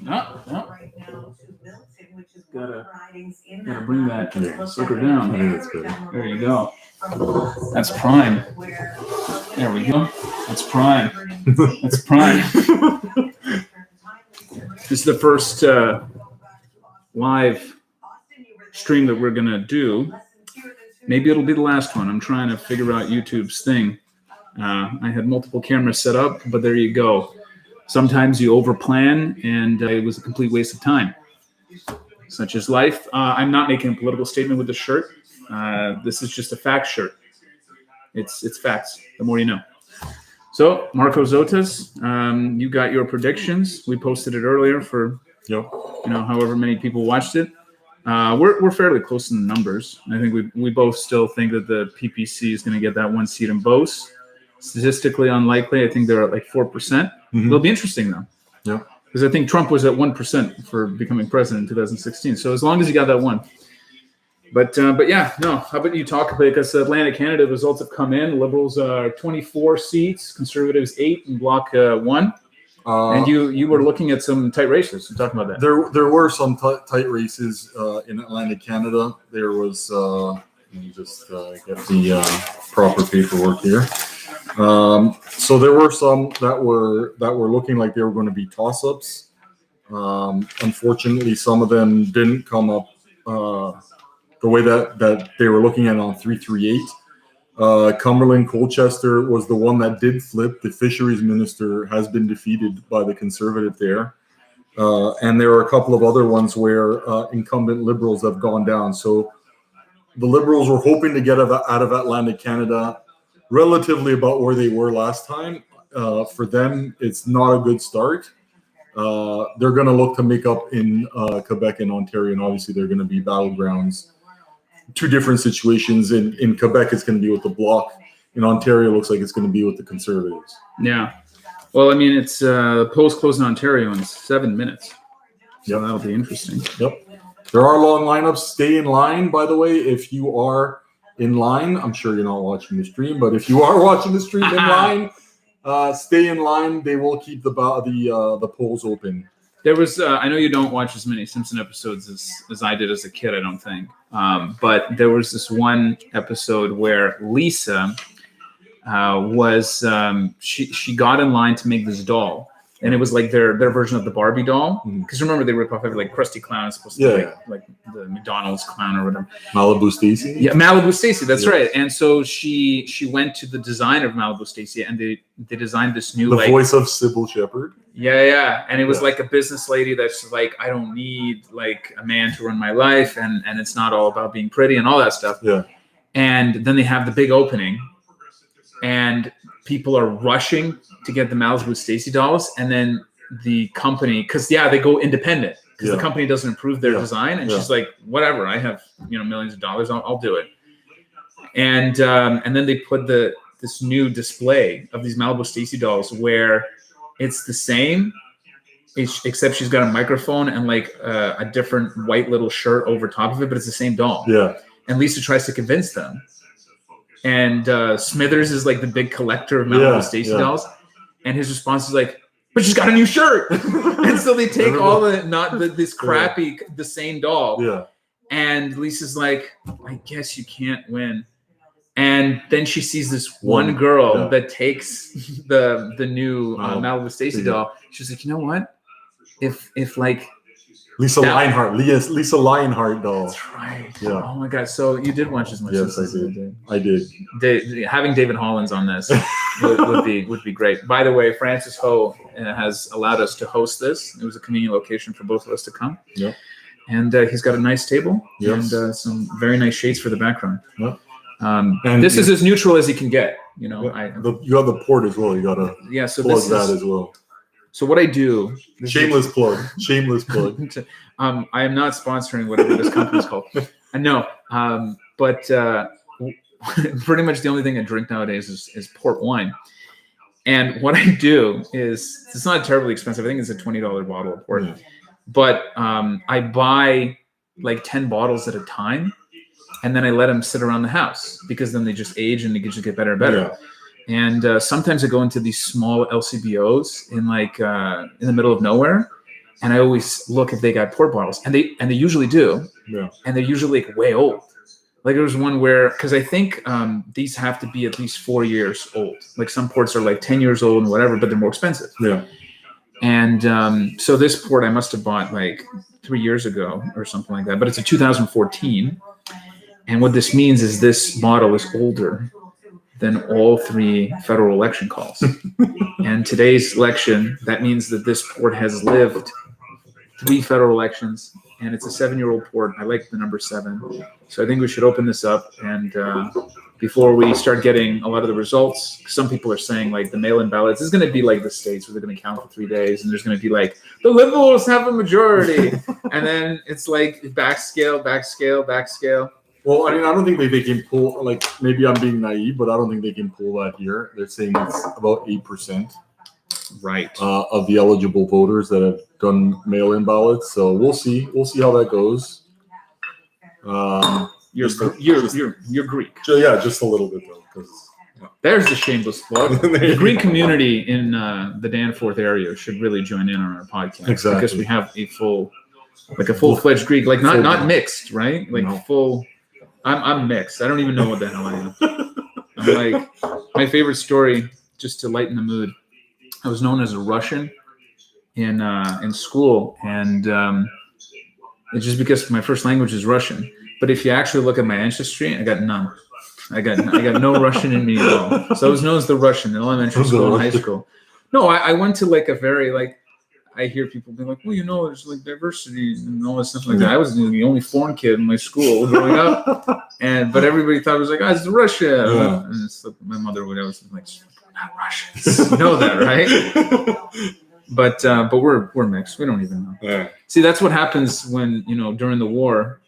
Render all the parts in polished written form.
No, no. Gotta bring that sucker down. I think that's good. There you go. That's prime. There we go. That's prime. That's prime. This is the first live stream that we're gonna do. Maybe it'll be the last one. I'm trying to figure out YouTube's thing. I had multiple cameras set up, but there you go. Sometimes you overplan, and it was a complete waste of time. Such is life. I'm not making a political statement with the shirt. This is just a fact shirt. It's facts. The more you know. So, Marcos Boris, you got your predictions. We posted it earlier for however many people watched it. We're fairly close in the numbers. I think we both still think that the PPC is going to get that one seat in Beauce. Statistically unlikely. I think they're at like 4%. Mm-hmm. It'll be interesting though. Yeah. Because I think Trump was at 1% for becoming president in 2016. So as long as he got that one. But yeah, no. How about you talk about it? Because Atlantic Canada results have come in. Liberals are 24 seats, Conservatives 8, and Bloc 1. And you were looking at some tight races. So talk about that. There were some tight races in Atlantic Canada. There was. Let me just get the proper paperwork here. So there were some that were looking like they were going to be toss-ups. Unfortunately, some of them didn't come up the way that they were looking at on 338. Cumberland Colchester was the one that did flip. The fisheries minister has been defeated by the Conservative there. And there are a couple of other ones where incumbent Liberals have gone down. So the Liberals were hoping to get out of Atlantic Canada relatively about where they were last time. For them, it's not a good start. They're going to look to make up in Quebec and Ontario, and obviously they're going to be battlegrounds. Two different situations. In Quebec, it's going to be with the Bloc. In Ontario, it looks like it's going to be with the Conservatives. Yeah. Well, I mean, it's polls close in Ontario in 7 minutes. So that'll be interesting. Yep. There are long lineups. Stay in line, by the way, if you are in line. I'm sure you're not watching the stream, but if you are watching the stream in line, stay in line. They will keep the polls open. There was, I know you don't watch as many Simpson episodes as I did as a kid, I don't think. But there was this one episode where Lisa she got in line to make this doll. And it was like their version of the Barbie doll. Because remember, they rip off every like Krusty Clown is supposed to be like the McDonald's clown or whatever. Malibu Stacy? Yeah, Malibu Stacy, that's right. And so she went to the designer of Malibu Stacy, and they designed this new the voice of Sybil Shepherd. Yeah. And it was like a business lady that's like, I don't need like a man to run my life, and it's not all about being pretty and all that stuff. Yeah. And then they have the big opening, and people are rushing to get the Malibu Stacy dolls, and then the company, because they go independent because the company doesn't approve their design, and she's like, whatever, I have millions of dollars, I'll do it. And then they put this new display of these Malibu Stacy dolls where it's the same, except she's got a microphone and like a different white little shirt over top of it, but it's the same doll. Yeah. And Lisa tries to convince them. And Smithers is like the big collector of Malibu Stacy dolls. And his response is like, but she's got a new shirt. And so they take all this crappy, the same doll. Yeah. And Lisa's like, I guess you can't win. And then she sees this one girl that takes the new Malibu Stacy doll. She's like, you know what? If like Lisa Lionheart doll. That's right. Yeah. Oh my God. So you did watch as much as I did. I did. Having David Hollins on this would be great. By the way, Francis Ho has allowed us to host this. It was a convenient location for both of us to come. Yeah. And he's got a nice table and some very nice shades for the background. Yeah. And this is as neutral as he can get. You know, you have the port as well. You gotta plug that as well. So what I do... Shameless plug. I am not sponsoring whatever this company is called. No. But pretty much the only thing I drink nowadays is port wine. And what I do is... It's not terribly expensive. I think it's a $20 bottle of port. But I buy like 10 bottles at a time. And then I let them sit around the house. Because then they just age and they just get better and better. Yeah. And sometimes I go into these small LCBOs in the middle of nowhere, and I always look if they got port bottles, and they usually do, and they're usually like way old. Like there was one where, because I think these have to be at least 4 years old. Like some ports are like 10 years old and whatever, but they're more expensive. Yeah. And so this port I must have bought like 3 years ago or something like that, but it's a 2014. And what this means is this model is older than all 3 federal election calls. And today's election, that means that this port has lived 3 federal elections, and it's a 7-year-old port. I like the number 7. So I think we should open this up, and before we start getting a lot of the results, some people are saying like the mail-in ballots is going to be like the States where they're going to count for 3 days, and there's going to be like, the Liberals have a majority. And then it's like backscale. Well, I mean, I don't think they can pull, like, maybe I'm being naive, but I don't think they can pull that here. They're saying it's about 8%. Right. Of the eligible voters that have done mail-in ballots. So we'll see. We'll see how that goes. You're Greek. Yeah, just a little bit though. There's the shameless plug. The Greek community in the Danforth area should really join in on our podcast. Exactly. Because we have a full-fledged Greek, like not mixed, right? Like full. I'm mixed. I don't even know what the hell I am. I'm like, my favorite story, just to lighten the mood. I was known as a Russian in school, and it's just because my first language is Russian. But if you actually look at my ancestry, I got none. I got no Russian in me at all. So I was known as the Russian in elementary school and high school. No, I went to like a very like. I hear people be like, well, you know, there's like diversity and all this stuff like that. I was the only foreign kid in my school growing up, but everybody thought I was like, it's Russia. Yeah. And it's like, my mother would always be like, not Russians. You know that, right? But we're mixed. We don't even know. Yeah. See, that's what happens when, during the war,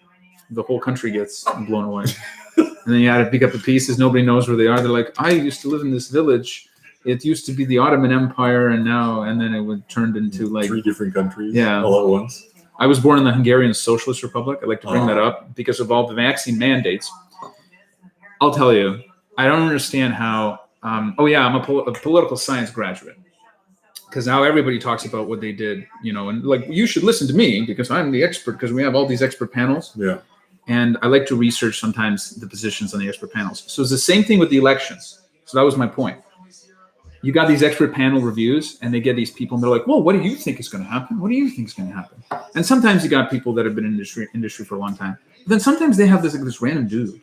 the whole country gets blown away. And then you had to pick up the pieces. Nobody knows where they are. They're like, I used to live in this village. It used to be the Ottoman Empire, and then it would turned into like 3 different countries Yeah. all at once. I was born in the Hungarian Socialist Republic. I like to bring that up because of all the vaccine mandates. I'll tell you, I don't understand how. I'm a political science graduate. Because now everybody talks about what they did, and like you should listen to me because I'm the expert because we have all these expert panels. Yeah. And I like to research sometimes the positions on the expert panels. So it's the same thing with the elections. So that was my point. You got these expert panel reviews, and they get these people, and they're like, "Well, what do you think is going to happen? What do you think is going to happen?" And sometimes you got people that have been in industry for a long time. But then sometimes they have this random dude,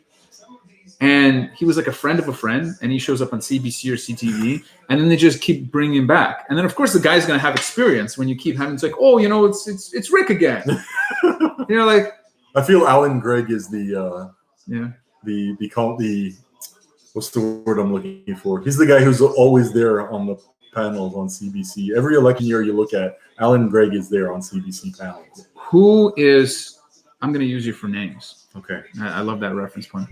and he was like a friend of a friend, and he shows up on CBC or CTV, and then they just keep bringing him back. And then of course the guy's going to have experience when you keep having. It's like, oh, it's Rick again. Like I feel Alan Gregg is the what's the word I'm looking for? He's the guy who's always there on the panels on CBC. Every election year you look at, Alan Gregg is there on CBC panels. Who is? I'm going to use you for names. Okay. I love that reference point.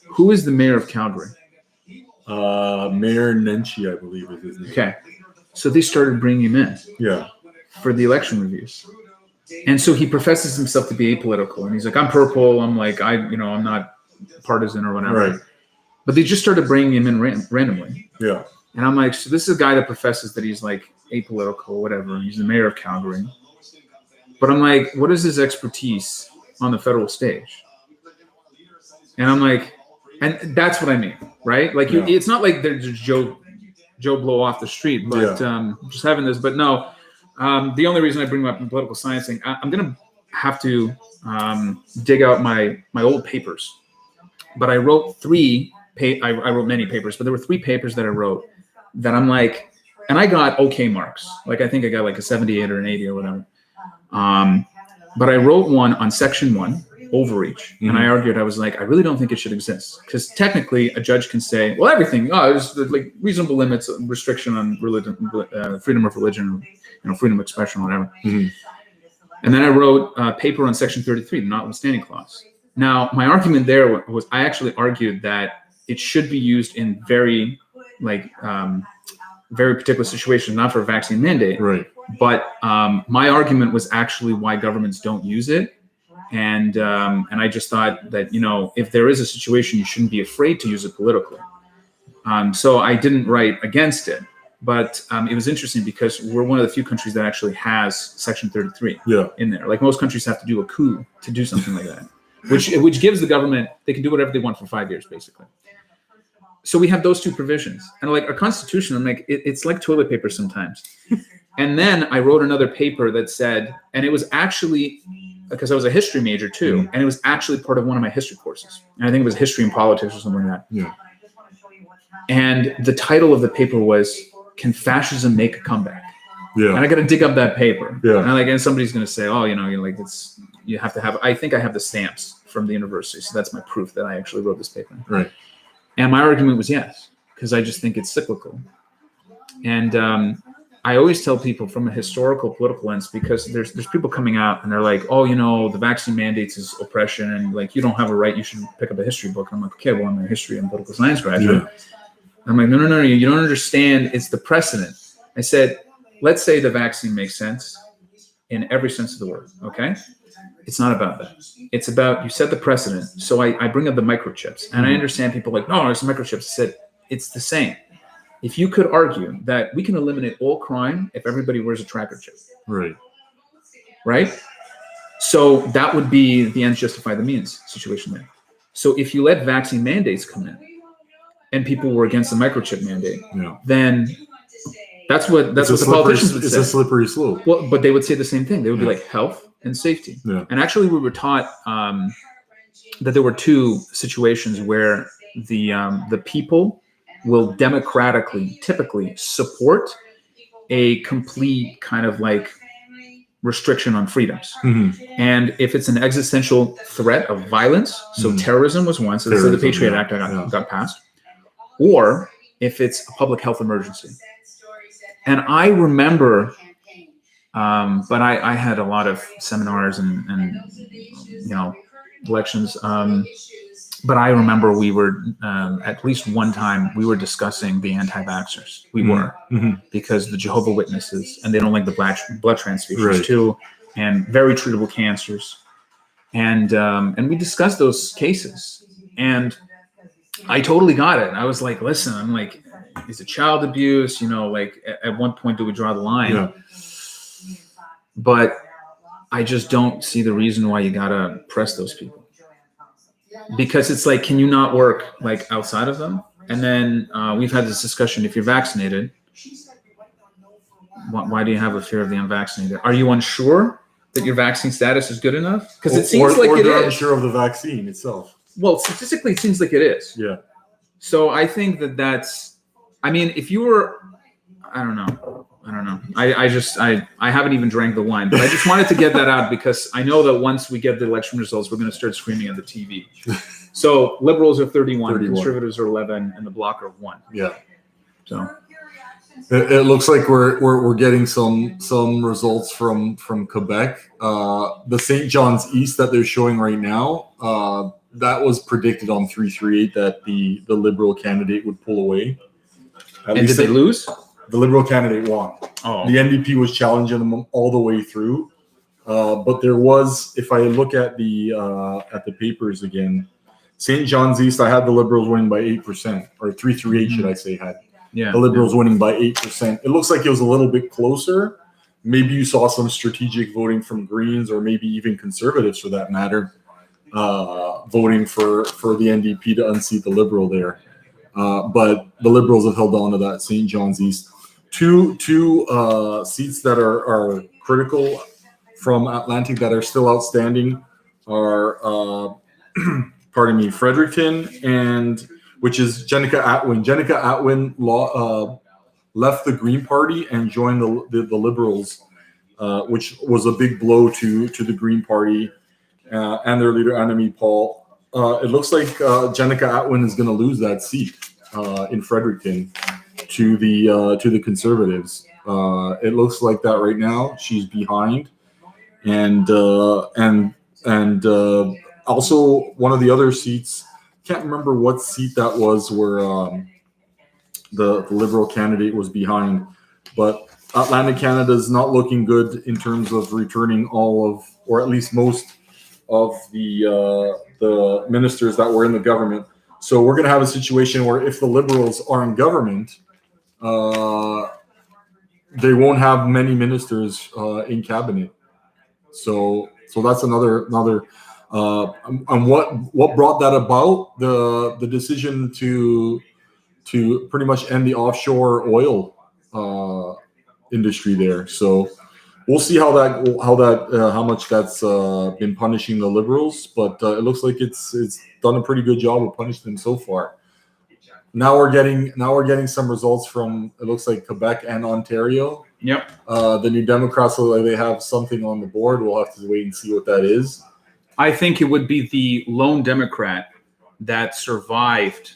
Who is the mayor of Calgary? Mayor Nenshi, I believe is his name. Okay. So they started bringing him in. Yeah. For the election reviews. And so he professes himself to be apolitical. And he's like, I'm purple. I'm like, I'm not partisan or whatever. Right. But they just started bringing him in randomly. Yeah. And I'm like, so this is a guy that professes that he's like apolitical or whatever. He's the mayor of Calgary. But I'm like, what is his expertise on the federal stage? And I'm like, and that's what I mean, right? Like, it's not like they're just Joe Blow off the street, but just having this. But no, the only reason I bring up the political science thing, I'm going to have to dig out my old papers. But I wrote I wrote many papers, but there were 3 papers that I wrote that I'm like, and I got okay marks. Like, I think I got like a 78 or an 80 or whatever. But I wrote one on Section 1, overreach. Mm-hmm. And I argued, I was like, I really don't think it should exist. Because technically a judge can say, well, everything, there's like reasonable limits, restriction on religion, freedom of religion, freedom of expression, whatever. Mm-hmm. And then I wrote a paper on Section 33, the notwithstanding clause. Now, my argument there was I actually argued that it should be used in very particular situations, not for a vaccine mandate. Right. But my argument was actually why governments don't use it. And I just thought that, if there is a situation, you shouldn't be afraid to use it politically. So I didn't write against it. But it was interesting because we're one of the few countries that actually has Section 33 Yeah. in there. Like most countries have to do a coup to do something like that, which gives the government, they can do whatever they want for 5 years, basically. So we have those two provisions. And like our Constitution, I'm like, it's like toilet paper sometimes. And then I wrote another paper that said, and it was actually, because I was a history major too, and it was actually part of one of my history courses. And I think it was history and politics or something like that. Yeah. And the title of the paper was, "Can Fascism Make a Comeback?" Yeah. And I got to dig up that paper. Yeah. And somebody's going to say, "Oh, like you have to have." I think I have the stamps from the university, so that's my proof that I actually wrote this paper. Right. And my argument was yes, because I just think it's cyclical. And I always tell people from a historical political lens, because there's people coming out and they're like, "Oh, the vaccine mandates is oppression, and like you don't have a right. You should pick up a history book." And I'm like, "Okay, well, I'm a history and political science graduate." Yeah. I'm like, no, you don't understand. It's the precedent. I said, let's say the vaccine makes sense in every sense of the word, okay? It's not about that. It's about, you set the precedent. So I bring up the microchips, and I understand people like, no, it's microchips. I said, it's the same. If you could argue that we can eliminate all crime if everybody wears a tracker chip. Right? So that would be the ends justify the means situation there. So if you let vaccine mandates come in, and people were against the microchip mandate, then that's what the politicians would say. It's a slippery slope. Well, but they would say the same thing. They would be like health and safety. Yeah. And actually, we were taught that there were two situations where the people will democratically, typically, support a complete kind of like restriction on freedoms. Mm-hmm. And if it's an existential threat of violence, so terrorism was one, so the Patriot Act got passed. Or if it's a public health emergency. And I remember, but I had a lot of seminars and elections. But I remember we were, at least one time, we were discussing the anti-vaxxers. We were, because the Jehovah Witnesses, and they don't like the blood transfusions too, and very treatable cancers. And we discussed those cases. And I totally got it. I was like, listen, I'm like, is it child abuse? Like at one point do we draw the line? Yeah. But I just don't see the reason why you gotta press those people. Because it's like, can you not work like outside of them? And then we've had this discussion, if you're vaccinated, why do you have a fear of the unvaccinated? Are you unsure that your vaccine status is good enough? Because it seems like it is. Or unsure of the vaccine itself. Well, statistically, it seems like it is. Yeah. So I think that's, I mean, if you were, I don't know. I haven't even drank the wine, but I just wanted to get that out because I know that once we get the election results, we're going to start screaming at the TV. So liberals are 31, conservatives are 11, and the bloc are 1. Yeah. So it looks like we're getting some results from Quebec. The St. John's East that they're showing right now, that was predicted on 338 that the Liberal candidate would pull away. And did they lose? The Liberal candidate won. Oh. The NDP was challenging them all the way through. But there was, if I look at the papers again, St. John's East, I had the Liberals winning by 8%, or 338, should I say, had the Liberals winning by 8%. It looks like it was a little bit closer. Maybe you saw some strategic voting from Greens, or maybe even Conservatives for that matter, voting for the NDP to unseat the Liberal there. But the Liberals have held on to that St. John's East. Two seats that are critical from Atlantic that are still outstanding are, Fredericton, and which is Jenica Atwin. Jenica Atwin left the Green Party and joined the Liberals, which was a big blow to the Green Party and their leader, Annemie Paul. It looks like Jenica Atwin is going to lose that seat in Fredericton to the Conservatives. It looks like that right now. She's behind, and also one of the other seats. Can't remember what seat that was where the Liberal candidate was behind, but Atlantic Canada is not looking good in terms of returning all of, or at least most of the ministers that were in the government. So we're going to have a situation where if the Liberals are in government, they won't have many ministers in cabinet. So that's another. And what brought that about? The decision to pretty much end the offshore oil industry there. So we'll see how much that's been punishing the Liberals, but it looks like it's done a pretty good job of punishing them so far. Now we're getting some results from, it looks like, Quebec and Ontario. Yep. The New Democrats look like they have something on the board. We'll have to wait and see what that is. I think it would be the lone Democrat that survived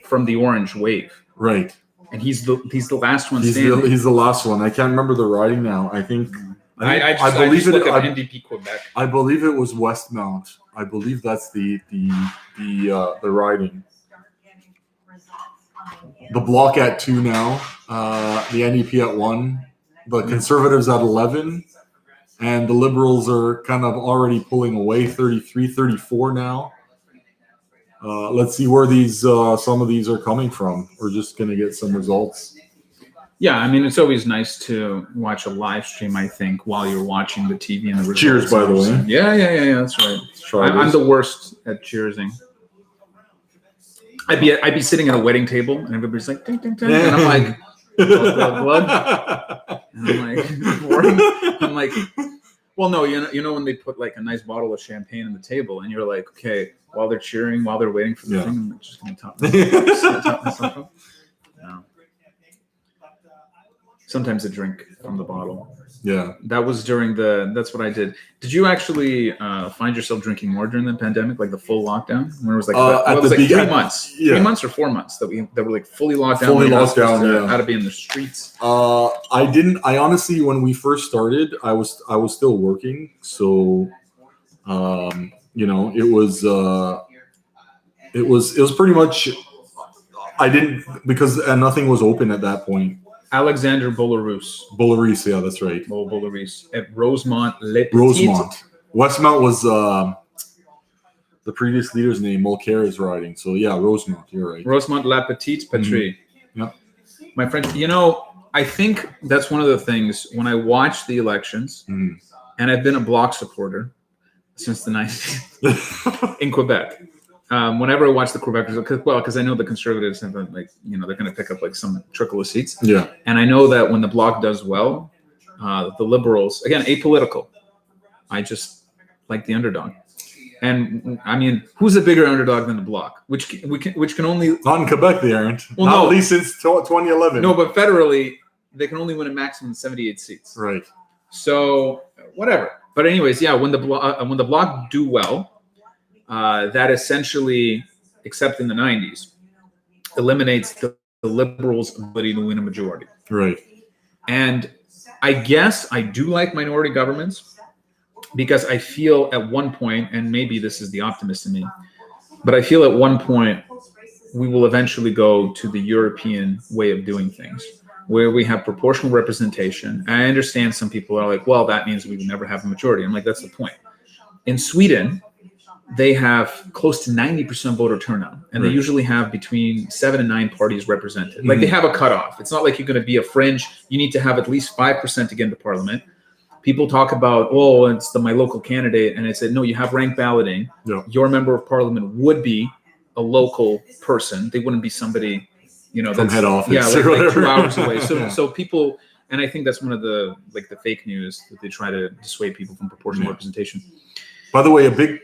from the orange wave. Right. And he's the last one standing. He's the last one. I can't remember the riding now. I believe it. NDP Quebec. I believe it was Westmount. I believe that's the riding. The Bloc at 2 now. The NDP at 1. The Conservatives at 11. And the Liberals are kind of already pulling away, 33, 34 now. Let's see where these some of these are coming from. We're just going to get some results. Yeah, I mean, it's always nice to watch a live stream, I think, while you're watching the TV and the results. Cheers, by the way. Yeah, that's right. I'm the worst at cheersing. I'd be sitting at a wedding table, and everybody's like, ding, ding, ding, and I'm like, blood. And I'm like, well, no, you know when they put like a nice bottle of champagne on the table, and you're like, okay, while they're cheering, while they're waiting for the thing, I'm just going to top myself up. No. Sometimes a drink from the bottle. Yeah. That was that's what I did. Did you actually find yourself drinking more during the pandemic, like the full lockdown? When it was like, it was like 3 months. Yeah. 3 months or 4 months that were like fully locked down. Fully locked down, yeah. How to be in the streets. I honestly, when we first started, I was still working. So, it was pretty much, I didn't, because nothing was open at that point. Alexander Belarus, yeah, that's right. Belarus at Rosemont Le Petit. Rosemont. Westmount was the previous leader's name. Mulcair is riding. So yeah, Rosemont. You're right. Rosemont La Petite Patrie. Mm-hmm. Yep. My friend, I think that's one of the things when I watch the elections, and I've been a Bloc supporter since the 90s in Quebec. Whenever I watch the Quebec results, because I know the Conservatives have they're going to pick up like some trickle of seats. Yeah. And I know that when the Bloc does well, the Liberals, again, apolitical. I just like the underdog. And I mean, who's a bigger underdog than the Bloc? Which can only not in Quebec they aren't. Well, not at least since 2011. No, but federally they can only win a maximum of 78 seats. Right. So whatever. But anyways, yeah, when the Bloc do well. That essentially, except in the 90s, eliminates the Liberals' ability to win a majority. Right. And I guess I do like minority governments because I feel at one point, and maybe this is the optimist in me, but I feel at one point we will eventually go to the European way of doing things, where we have proportional representation. And I understand some people are like, well, that means we would never have a majority. I'm like, that's the point. In Sweden, they have close to 90% voter turnout, and they usually have between 7 and 9 parties represented. Like they have a cutoff. It's not like you're going to be a fringe. You need to have at least 5% to get into parliament. People talk about, it's my local candidate, and I said, no, you have rank balloting. Yeah. Your member of parliament would be a local person. They wouldn't be somebody, that's from head office. Yeah, like 2 hours away. So people, and I think that's one of the fake news that they try to dissuade people from proportional representation. By the way, a big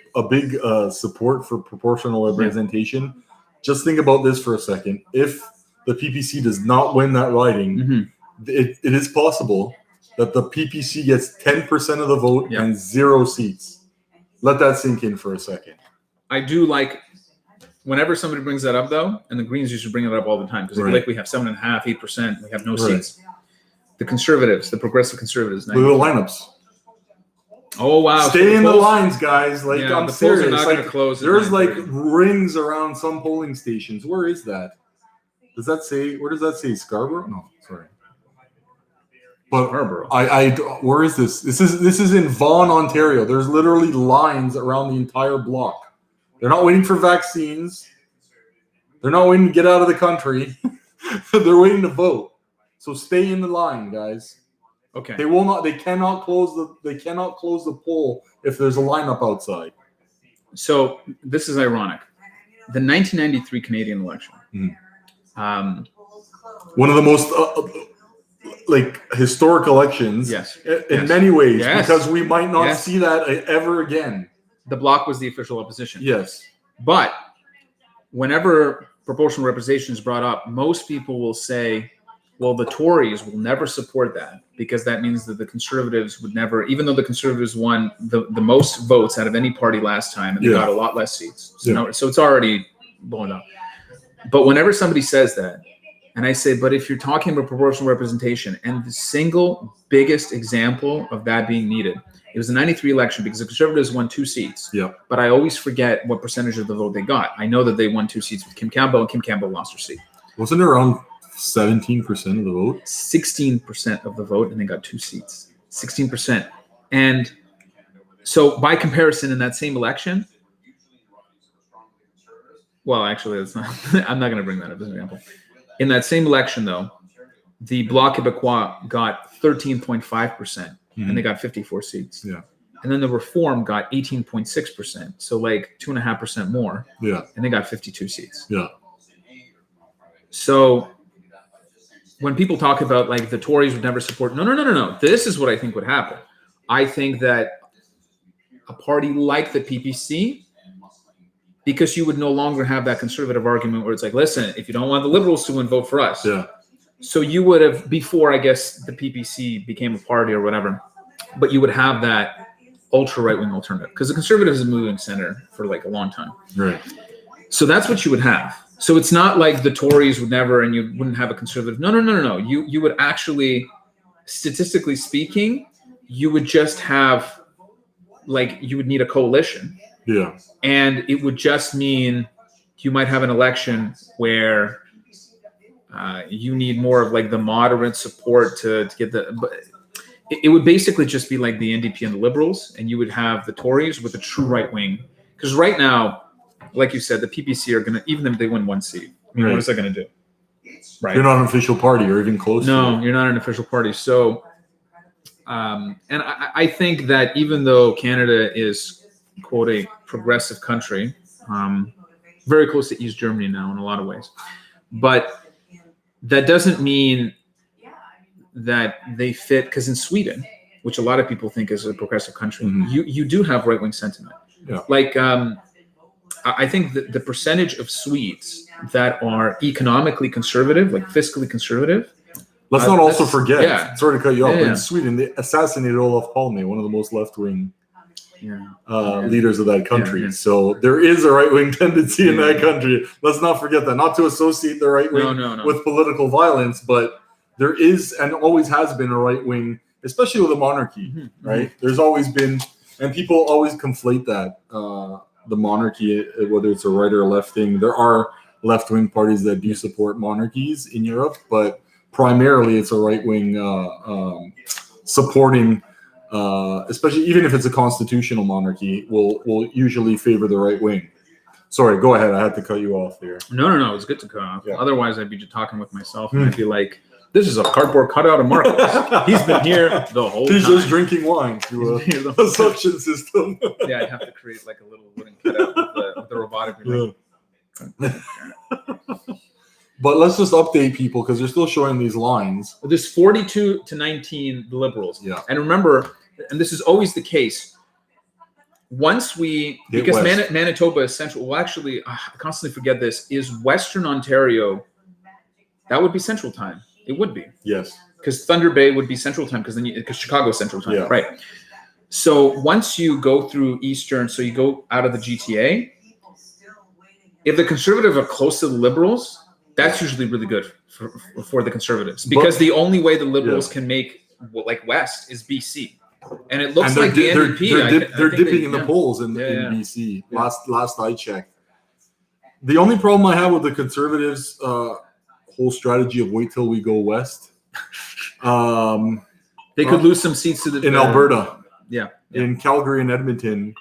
support for proportional representation. Just think about this for a second. If the PPC does not win that riding, it is possible that the PPC gets 10% of the vote and 0 seats. Let that sink in for a second. I do like whenever somebody brings that up, though, and the Greens used to bring it up all the time because we have 7.5%, 8%, we have no seats. The Conservatives, the Progressive Conservatives, look at the lineups. Oh wow! Stay in the lines, guys. Like I'm serious. Not like, close there's like rings around some polling stations. Where is that? Does that say? Where does that say? Scarborough? No, sorry. But Scarborough. Where is this? This is in Vaughan, Ontario. There's literally lines around the entire block. They're not waiting for vaccines. They're not waiting to get out of the country. They're waiting to vote. So stay in the line, guys. Okay. They will not. They cannot close the poll if there's a lineup outside. So this is ironic. The 1993 Canadian election. One of the most historic elections. Yes. In many ways, Yes. because we might not see that ever again. The Bloc was the official opposition. Yes. But whenever proportional representation is brought up, most people will say, well, the Tories will never support that because that means that the Conservatives would never, even though the Conservatives won the most votes out of any party last time and they got a lot less seats. So it's already blown up. But whenever somebody says that, and I say, but if you're talking about proportional representation, and the single biggest example of that being needed, it was the 93 election because the Conservatives won 2 seats. Yeah. But I always forget what percentage of the vote they got. I know that they won 2 seats with Kim Campbell, and Kim Campbell lost her seat. Wasn't it around 17% of the vote? 16% of the vote, and they got 2 seats. 16%. And so by comparison, in that same election, well, actually, that's not. I'm not going to bring that up as an example. In that same election, though, the Bloc Québécois got 13.5%, and they got 54 seats. Yeah. And then the Reform got 18.6%, so like 2.5% more. Yeah. And they got 52 seats. Yeah. So when people talk about like the Tories would never support, no. This is what I think would happen. I think that a party like the PPC, because you would no longer have that conservative argument where it's like, listen, if you don't want the Liberals to win, vote for us. Yeah. So you would have, before I guess the PPC became a party or whatever, but you would have that ultra right-wing alternative because the Conservatives have moved in center for like a long time. Right. So that's what you would have. So it's not like the Tories would never and you wouldn't have a conservative. No. You would actually, statistically speaking, you would just have like you would need a coalition. Yeah. And it would just mean you might have an election where you need more of like the moderate support to get the. But it would basically just be like the NDP and the Liberals, and you would have the Tories with a true right wing. Because right now, like you said, the PPC are going to, even if they win 1 seat, I mean, what is that going to do? Right. You're not an official party or even close to it. You're not an official party. So, and I think that even though Canada is, quote, a progressive country, very close to East Germany now in a lot of ways, but that doesn't mean that they fit, because in Sweden, which a lot of people think is a progressive country, you do have right-wing sentiment. Yeah. Like, I think that the percentage of Swedes that are economically conservative, like fiscally conservative. Let's not also forget, yeah. sorry to cut you off, but Yeah. in Sweden, they assassinated Olof Palme, one of the most left-wing leaders of that country. Yeah. So there is a right-wing tendency in that country. Let's not forget that. Not to associate the right wing with political violence, but there is and always has been a right wing, especially with a monarchy, right? There's always been, and people always conflate that, the monarchy, whether it's a right or a left thing. There are left-wing parties that do support monarchies in Europe, but primarily it's a right-wing supporting, especially even if it's a constitutional monarchy, will usually favor the right wing. Sorry, go ahead. I had to cut you off there. No. It's good to cut off. Yeah. Otherwise, I'd be just talking with myself, and I'd be like, "This is a cardboard cutout of Marcos. He's been here the whole time. He's just drinking wine through a suction system." Yeah, I'd have to create like a little wooden cutout with the robotic. But let's just update people because they're still showing these lines. There's 42 to 19, the Liberals. Yeah. And remember, and this is always the case, once because Manitoba is central, well, actually, I constantly forget this, is Western Ontario, that would be Central Time. It would be. Yes. Because Thunder Bay would be Central Time, because Chicago is Central Time, right? So once you go through Eastern, so you go out of the GTA, if the Conservatives are close to the Liberals, that's usually really good for the Conservatives, because the only way the Liberals can make like West is BC, and it looks like the NDP. They're dipping in the polls in BC. Last I checked, the only problem I have with the Conservatives' whole strategy of wait till we go west, they could lose some seats to in Alberta. Yeah. In Calgary and Edmonton,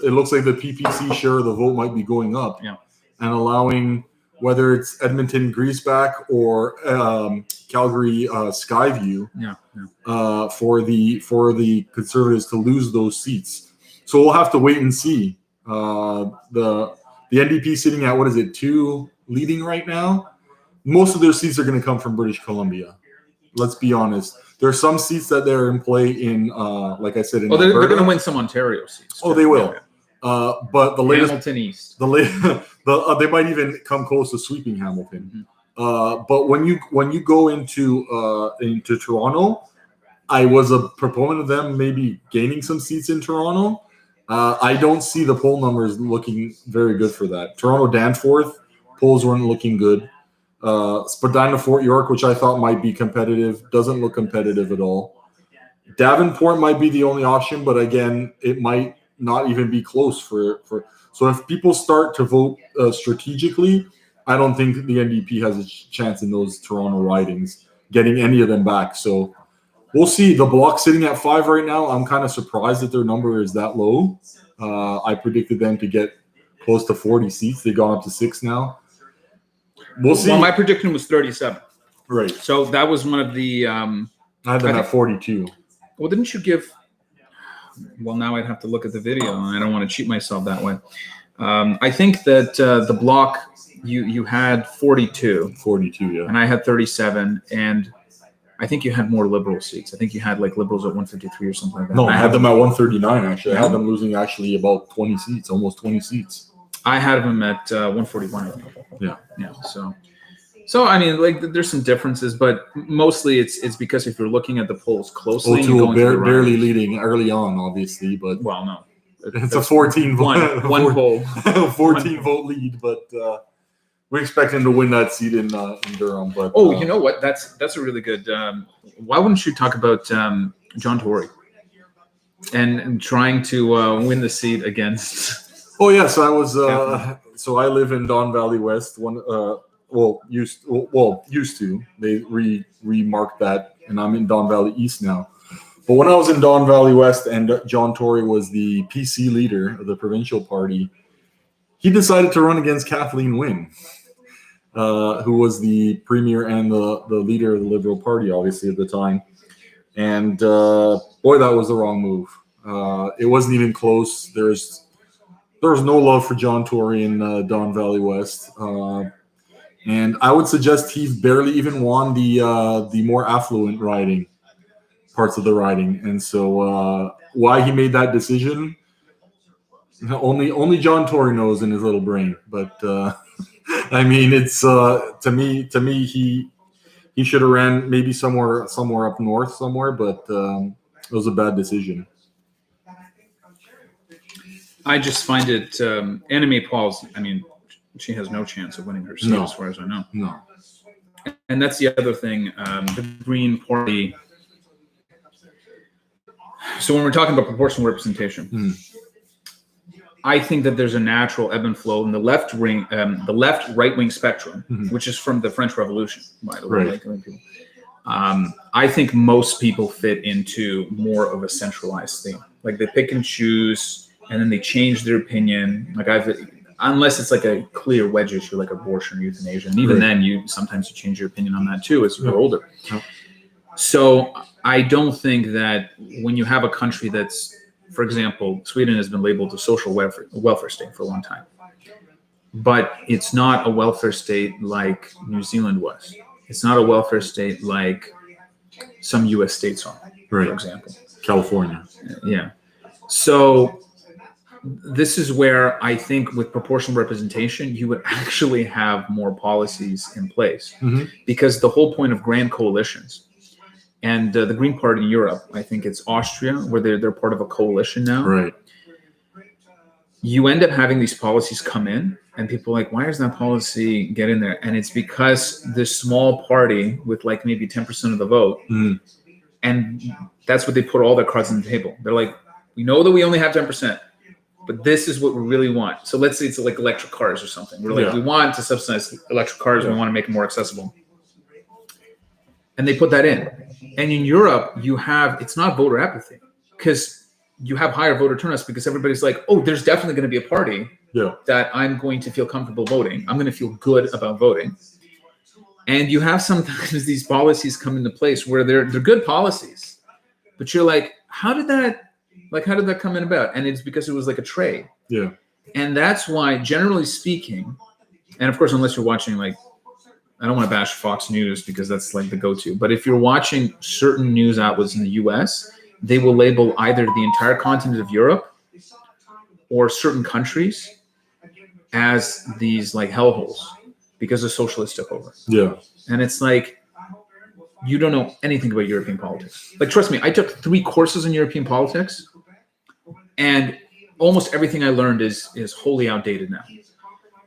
it looks like the PPC share of the vote might be going up, and allowing whether it's Edmonton Greaseback or Calgary Skyview, for the Conservatives to lose those seats. So we'll have to wait and see. The NDP sitting at, what is it, 2 leading right now? Most of their seats are going to come from British Columbia. Let's be honest. There are some seats that they're in play in, like I said, in they're Alberta. going to win some Ontario seats. Oh, they will. But the latest, Hamilton East. They might even come close to sweeping Hamilton. But when you go into Toronto, I was a proponent of them maybe gaining some seats in Toronto. I don't see the poll numbers looking very good for that. Toronto Danforth polls weren't looking good. Spadina Fort York, which I thought might be competitive, doesn't look competitive at all. Davenport might be the only option, but again, it might not even be close for. So if people start to vote strategically, I don't think the NDP has a chance in those Toronto ridings, getting any of them back. So we'll see. The Bloc sitting at 5 right now. I'm kind of surprised that their number is that low. I predicted them to get close to 40 seats. They've gone up to 6 now. We'll see. Well, my prediction was 37. Right. So that was one of the. I had them at 42. Well, didn't you give? Well, now I'd have to look at the video, and I don't want to cheat myself that way. I think that the Bloc, you had 42. 42, yeah. And I had 37, and I think you had more Liberal seats. I think you had like Liberals at 153 or something like that. No, I had them at 139, actually. I had them losing actually about 20 seats, almost 20 seats. I had them at 141, I think. Yeah. Yeah, so I mean, like, there's some differences, but mostly it's because if you're looking at the polls closely, O'Toole barely leading early on, obviously, but well, no, it's a 14 vote, one poll, 14 vote lead, but we expect him to win that seat in Durham. But you know what? That's a really good. Why wouldn't you talk about John Tory and trying to win the seat against? Oh yes, I was. So I live in Don Valley West. Used to. They remarked that, and I'm in Don Valley East now. But when I was in Don Valley West and John Tory was the PC leader of the provincial party, he decided to run against Kathleen Wynne, who was the premier and the leader of the Liberal Party, obviously, at the time. And boy, that was the wrong move. It wasn't even close. There was no love for John Tory in Don Valley West. And I would suggest he barely even won the more affluent parts of the riding. And so why he made that decision, only John Tory knows in his little brain. But I mean, it's to me he should have ran maybe somewhere up north somewhere, but it was a bad decision. I just find it Anime Paul's. I mean, she has no chance of winning her seat, as far as I know. No. And that's the other thing. The Green Party. So when we're talking about proportional representation, I think that there's a natural ebb and flow in the left right wing spectrum, which is from the French Revolution, by the way. Right. I think most people fit into more of a centralized thing. Like they pick and choose. And then they change their opinion. Like unless it's like a clear wedge issue, like abortion or euthanasia, and even then, you sometimes change your opinion on that too as you get older. So I don't think that when you have a country that's, for example, Sweden has been labeled a social welfare state for a long time, but it's not a welfare state like New Zealand was. It's not a welfare state like some U.S. states are, for example, California. Yeah. So this is where I think with proportional representation, you would actually have more policies in place because the whole point of grand coalitions and the Green Party in Europe, I think it's Austria, where they're part of a coalition now. Right. You end up having these policies come in and people are like, why does that policy get in there? And it's because this small party with like maybe 10% of the vote, and that's what they put all their cards on the table. They're like, we know that we only have 10%. But this is what we really want. So let's say it's like electric cars or something. We're like, we want to subsidize electric cars. We want to make them more accessible. And they put that in. And in Europe, it's not voter apathy because you have higher voter turnouts because everybody's like, oh, there's definitely going to be a party that I'm going to feel comfortable voting. I'm going to feel good about voting. And you have sometimes these policies come into place where they're good policies, but you're like, how did that come in about? And it's because it was like a trade. Yeah. And that's why, generally speaking, and of course, unless you're watching, like, I don't want to bash Fox News because that's like the go-to, but if you're watching certain news outlets in the US, they will label either the entire continent of Europe or certain countries as these like hellholes because the socialists took over. Yeah. And it's like, you don't know anything about European politics. Like, trust me, I took 3 courses in European politics, and almost everything I learned is wholly outdated now.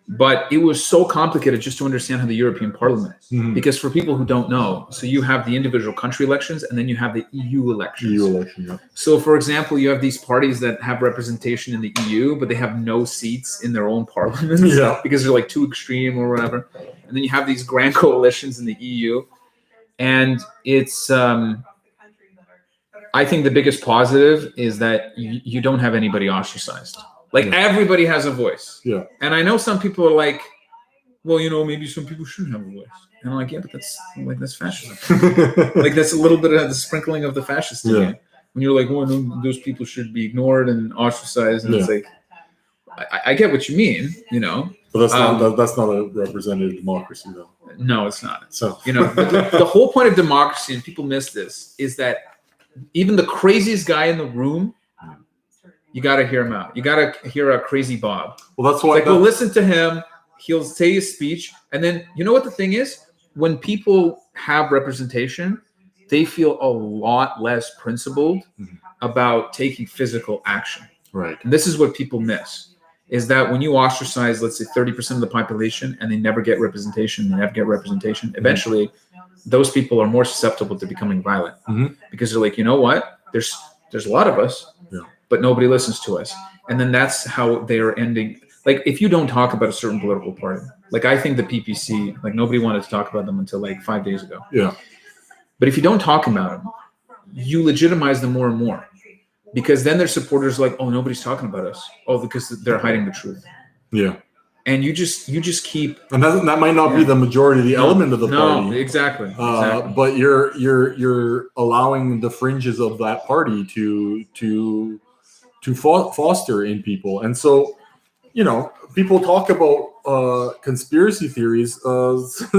But it was so complicated just to understand how the European Parliament, because for people who don't know, so you have the individual country elections and then you have the EU elections. So, for example, you have these parties that have representation in the EU, but they have no seats in their own parliaments because they're like too extreme or whatever. And then you have these grand coalitions in the EU. And it's, I think the biggest positive is that you don't have anybody ostracized. Like, everybody has a voice. Yeah. And I know some people are like, well, maybe some people shouldn't have a voice. And I'm like, yeah, but that's fascism. Like, that's a little bit of the sprinkling of the fascist in you. When you're like, well, no, those people should be ignored and ostracized. And it's like, I get what you mean, But that's not a representative democracy, though. No, it's not. So but the whole point of democracy, and people miss this, is that even the craziest guy in the room, you got to hear him out. You got to hear a crazy Bob. Well, that's why. We'll listen to him. He'll say his speech. And then, you know what the thing is? When people have representation, they feel a lot less principled about taking physical action. Right. And this is what people miss, is that when you ostracize, let's say 30% of the population, and they never get representation, eventually those people are more susceptible to becoming violent because they're like, you know what? There's a lot of us. But nobody listens to us. And then that's how they are ending. Like, if you don't talk about a certain political party, like I think the PPC, like nobody wanted to talk about them until like 5 days ago. Yeah. But if you don't talk about them, you legitimize them more and more, because then their supporters are like, oh, nobody's talking about us. Oh, because they're hiding the truth. Yeah. And you just keep. And that might not be the majority, the element of the party. No, exactly. But you're allowing the fringes of that party to foster in people. And so, people talk about conspiracy theories.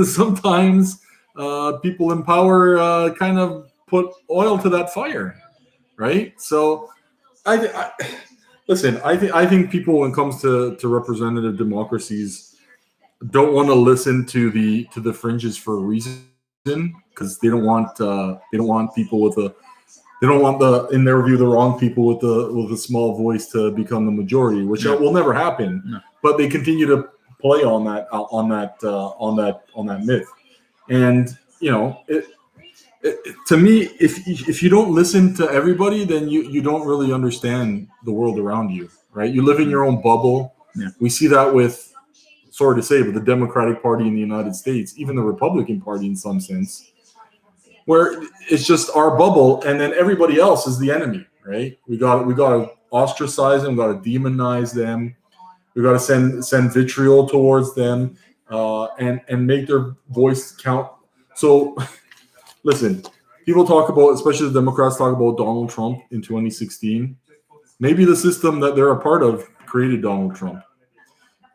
Sometimes people in power kind of put oil to that fire, right? So listen, I think people, when it comes to representative democracies, don't want to listen to the fringes for a reason, because they don't want people with a. They don't want in their view, the wrong people with a small voice to become the majority, which will never happen. No. But they continue to play on that myth. And to me, if you don't listen to everybody, then you don't really understand the world around you, right? You live in your own bubble. Yeah. We see that with, sorry to say, but the Democratic Party in the United States, even the Republican Party in some sense, where it's just our bubble, and then everybody else is the enemy, right? We got to ostracize them, we got to demonize them, we got to send vitriol towards them, and make their voice count. So, listen, people talk about, especially the Democrats talk about Donald Trump in 2016. Maybe the system that they're a part of created Donald Trump,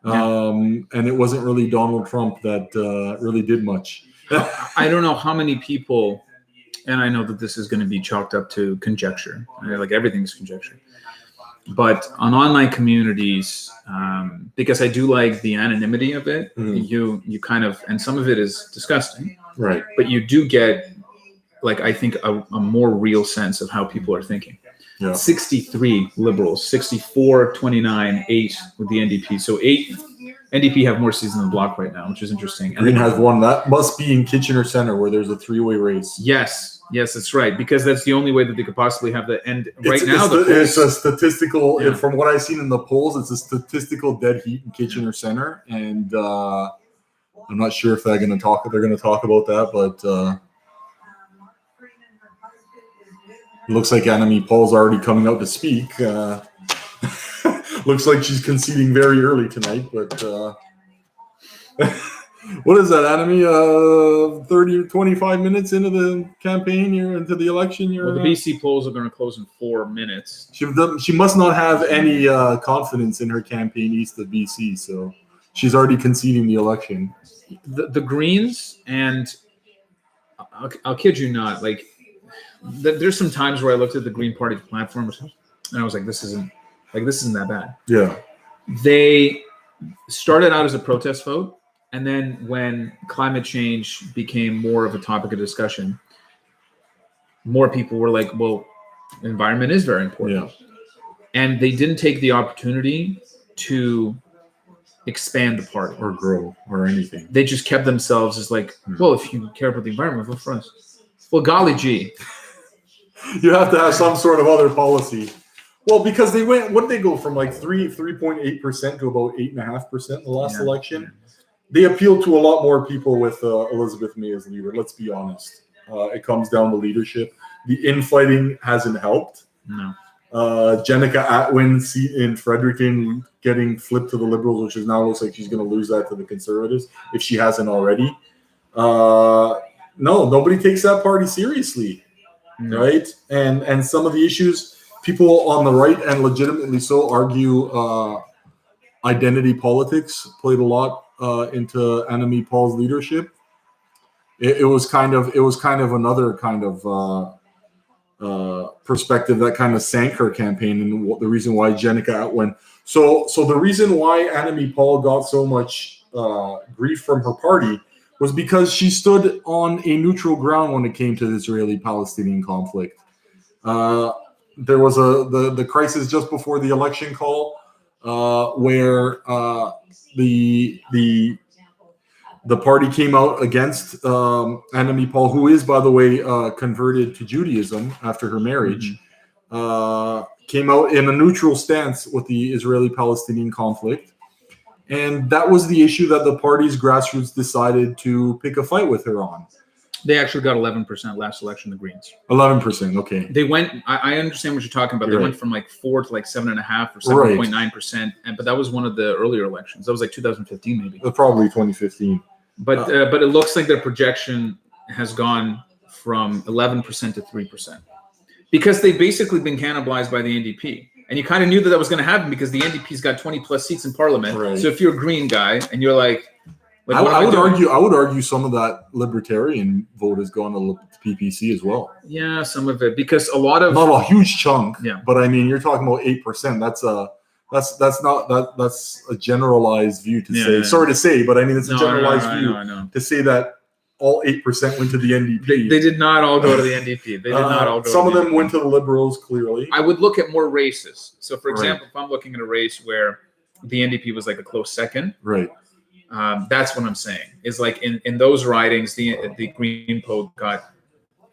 and it wasn't really Donald Trump that really did much. I don't know how many people, and I know that this is going to be chalked up to conjecture, right? Like everything's conjecture, but on online communities, because I do like the anonymity of it, you kind of, and some of it is disgusting, right? But you do get, like, I think a more real sense of how people are thinking. Yeah. 63 liberals, 64, 29, 8 with the NDP. So 8 NDP have more seats than the Bloc right now, which is interesting. Green has one. That must be in Kitchener Center, where there's a 3-way race. Yes, that's right, because that's the only way that they could possibly have the end. It's a statistical. Yeah. From what I've seen in the polls, it's a statistical dead heat in Kitchener Center, and I'm not sure if they're going to talk about that, but. Looks like Enemy Paul's already coming out to speak. Looks like she's conceding very early tonight, but what is that, Enemy? 30, 25 minutes into the campaign, you're into the election. Well, the BC polls are going to close in 4 minutes. She must not have any confidence in her campaign east of BC, so she's already conceding the election. The Greens, and I'll kid you not, like there's some times where I looked at the Green Party platform and I was like, this isn't that bad. Yeah. They started out as a protest vote, and then when climate change became more of a topic of discussion, more people were like, well, the environment is very important. Yeah. And they didn't take the opportunity to expand the party or grow or anything. They just kept themselves as like, well, if you care about the environment, vote for us. Well, golly gee. You have to have some sort of other policy. Well, because they went, what did they go from like 3.8% to about 8.5% in the last election? They appealed to a lot more people with Elizabeth May as leader. Let's be honest. It comes down to leadership. The infighting hasn't helped. No. Jenica Atwin's seat in Fredericton getting flipped to the Liberals, which is now looks like she's going to lose that to the Conservatives if she hasn't already. No, nobody takes that party seriously, right? And some of the issues, people on the right and legitimately so argue identity politics played a lot into Enemy Paul's leadership. It was kind of another kind of perspective that kind of sank her campaign, and the reason why Jenica Atwin. So the reason why Enemy Paul got so much grief from her party was because she stood on a neutral ground when it came to the Israeli-Palestinian conflict. There was the crisis just before the election call where the party came out against Enemy Paul, who is, by the way, converted to Judaism after her marriage, came out in a neutral stance with the Israeli-Palestinian conflict. And that was the issue that the party's grassroots decided to pick a fight with her on. They actually got 11% last election, the Greens. 11%, okay. They went, I understand what you're talking about. They went from like 4 to like 7.5 or 7.9%. But that was one of the earlier elections. That was like 2015, maybe. Probably 2015. But it looks like their projection has gone from 11% to 3%. Because they've basically been cannibalized by the NDP. And you kind of knew that was going to happen because the NDP's got 20 plus seats in parliament. Right. So if you're a Green guy and you're like I would argue some of that libertarian vote has gone to PPC as well. Yeah, some of it, because a lot of not a huge chunk. Yeah, but I mean, you're talking about 8%. That's a generalized view to say. Yeah. Sorry to say, but I mean it's a generalized view I know. To say that all 8% went to the NDP. They did not all go to the NDP. They did not all go. Some of them went to the Liberals. Clearly, I would look at more races. So, for example, if I'm looking at a race where the NDP was like a close second, right. That's what I'm saying. Is like in those ridings, the Green poll got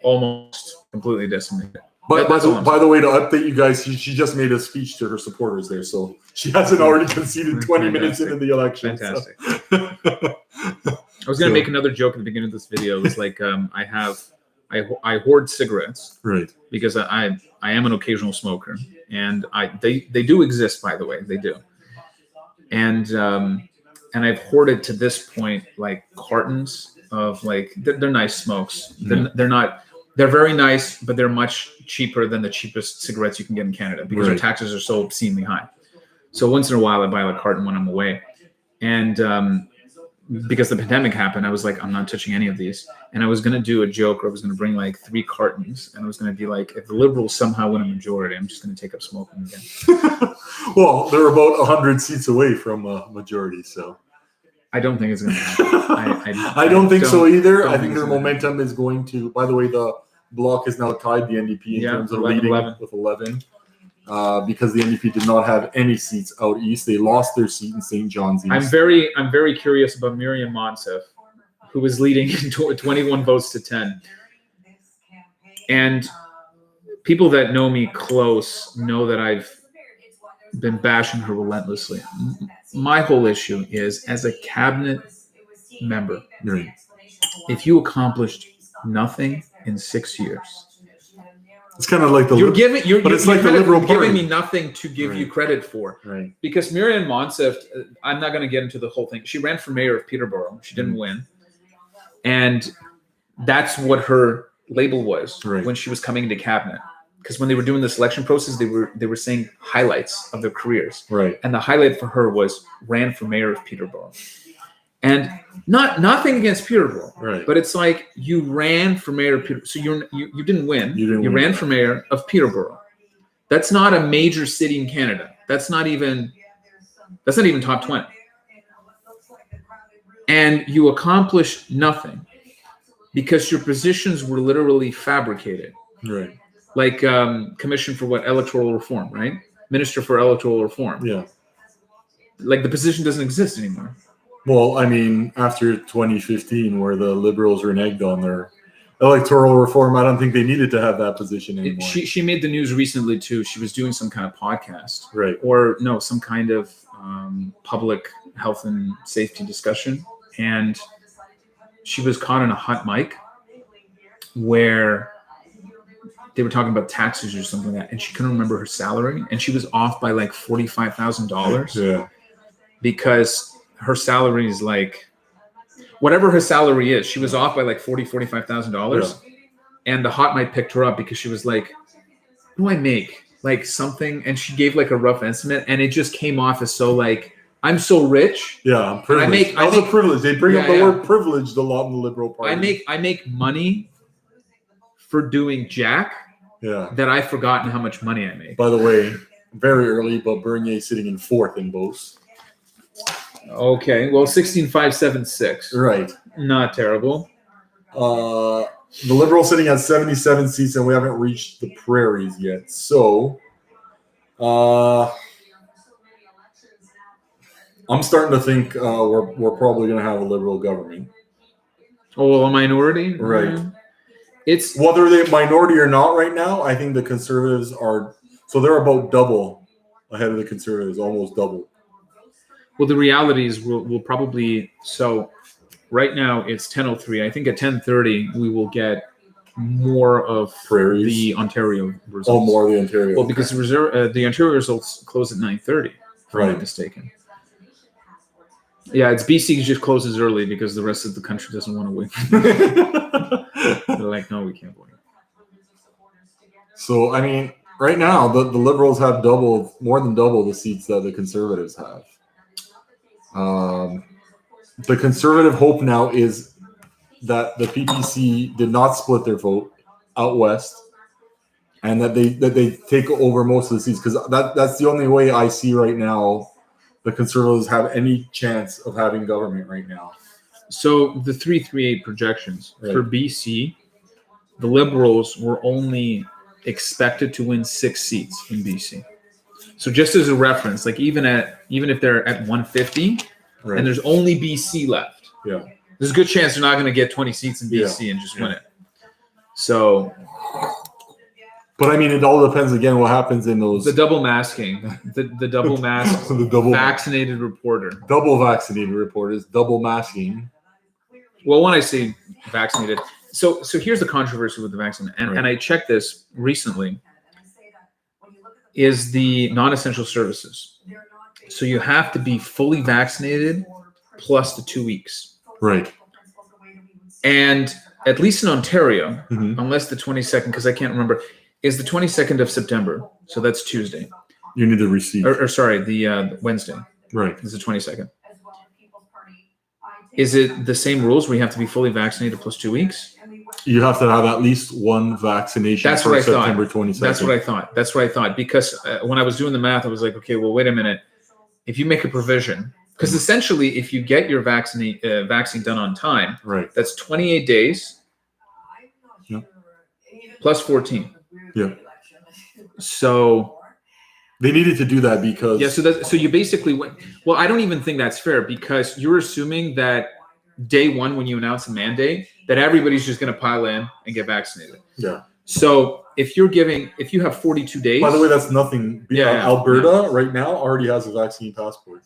almost completely decimated. But by the way, to update you guys, she just made a speech to her supporters there, so she hasn't already conceded 20 minutes into the election. Fantastic. So. I was going to make another joke at the beginning of this video. It was like I hoard cigarettes, right? Because I am an occasional smoker, and they do exist, by the way, they do, and I've hoarded to this point like cartons of like they're nice smokes. They're very nice, but they're much cheaper than the cheapest cigarettes you can get in Canada because our taxes are so obscenely high. So once in a while, I buy a carton when I'm away, and because the pandemic happened, I was like, I'm not touching any of these. And I was going to do a joke where I was going to bring like 3 cartons. And I was going to be like, if the Liberals somehow win a majority, I'm just going to take up smoking again. Well, they're about 100 seats away from a majority. So I don't think it's going to happen. I don't think so either. I think their momentum is going to, by the way, the Bloc has now tied the NDP in terms of 11, leading with 11. Because the NDP did not have any seats out east. They lost their seat in St. John's East. I'm very curious about Miriam Monsef, who was leading 21 votes to 10. And people that know me close know that I've been bashing her relentlessly. My whole issue is, as a cabinet member, if you accomplished nothing in 6 years, It's kind of like the you're giving you're, but you're, it's like the kind of Liberal giving Party. me nothing to give you credit for. Right. Because Miriam Monsef, I'm not going to get into the whole thing. She ran for mayor of Peterborough. She didn't win. And that's what her label was when she was coming into cabinet. Because when they were doing the selection process, they were saying highlights of their careers. Right. And the highlight for her was ran for mayor of Peterborough. And nothing against Peterborough. Right. But it's like you ran for mayor of Peterborough. So you didn't win. You ran for mayor of Peterborough. That's not a major city in Canada. That's not even top 20. And you accomplished nothing because your positions were literally fabricated. Right. Like Commission for Electoral Reform, right? Minister for Electoral Reform. Yeah. Like the position doesn't exist anymore. Well, I mean, after 2015, where the Liberals reneged on their electoral reform, I don't think they needed to have that position anymore. She made the news recently too. She was doing some kind of podcast, right? Or no, some kind of public health and safety discussion, and she was caught on a hot mic where they were talking about taxes or something like that, and she couldn't remember her salary, and she was off by like $45,000. Yeah, because her salary is like whatever her salary is. She was off by like $45,000, and the hot mic picked her up because she was like, "What do I make? Like something?" And she gave like a rough estimate, and it just came off as so like, "I'm so rich." Yeah, I'm privileged. I make privilege. They bring up the word privileged a lot in the Liberal Party. I make money for doing jack. Yeah. That I've forgotten how much money I make. By the way, very early, but Bernier sitting in fourth in both. Okay, well, 16,576. Right. Not terrible. The Liberals sitting at 77 seats, and we haven't reached the prairies yet. So, I'm starting to think we're probably going to have a Liberal government. Oh, well, a minority? Right. It's whether they're minority or not right now, I think the Conservatives are – so they're about double ahead of the Conservatives, almost double. Well, the reality is we'll probably – so right now it's 10:03. I think at 10:30 we will get more of prairies. The Ontario results. Oh, more of the Ontario. Well, because the Ontario results close at 9:30, if I'm not mistaken. Yeah, it's BC just closes early because the rest of the country doesn't want to wait. They're like, no, we can't wait. So, I mean, right now, the Liberals have more than double the seats that the Conservatives have. The Conservative hope now is that the PPC did not split their vote out west, and that they take over most of the seats, because that's the only way I see right now the Conservatives have any chance of having government right now. So the 338 projections for BC, the Liberals were only expected to win 6 seats in BC. So just as a reference, like even if they're at 150, and there's only BC left, there's a good chance they're not going to get 20 seats in BC and just win it. So. But I mean, it all depends again what happens in those. The double masking, the double mask, the double vaccinated reporter. Double vaccinated reporters, double masking. Well, when I say vaccinated, so here's the controversy with the vaccine, and I checked this recently. Is the non-essential services. So you have to be fully vaccinated plus the 2 weeks. Right. And at least in Ontario, unless the 22nd, because I can't remember. Is the 22nd of September, so that's Tuesday. You need to receive. Or sorry, the Wednesday. Right. It's the 22nd. Is it the same rules where you have to be fully vaccinated plus 2 weeks? You have to have at least one vaccination. That's what I thought. September 22nd. That's what I thought. Because when I was doing the math, I was like, okay, well, wait a minute. If you make a provision, because essentially, if you get your vaccine done on time, that's 28 days plus 14. Yeah. So they needed to do that because so you basically went. Well, I don't even think that's fair, because you're assuming that day one, when you announce a mandate, that everybody's just going to pile in and get vaccinated. Yeah. So if you have 42 days. By the way, that's nothing. Alberta right now already has a vaccine passport.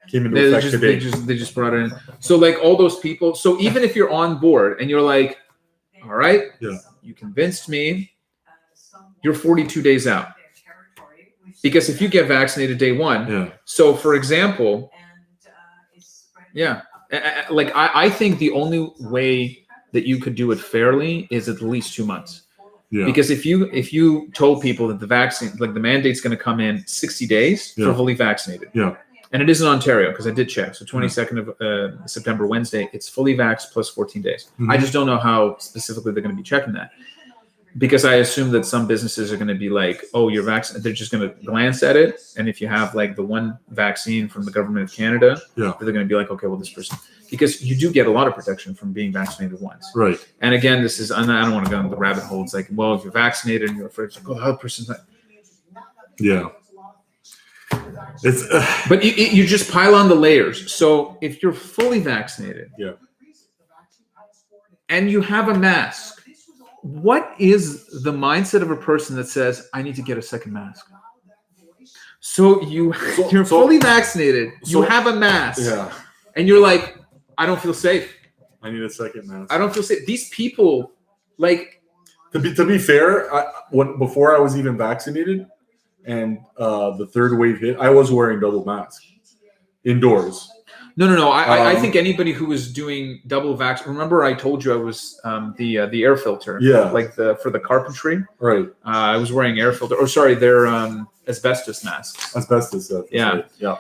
Came into effect today. They just brought it in. So like all those people. So even if you're on board and you're like, all right, you convinced me. you're 42 days out. Because if you get vaccinated day one, Yeah. so for example, yeah, like I think the only way that you could do it fairly is at least 2 months. Yeah. Because if you told people that the vaccine, like the mandate's going to come in 60 days for fully vaccinated. Yeah. And it is in Ontario because I did check. So 22nd of September, Wednesday, it's fully vaxxed plus 14 days. Mm-hmm. I just don't know how specifically they're going to be checking that. Because I assume that some businesses are going to be like, oh, you're vaccinated. They're just going to glance at it. And if you have like the one vaccine from the government of Canada, they're going to be like, okay, well, this person, because you do get a lot of protection from being vaccinated once. Right. And again, this is, I don't want to go into the rabbit hole. It's like, well, if you're vaccinated and you're afraid, it's like, oh, the other person's not. Yeah. It's but you just pile on the layers. So if you're fully vaccinated, and you have a mask, what is the mindset of a person that says, I need to get a second mask? So you're fully vaccinated, you have a mask, and you're like, I don't feel safe. I need a second mask. I don't feel safe. These people, like, to be fair, before I was even vaccinated, and the third wave hit, I was wearing double mask indoors. No. I think anybody who was doing double vax. Remember, I told you I was the air filter. Yeah. Like for the carpentry. Right. I was wearing air filter. Oh, sorry, they're asbestos masks. Asbestos. Yeah. Right. Yeah.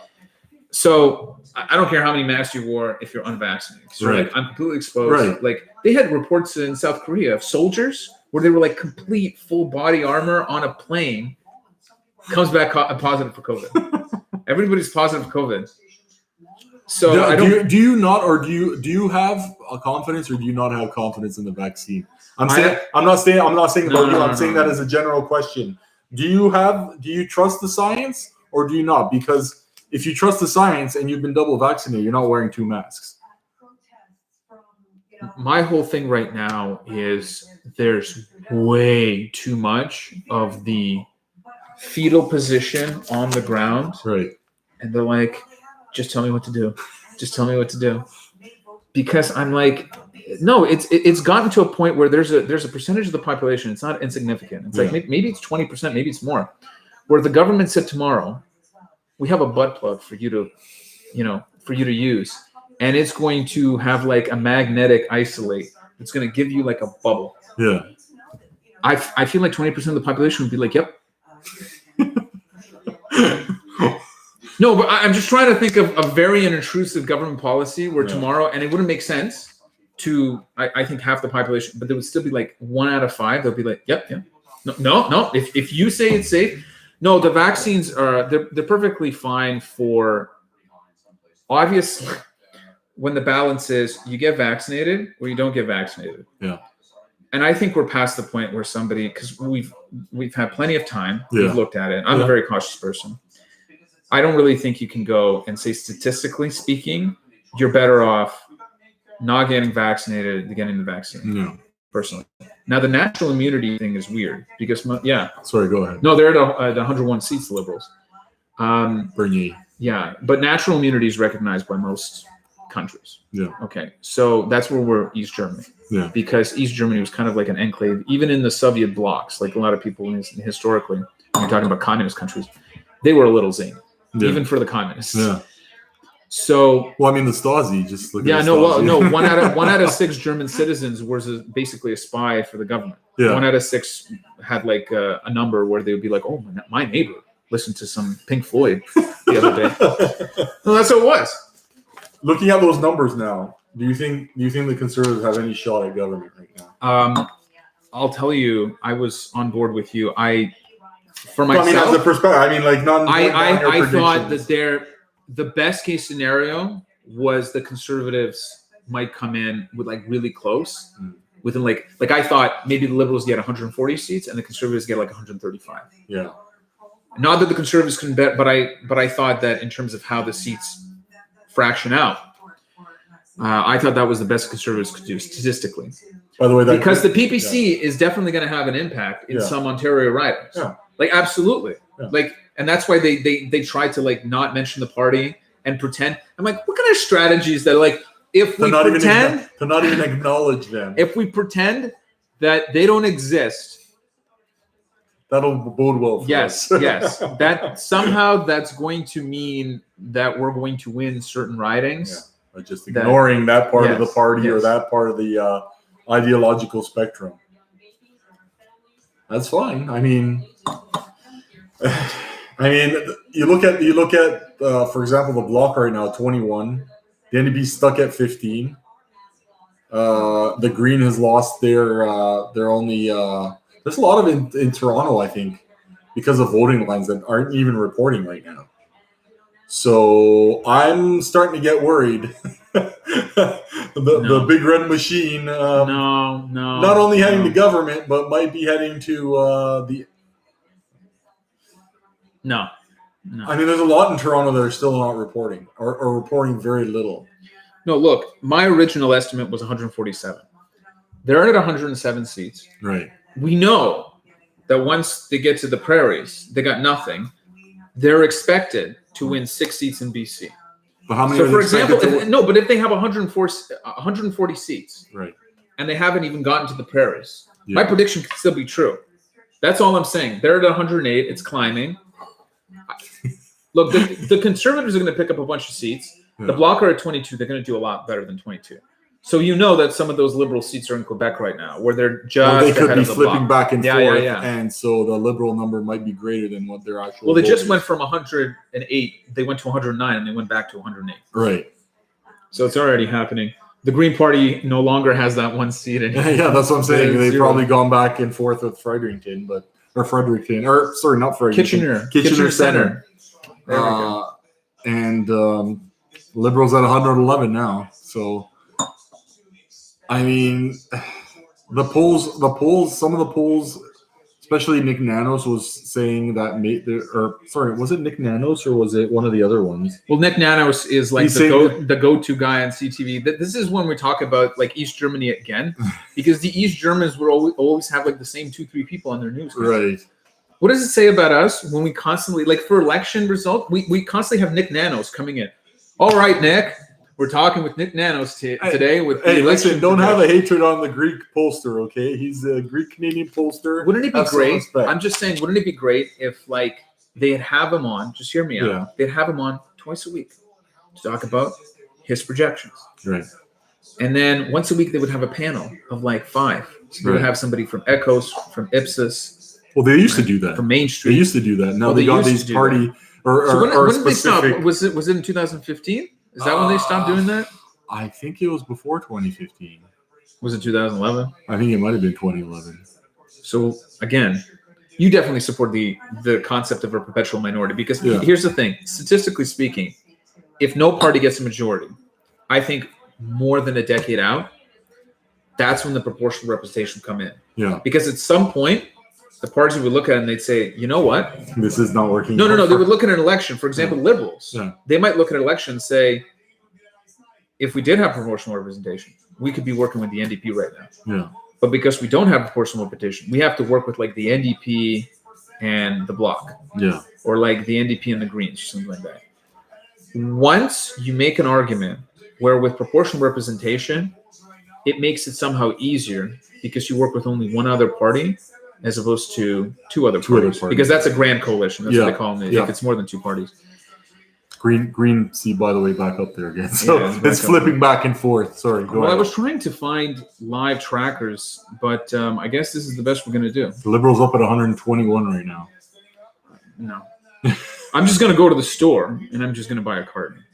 So I don't care how many masks you wore if you're unvaccinated. So right. Like, I'm completely exposed. Right. Like they had reports in South Korea of soldiers where they were like complete full body armor on a plane, comes back positive for COVID. Everybody's positive for COVID. So do you not, or do you have a confidence, or do you not have confidence in the vaccine? I'm not saying about you. I'm saying that as a general question. Do you trust the science, or do you not? Because if you trust the science and you've been double vaccinated, you're not wearing 2 masks. My whole thing right now is there's way too much of the fetal position on the ground. Right. And they're like, just tell me what to do. Just tell me what to do. Because I'm like, no, it's gotten to a point where there's a percentage of the population. It's not insignificant. It's like maybe it's 20%, maybe it's more. Where the government said tomorrow, we have a butt plug for you to use, and it's going to have like a magnetic isolate. It's going to give you like a bubble. Yeah. I feel like 20% of the population would be like, yep. No, but I'm just trying to think of a very intrusive government policy where tomorrow, and it wouldn't make sense to, I think, half the population, but there would still be like 1 out of 5. They'll be like, yep. No. If you say it's safe, no, the vaccines they're perfectly fine for, obviously, when the balance is you get vaccinated or you don't get vaccinated. Yeah. And I think we're past the point where somebody, because we've had plenty of time, we've looked at it. I'm a very cautious person. I don't really think you can go and say, statistically speaking, you're better off not getting vaccinated than getting the vaccine. No. Personally. Now, the natural immunity thing is weird because, Sorry, go ahead. No, they're at 101 seats, the Liberals. Bernier. Yeah, but natural immunity is recognized by most countries. Yeah. Okay, so that's where we're East Germany. Yeah. Because East Germany was kind of like an enclave, even in the Soviet blocs, like a lot of people historically, when you're talking about communist countries, they were a little zany. Yeah. Even for the communists. Yeah. So. Well, I mean, the Stasi. Just look. Yeah. At No. Well, Stasi. No. One out of 6 German citizens was basically a spy for the government. Yeah. 1 out of 6 had like a number where they would be like, "Oh, my neighbor listened to some Pink Floyd the other day." Well, that's what it was. Looking at those numbers now, do you think the Conservatives have any shot at government right now? I'll tell you, I was on board with you. For myself, I mean, as a perspective, I mean, like, I thought that the best case scenario was the Conservatives might come in with like really close, within like I thought maybe the Liberals get 140 seats and the Conservatives get like 135. Yeah. Not that the Conservatives couldn't bet, but I thought that in terms of how the seats fraction out, I thought that was the best Conservatives could do statistically. By the way, because the PPC is definitely going to have an impact in some Ontario ridings. Yeah. Like, absolutely. Yeah. Like, and that's why they tried to like not mention the party and pretend. I'm like, what kind of strategies that like, if we pretend to not even acknowledge them, if we pretend that they don't exist, that'll bode well for Yes, us. yes. That somehow that's going to mean that we're going to win certain ridings. But just ignoring that part of the party or yes. that part of the ideological spectrum. That's fine. I mean, you look at for example, the block right now, 21. The NDP stuck at 15. The Green has lost their only. There's a lot of in Toronto, I think, because of voting lines that aren't even reporting right now. So I'm starting to get worried. The big red machine. No. Not only heading to government, but might be heading to the. No. I mean, there's a lot in Toronto that are still not reporting or reporting very little. No, look, my original estimate was 147. They're at 107 seats. Right. We know that once they get to the prairies, they got nothing. They're expected to win 6 seats in BC. But how many? So, for example, but if they have 140 seats, right, and they haven't even gotten to the prairies, my prediction could still be true. That's all I'm saying. They're at 108. It's climbing. Look, the Conservatives are going to pick up a bunch of seats. The Bloc are at 22. They're going to do a lot better than 22. So you know that some of those Liberal seats are in Quebec right now, where they're just they could ahead be of the flipping Bloc. back and forth, yeah. And so the Liberal number might be greater than what their actual. Well, they just is. went from 108. They went to 109, and they went back to 108. Right. So it's already happening. The Green Party no longer has that one seat anymore. Yeah, that's what I'm saying. They've zero. probably gone back and forth with Fredericton, not Fredericton. Kitchener Center. There we go. And Liberals at 111 now. So, I mean, some of the polls, especially Nick Nanos was saying that was it Nick Nanos or was it one of the other ones? Well, Nick Nanos is like the go-to guy on CTV. This is when we talk about like East Germany again, because the East Germans would always have like the same 2-3 people on their news. Right. What does it say about us when we constantly, like for election result, we constantly have Nick Nanos coming in. All right, Nick, we're talking with Nick Nanos today. Listen, don't have a hatred on the Greek pollster, okay? He's a Greek-Canadian pollster. Wouldn't it be great? I'm just saying, wouldn't it be great if like they'd have him on, just hear me out, Yeah. they'd have him on twice a week to talk about his projections. Right. And then once a week they would have a panel of like 5. So they would have somebody from Ecos, from Ipsos. Well, they used to do that. From Main Street. They used to do that. Now they got these party so when did they specific. stop? Was it in 2015? Is that when they stopped doing that? I think it was before 2015. Was it 2011? I think it might have been 2011. So again, you definitely support the concept of a perpetual minority because here's the thing: statistically speaking, if no party gets a majority, I think more than a decade out, that's when the proportional representation will come in. Yeah. Because at some point, the parties would look at it and they'd say, you know what? This is not working. No. They would look at an election. For example, Liberals. Yeah. They might look at an election and say, if we did have proportional representation, we could be working with the NDP right now. Yeah. But because we don't have proportional representation, we have to work with like the NDP and the Bloc. Yeah. Or like the NDP and the Greens or something like that. Once you make an argument where with proportional representation, it makes it somehow easier because you work with only one other party as opposed to two other parties. Because that's a grand coalition. That's what they call them if it's more than 2 parties. Green see, by the way, back up there again. So it's flipping back and forth. Sorry, go ahead. I was trying to find live trackers, but I guess this is the best we're going to do. The Liberals up at 121 right now. No. I'm just going to go to the store and I'm just going to buy a carton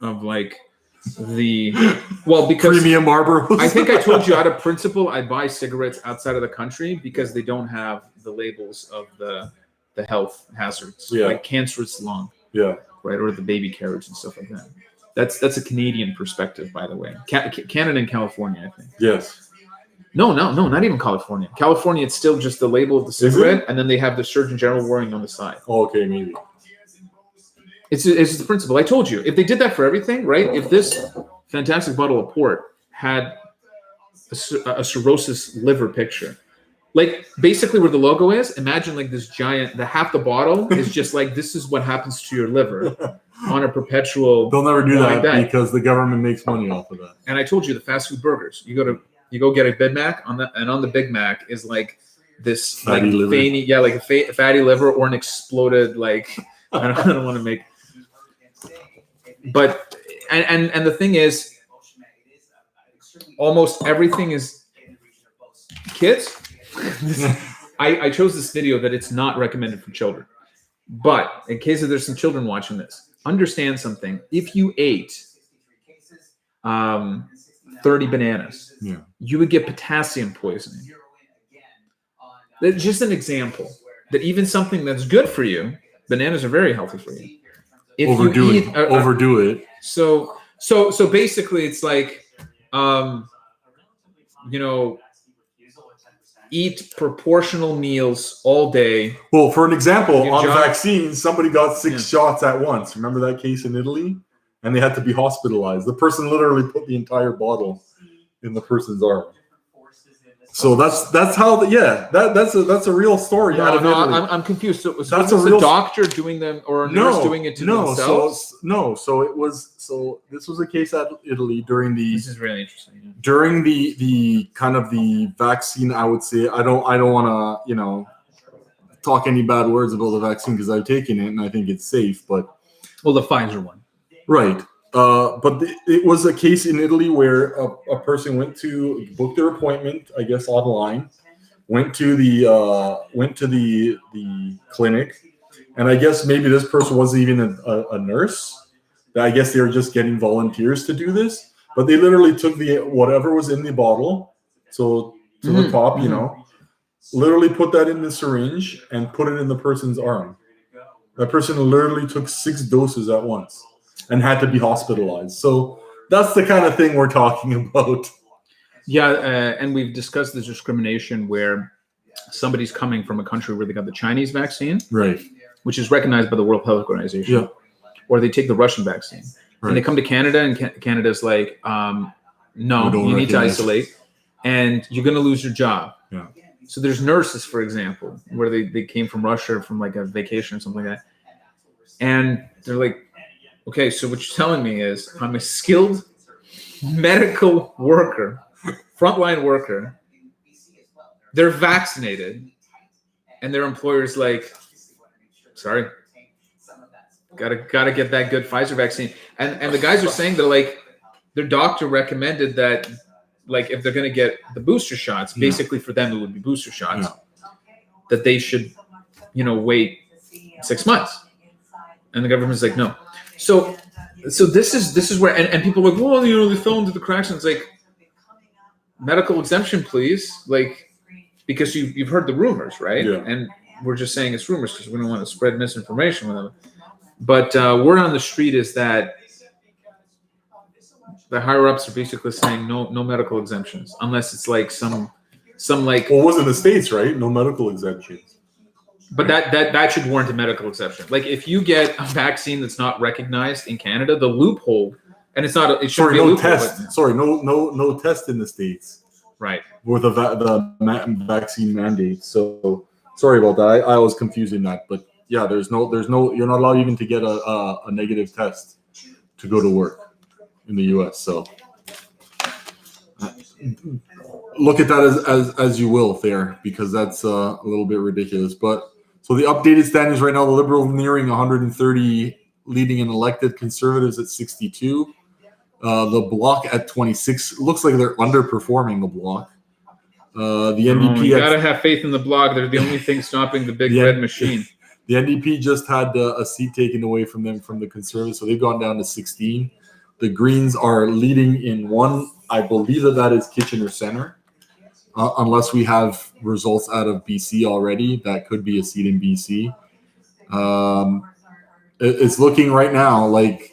of like because premium Marlboros. I think I told you out of principle I buy cigarettes outside of the country because they don't have the labels of the health hazards, like cancerous lung, right, or the baby carriage and stuff like that. That's a Canadian perspective, by the way. Canada and California, I think. Yes. No, not even California. California, it's still just the label of the cigarette, and then they have the Surgeon General warning on the side. Oh, okay, maybe. It's the principle. I told you, if they did that for everything, right? If this fantastic bottle of port had a cirrhosis liver picture, like basically where the logo is, imagine like this giant, half the bottle is just like, this is what happens to your liver on a perpetual. They'll never do that because the government makes money off of that. And I told you the fast food burgers, you go get a Big Mac and on the Big Mac is like this Fatty liver. like a fatty liver or an exploded like I don't want to make. But and the thing is, almost everything is kids. I chose this video that it's not recommended for children, but in case of there's some children watching this, understand something. If you ate 30 bananas, you would get potassium poisoning. That's just an example that even something that's good for you, bananas are very healthy for you. If overdo it. So basically, it's like, eat proportional meals all day. Well, for an example, on vaccines, somebody got 6 shots at once. Remember that case in Italy? And they had to be hospitalized. The person literally put the entire bottle in the person's arm. So that's how that's a real story out of Italy. I'm confused. So that's was a doctor doing them or a nurse doing it to themselves? So this was a case out of Italy during the. This is really interesting. Yeah. During the kind of the vaccine, I would say I don't want to talk any bad words about the vaccine because I've taken it and I think it's safe. But the Pfizer one, right? But it was a case in Italy where a person went to book their appointment, I guess online, went to the clinic, and I guess maybe this person wasn't even a nurse. I guess they were just getting volunteers to do this, but they literally took whatever was in the bottle, so to the top, literally put that in the syringe and put it in the person's arm. That person literally took 6 doses at once and had to be hospitalized. So that's the kind of thing we're talking about. Yeah, and we've discussed this discrimination where somebody's coming from a country where they got the Chinese vaccine, right, which is recognized by the World Health Organization, or they take the Russian vaccine, and they come to Canada, and Canada's like, no, you need to isolate, and you're going to lose your job. Yeah. So there's nurses, for example, where they came from Russia from like a vacation or something like that, and they're like, okay, so what you're telling me is I'm a skilled medical worker, frontline worker. They're vaccinated, and their employer's like, sorry, gotta get that good Pfizer vaccine. And the guys are saying that like their doctor recommended that like if they're gonna get the booster shots, basically for them it would be booster shots, that they should, wait 6 months. And the government's like, no. So this is where and people are like, well, they fell into the cracks, and it's like medical exemption, please, like because you've heard the rumors, right? Yeah. And we're just saying it's rumors because we don't want to spread misinformation with them. But word on the street is that the higher ups are basically saying no medical exemptions unless it's like some like. Well, it was in the States, right? No medical exemptions. But that should warrant a medical exception. Like if you get a vaccine that's not recognized in Canada, the loophole, and it's not. It shouldn't be a loophole. No test in the States. Right. With the vaccine mandate. So sorry about that. I was confusing that, but yeah, there's no. You're not allowed even to get a negative test to go to work in the U.S. So look at that as you will there, because that's a little bit ridiculous. But so the updated standings right now: the Liberals nearing 130, leading an elected, Conservatives at 62. The Bloc at 26. Looks like they're underperforming the Bloc. The NDP. You gotta have faith in the Bloc. They're the only thing stopping the big red machine. The NDP just had a seat taken away from them from the Conservatives, so they've gone down to 16. The Greens are leading in one. I believe that is Kitchener Centre. Unless we have results out of BC already, that could be a seat in BC. It's looking right now like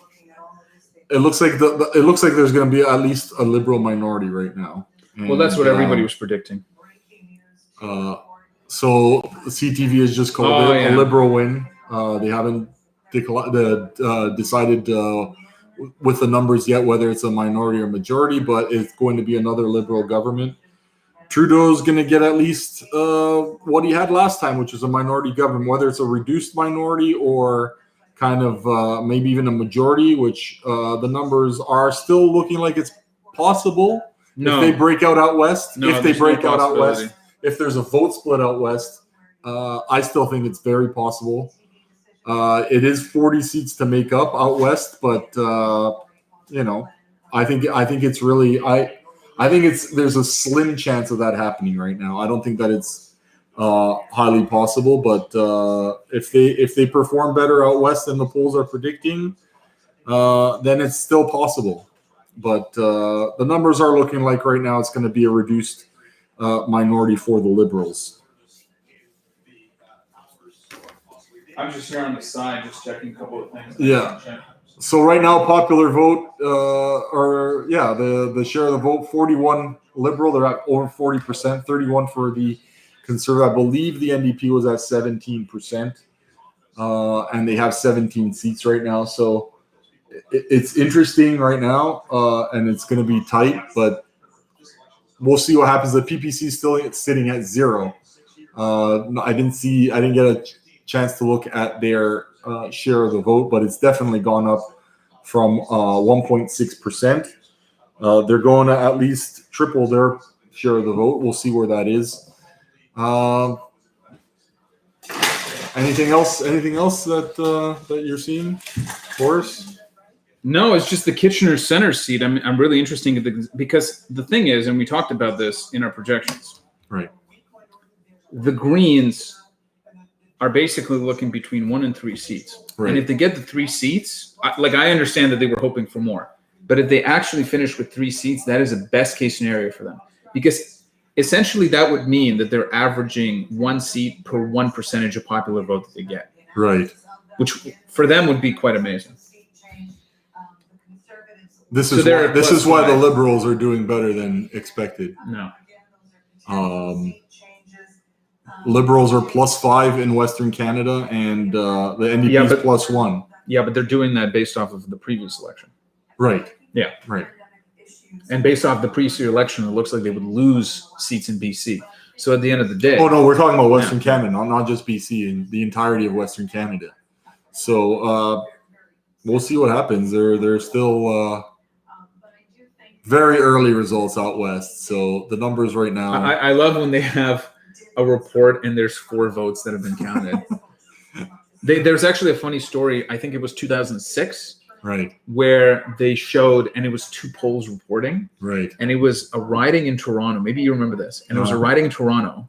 it looks like there's going to be at least a Liberal minority right now. And, well, that's what everybody was predicting. So CTV has just called it a Liberal win. They haven't decided with the numbers yet whether it's a minority or majority, but it's going to be another Liberal government. Trudeau's going to get at least what he had last time, which is a minority government, whether it's a reduced minority or kind of maybe even a majority, which the numbers are still looking like it's possible if they break out west. if there's a vote split out west, I still think it's very possible. It is 40 seats to make up out west, but I think it's really I think there's a slim chance of that happening right now. I don't think that it's highly possible, but if they perform better out west than the polls are predicting, then it's still possible. But the numbers are looking like right now it's going to be a reduced minority for the Liberals. I'm just here on the side, just checking a couple of things. Yeah. So right now, popular vote, the share of the vote, 41 Liberal, they're at over 40%, 31 for the Conservative. I believe the NDP was at 17%, and they have 17 seats right now. So it's interesting right now, and it's going to be tight, but we'll see what happens. The PPC is still sitting at 0. I didn't get a chance to look at their share of the vote, but it's definitely gone up from 1.6%. They're going to at least triple their share of the vote. We'll see where that is. Anything else that you're seeing, Boris? No, it's just the Kitchener Center seat. I'm really interested because the thing is, and we talked about this in our projections. Right. The Greens are basically looking between 1 and 3 seats. Right. And if they get the 3 seats, I understand that they were hoping for more. But if they actually finish with 3 seats, that is a best case scenario for them. Because essentially that would mean that they're averaging 1 seat per 1% of popular vote that they get. Right. Which for them would be quite amazing. This is why the Liberals are doing better than expected. No. Liberals are +5 in Western Canada, and the NDP is +1. Yeah, but they're doing that based off of the previous election. Right. Yeah. Right. And based off the previous election, it looks like they would lose seats in BC. So at the end of the day... Oh, no, we're talking about Western Canada, not just BC, and the entirety of Western Canada. So we'll see what happens. They're still... very early results out west, so the numbers right now. I love when they have a report and there's 4 votes that have been counted. There's actually a funny story. I think it was 2006, right, where they showed, and it was 2 polls reporting, right, and it was a riding in Toronto. Maybe you remember this, and it was a riding in Toronto,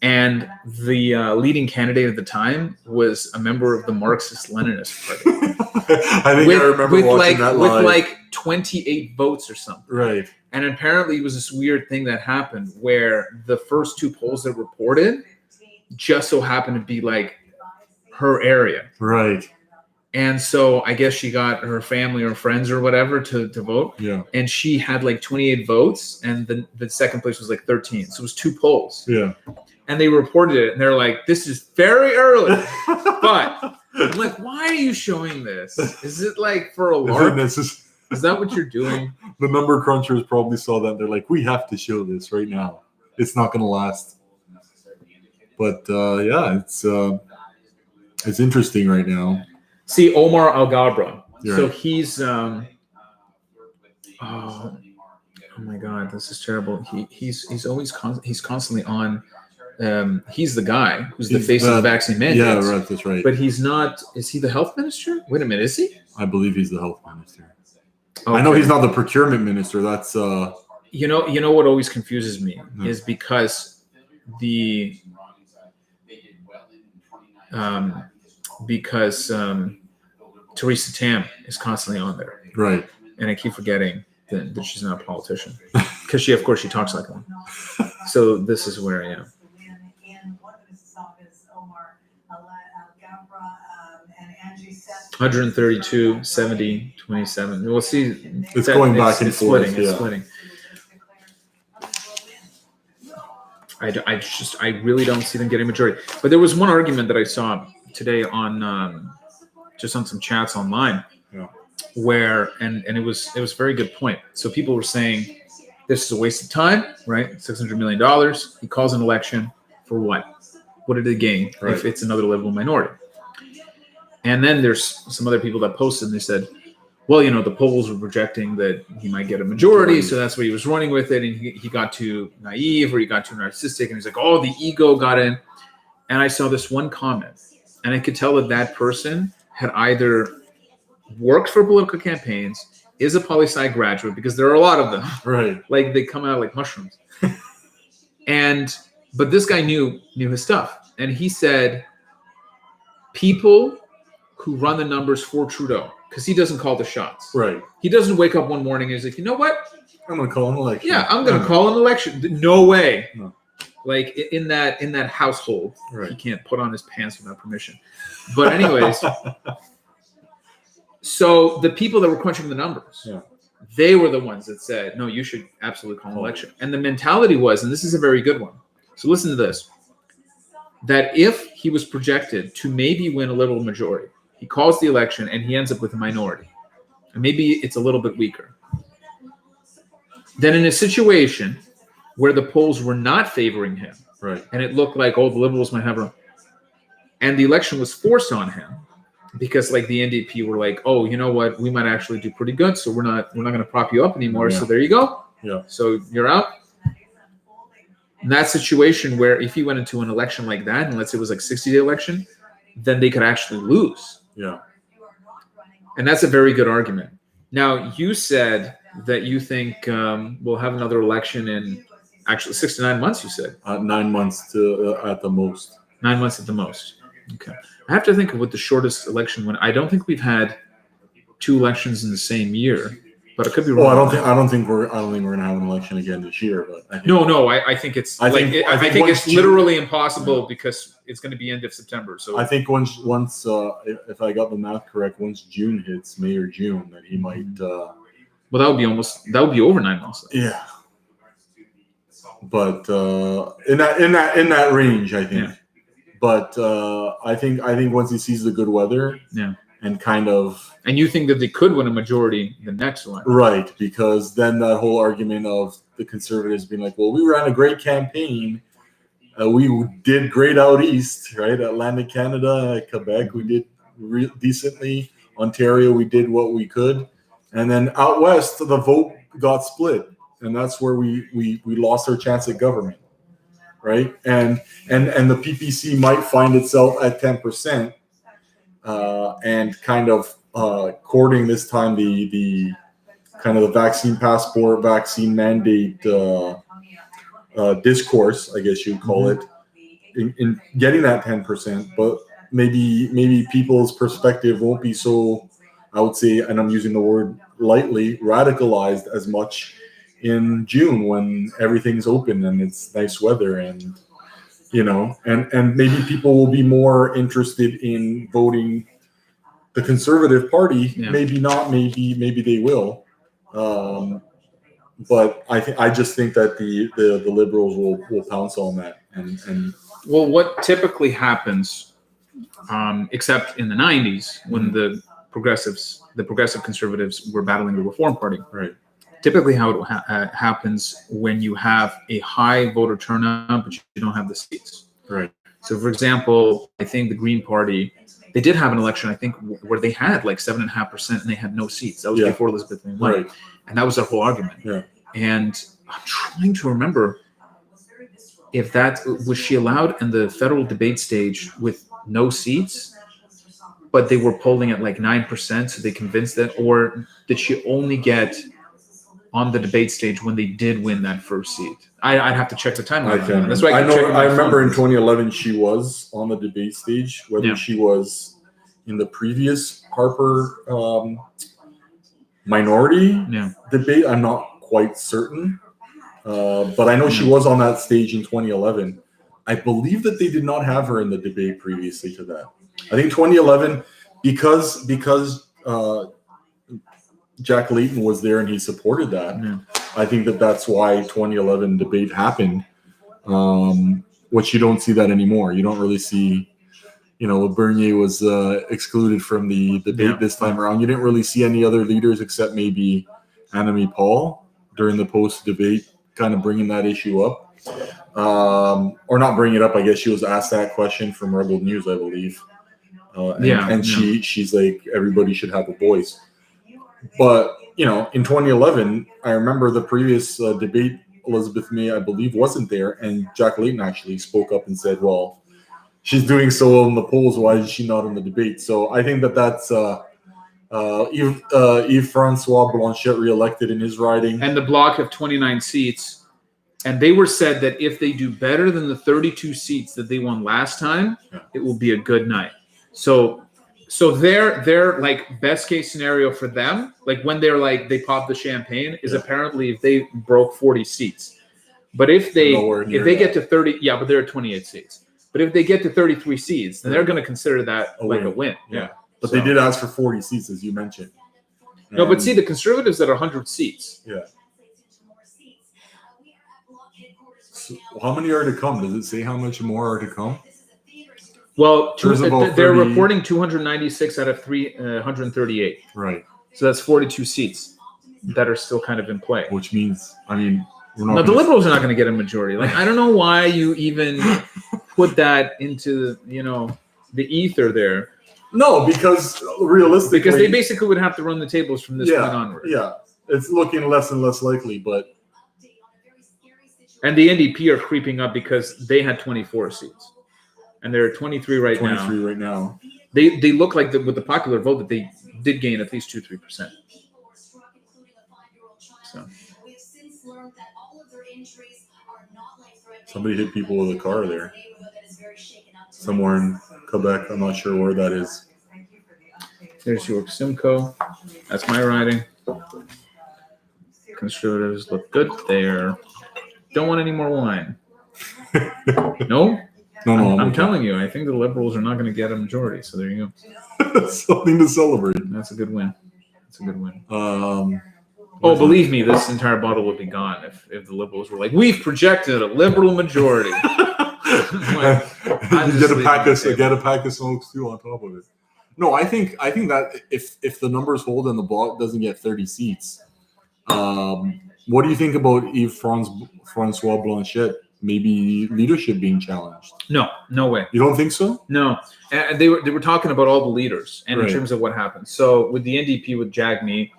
and the leading candidate at the time was a member of the Marxist-Leninist Party. I remember watching that live. With like 28 votes or something. Right. And apparently it was this weird thing that happened where the first 2 polls that reported just so happened to be like her area. Right. And so I guess she got her family or friends or whatever to vote. Yeah. And she had like 28 votes and the second place was like 13. So it was 2 polls. Yeah. And they reported it and they're like, this is very early. But I'm like, why are you showing this? Is it like for a lark? Is that what you're doing? The number crunchers probably saw that. They're like, we have to show this right now. It's not going to last. But it's interesting right now. See, Omar Alghabra. You're so right. He's oh my God, this is terrible. He's always he's constantly on. He's the guy who's the face of the vaccine mandates. Yeah, right. That's right. But he's not. Is he the health minister? Wait a minute. Is he? I believe he's the health minister. Okay. I know he's not the procurement minister. That's You know what always confuses me is because Theresa Tam is constantly on there, right? And I keep forgetting that she's not a politician because she talks like one. So this is where I am. 132, 70, 27. We'll see. It's going back and forth. It's splitting. I really don't see them getting majority. But there was one argument that I saw today on just on some chats online, where and it was a very good point. So people were saying this is a waste of time, right? $600 million. He calls an election for what? What did it gain if it's another Liberal minority? And then there's some other people that posted and they said, well, the polls were projecting that he might get a majority, so that's what he was running with it. And he got too naive or he got too narcissistic, and he's like, oh, the ego got in. And I saw this one comment, and I could tell that person had either worked for political campaigns, is a poli-sci graduate, because there are a lot of them. Right. Like they come out like mushrooms. But this guy knew his stuff. And he said, people who run the numbers for Trudeau, because he doesn't call the shots. Right. He doesn't wake up one morning and he's like, you know what? I'm going to call an election. Yeah, I'm going to call an election. No way. No. Like in that household, right. He can't put on his pants without permission. But anyways, so the people that were crunching the numbers, they were the ones that said, no, you should absolutely call an election. And the mentality was, and this is a very good one. So listen to this, that if he was projected to maybe win a little majority, he calls the election and he ends up with a minority. And maybe it's a little bit weaker. Then in a situation where the polls were not favoring him, right, and it looked like, the Liberals might have a, and the election was forced on him because like the NDP were like, oh, you know what, we might actually do pretty good, so we're not going to prop you up anymore. So there you go. Yeah. So you're out. In that situation where if he went into an election like that, and let's say it was like 60-day election, then they could actually lose. Yeah. And that's a very good argument. Now, you said that you think we'll have another election in actually 6 to 9 months, you said. 9 months to at the most. 9 months at the most. Okay. I have to think of what the shortest election when I don't think we've had 2 elections in the same year. But it could be wrong. Well, I don't think we're gonna have an election again this year. But I think, I think it's I think it's literally impossible because it's going to be end of September. So I think once if I got the math correct, once June hits, May or June, that he might. Well, that would be over 9 months. Yeah. But in that range, I think. Yeah. But I think once he sees the good weather. Yeah. And kind of, and you think that they could win a majority the next one, right? Because then that whole argument of the Conservatives being like, "Well, we ran a great campaign, we did great out east, right? Atlantic Canada, Quebec, we did decently. Ontario, we did what we could, and then out west, the vote got split, and that's where we lost our chance at government, right? And the PPC might find itself at 10%." And kind of courting this time the kind of the vaccine passport, vaccine mandate discourse, I guess you'd call it, in getting that 10%. But maybe people's perspective won't be so, I would say, and I'm using the word lightly, radicalized as much in June when everything's open and it's nice weather and. And maybe people will be more interested in voting the Conservative Party. Yeah. Maybe not. Maybe they will. But I just think that the Liberals will pounce on that. And well, what typically happens, except in the 90s when the progressive Conservatives were battling the Reform Party, right? Typically how it happens when you have a high voter turnout, but you don't have the seats. Right. So, for example, I think the Green Party, they did have an election, I think, where they had like 7.5% and they had no seats. That was before Elizabeth won. Right. And that was their whole argument. Yeah. And I'm trying to remember if that was she allowed in the federal debate stage with no seats, but they were polling at like 9%, so they convinced that, or did she only get on the debate stage when they did win that first seat? I'd have to check the timeline. That's why I remember in 2011 she was on the debate stage. Whether she was in the previous Harper minority debate, I'm not quite certain. But I know she was on that stage in 2011. I believe that they did not have her in the debate previously to that. I think 2011 because Jack Layton was there and he supported that. Yeah. I think that's why 2011 debate happened, which you don't see that anymore. You don't really see, Bernier was excluded from the debate this time around. You didn't really see any other leaders except maybe Annamie Paul during the post-debate kind of bringing that issue up. Or not bring it up, I guess she was asked that question from Rebel News, I believe. She's like, everybody should have a voice. But in 2011, I remember the previous debate. Elizabeth May, I believe, wasn't there, and Jack Layton actually spoke up and said, "Well, she's doing so well in the polls. Why is she not in the debate?" So I think that's Yves Francois Blanchet reelected in his riding, and the bloc of 29 seats. And they were said that if they do better than the 32 seats that they won last time, it will be a good night. So their like best case scenario for them, like when they're like they pop the champagne, is apparently if they broke 40 seats. But if they get to 30, but they're at 28 seats. But if they get to 33 seats, then they're going to consider that a win. Yeah. But they did ask for 40 seats, as you mentioned. No, but see, the Conservatives at 100 seats. Yeah. So how many are to come? Does it say how much more are to come? Well, they're reporting 296 out of 338. Right. So that's 42 seats that are still kind of in play. Which means, we're not. No, the Liberals are not going to get a majority. Like, I don't know why you even put that into, the ether there. No, because realistically, because they basically would have to run the tables from this point onward. Yeah, it's looking less and less likely, but. And the NDP are creeping up because they had 24 seats, and they're at 23 right now. 23 right now. They look like with the popular vote that they did gain at least 2-3%. So. Somebody hit people with a car there. Somewhere in Quebec. I'm not sure where that is. There's York Simcoe. That's my riding. Conservatives look good there. Don't want any more wine. No? No. I'm telling you, I think the Liberals are not going to get a majority. So there you go. Something to celebrate. That's a good win. Believe me, this entire bottle would be gone if the Liberals were like, we've projected a Liberal majority. Get a pack of smokes too on top of it. No, I think that if the numbers hold and the bloc doesn't get 30 seats, what do you think about Yves Francois Blanchet maybe leadership being challenged? No way. You don't think so? No. And they were talking about all the leaders and in terms of what happened. So with the NDP with Jagmeet,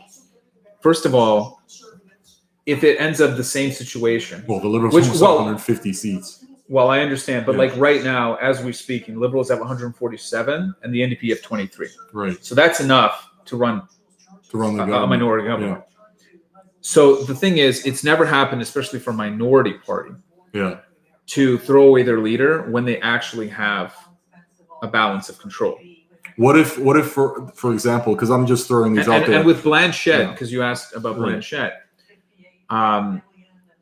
first of all, if it ends up the same situation. Well, the Liberals have 150 seats. Well, I understand. But like right now, as we're speaking, Liberals have 147 and the NDP have 23. Right. So that's enough to run the a minority government. Yeah. So the thing is, it's never happened, especially for a minority party, to throw away their leader when they actually have a balance of control. What if for example, because I'm just throwing these out there. And with Blanchet, because you asked about Blanchet,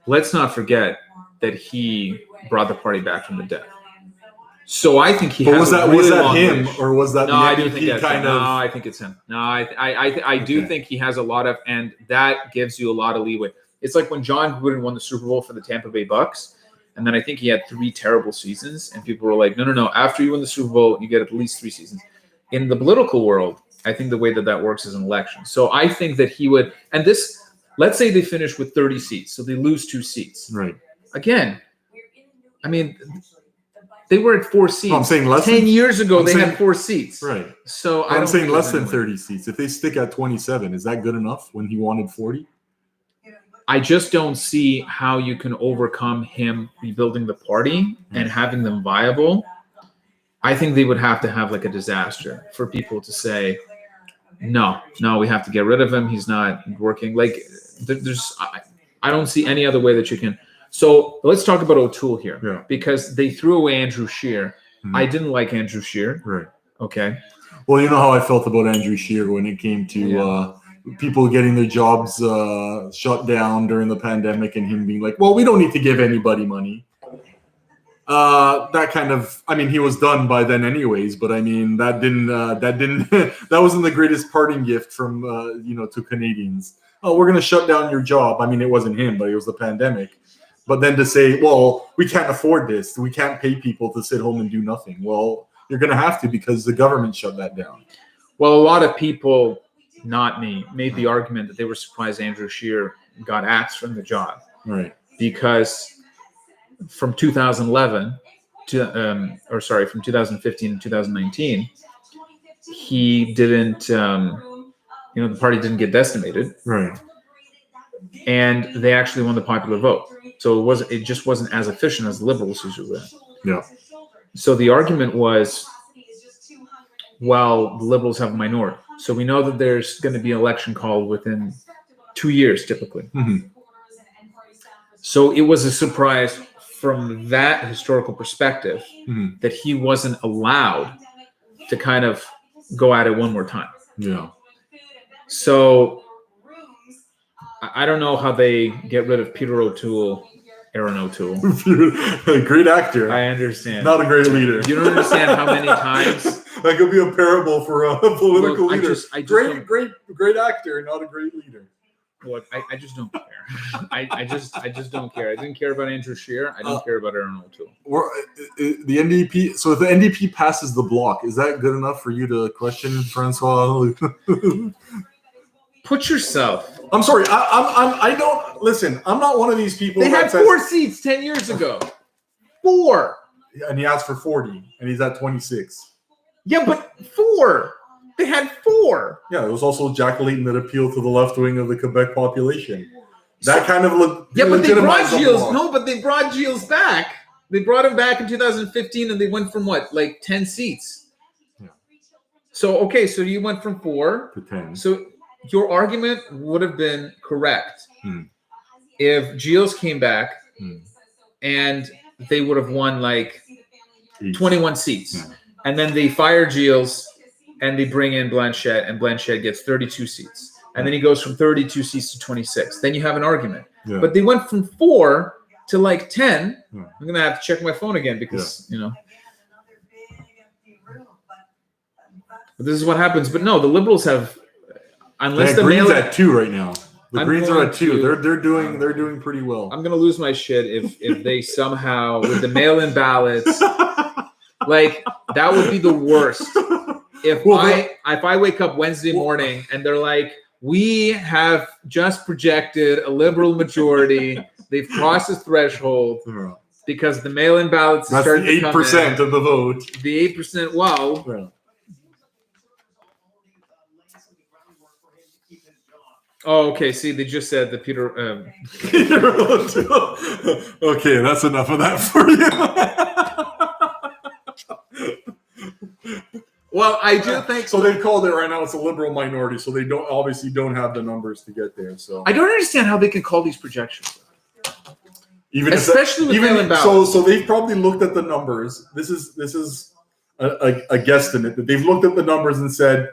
let's not forget that he brought the party back from the dead. So I think he has. Was that him or was that? No, I do think that's him. No, I think it's him. No, I do think he has a lot of, and that gives you a lot of leeway. It's like when John Gruden won the Super Bowl for the Tampa Bay Bucks, and then I think he had 3 terrible seasons, and people were like, no. After you win the Super Bowl, you get at least 3 seasons. In the political world, I think the way that works is an election. So I think that he would, and this, let's say they finish with 30 seats, so they lose 2 seats. Right. Again, they were at 4 seats. No, I'm saying less 10 years ago, they had 4 seats. Right. So I'm saying less than 30 seats. If they stick at 27, is that good enough when he wanted 40? I just don't see how you can overcome him rebuilding the party and having them viable. I think they would have to have like a disaster for people to say, no, we have to get rid of him. He's not working. Like I don't see any other way that you can. So let's talk about O'Toole here because they threw away Andrew Scheer. Mm-hmm. I didn't like Andrew Scheer. Right. Okay. Well, you know how I felt about Andrew Scheer when it came to people getting their jobs shut down during the pandemic and him being like, well, we don't need to give anybody money. That kind of, he was done by then anyways, but that wasn't the greatest parting gift from, to Canadians. Oh, we're going to shut down your job. It wasn't him, but it was the pandemic. But then to say, well, we can't afford this. We can't pay people to sit home and do nothing. Well, you're going to have to because the government shut that down. Well, a lot of people, not me, made the argument that they were surprised Andrew Scheer got axed from the job. Right. Because from 2011 from 2015 to 2019, he didn't the party didn't get decimated, Right. and they actually won the popular vote. So it just wasn't as efficient as the Liberals usually were. Yeah. So the argument was, well, the Liberals have a minority. So we know that there's going to be an election called within 2 years, typically. Mm-hmm. So it was a surprise from that historical perspective Mm-hmm. that he wasn't allowed to kind of go at it one more time. Yeah. So I don't know how they get rid of Aaron O'Toole. Great actor. I understand. Not a great leader. You don't understand how many times. That could be a parable for a political Look, leader. I just Great actor, not a great leader. Look, I just don't care. I just don't care. I didn't care about Andrew Scheer. I don't care about Aaron O'Toole. The NDP. So if the NDP passes the block, is that good enough for you to question Francois? Put yourself. I'm sorry. I don't listen. I'm not one of these people. They had that says, 4 seats 10 years ago. 4. and he asked for 40, and he's at 26. Yeah, but 4. They had 4. Yeah, it was also Jack Layton that appealed to the left wing of the Quebec population. That kind of yeah, but they brought legitimized the Gilles. bloc. No, but they brought Gilles back. They brought him back in 2015, and they went from what, like 10 seats. Yeah. So okay, so you went from 4 to 10. So your argument would have been correct if Gilles came back and they would have won like 21 seats, and then they fire Gilles. And they bring in Blanchette, and Blanchette gets 32 seats. And then he goes from 32 seats to 26. Then you have an argument. Yeah. But they went from 4 to like 10. Yeah. I'm going to have to check my phone again because, But this is what happens. But no, the Liberals have, unless the Greens at 2 right now. The Greens are at 2. They're doing pretty well. I'm going to lose my shit if they somehow, with the mail-in ballots, like that would be the worst. If I wake up Wednesday morning and they're like, we have just projected a Liberal majority, they've crossed the threshold because the mail-in ballots that's starting the to come 8% of the vote. The 8%. Wow. Yeah. Oh, okay. See, they just said that Peter. Okay, that's enough of that for you. Well, I do think so. They've called it right now. It's a Liberal minority, so they obviously don't have the numbers to get there. So I don't understand how they can call these projections, especially with mail-in ballots. So they've probably looked at the numbers. This is a guesstimate that they've looked at the numbers and said,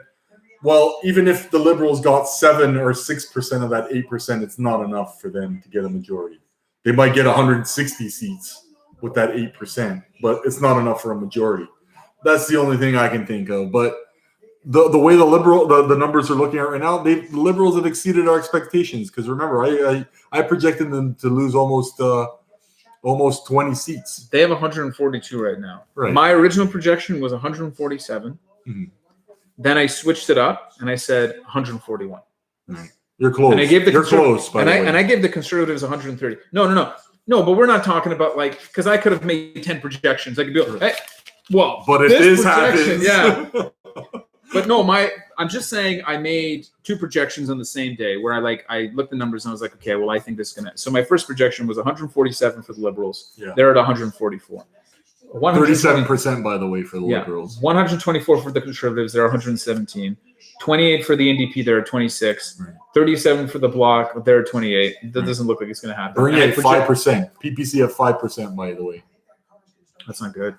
well, even if the Liberals got 7 or 6% of that 8%, it's not enough for them to get a majority. They might get 160 seats with that 8%, but it's not enough for a majority. That's the only thing I can think of. But the way the numbers are looking at right now, the Liberals have exceeded our expectations. Because remember, I projected them to lose almost 20 seats. They have 142 right now. Right. My original projection was 147. Mm-hmm. Then I switched it up and I said 141. Right. You're close. And I gave You're close. By the way. And I gave the Conservatives 130. No. But we're not talking about because I could have made 10 projections. I could be like, hey. Well, but if this happens, yeah. But no, I'm just saying I made 2 projections on the same day where I looked at the numbers and I was like, okay, well, I think this is gonna. So my first projection was 147 for the Liberals. Yeah. They're at 144. 37%, by the way, for the Liberals. 124 for the Conservatives. They're 117. 28 for the NDP. They're at 26. Right. 37 for the Bloc. They're at 28. That doesn't look like it's gonna happen. Bernie at 5%. PPC at 5%, by the way. That's not good.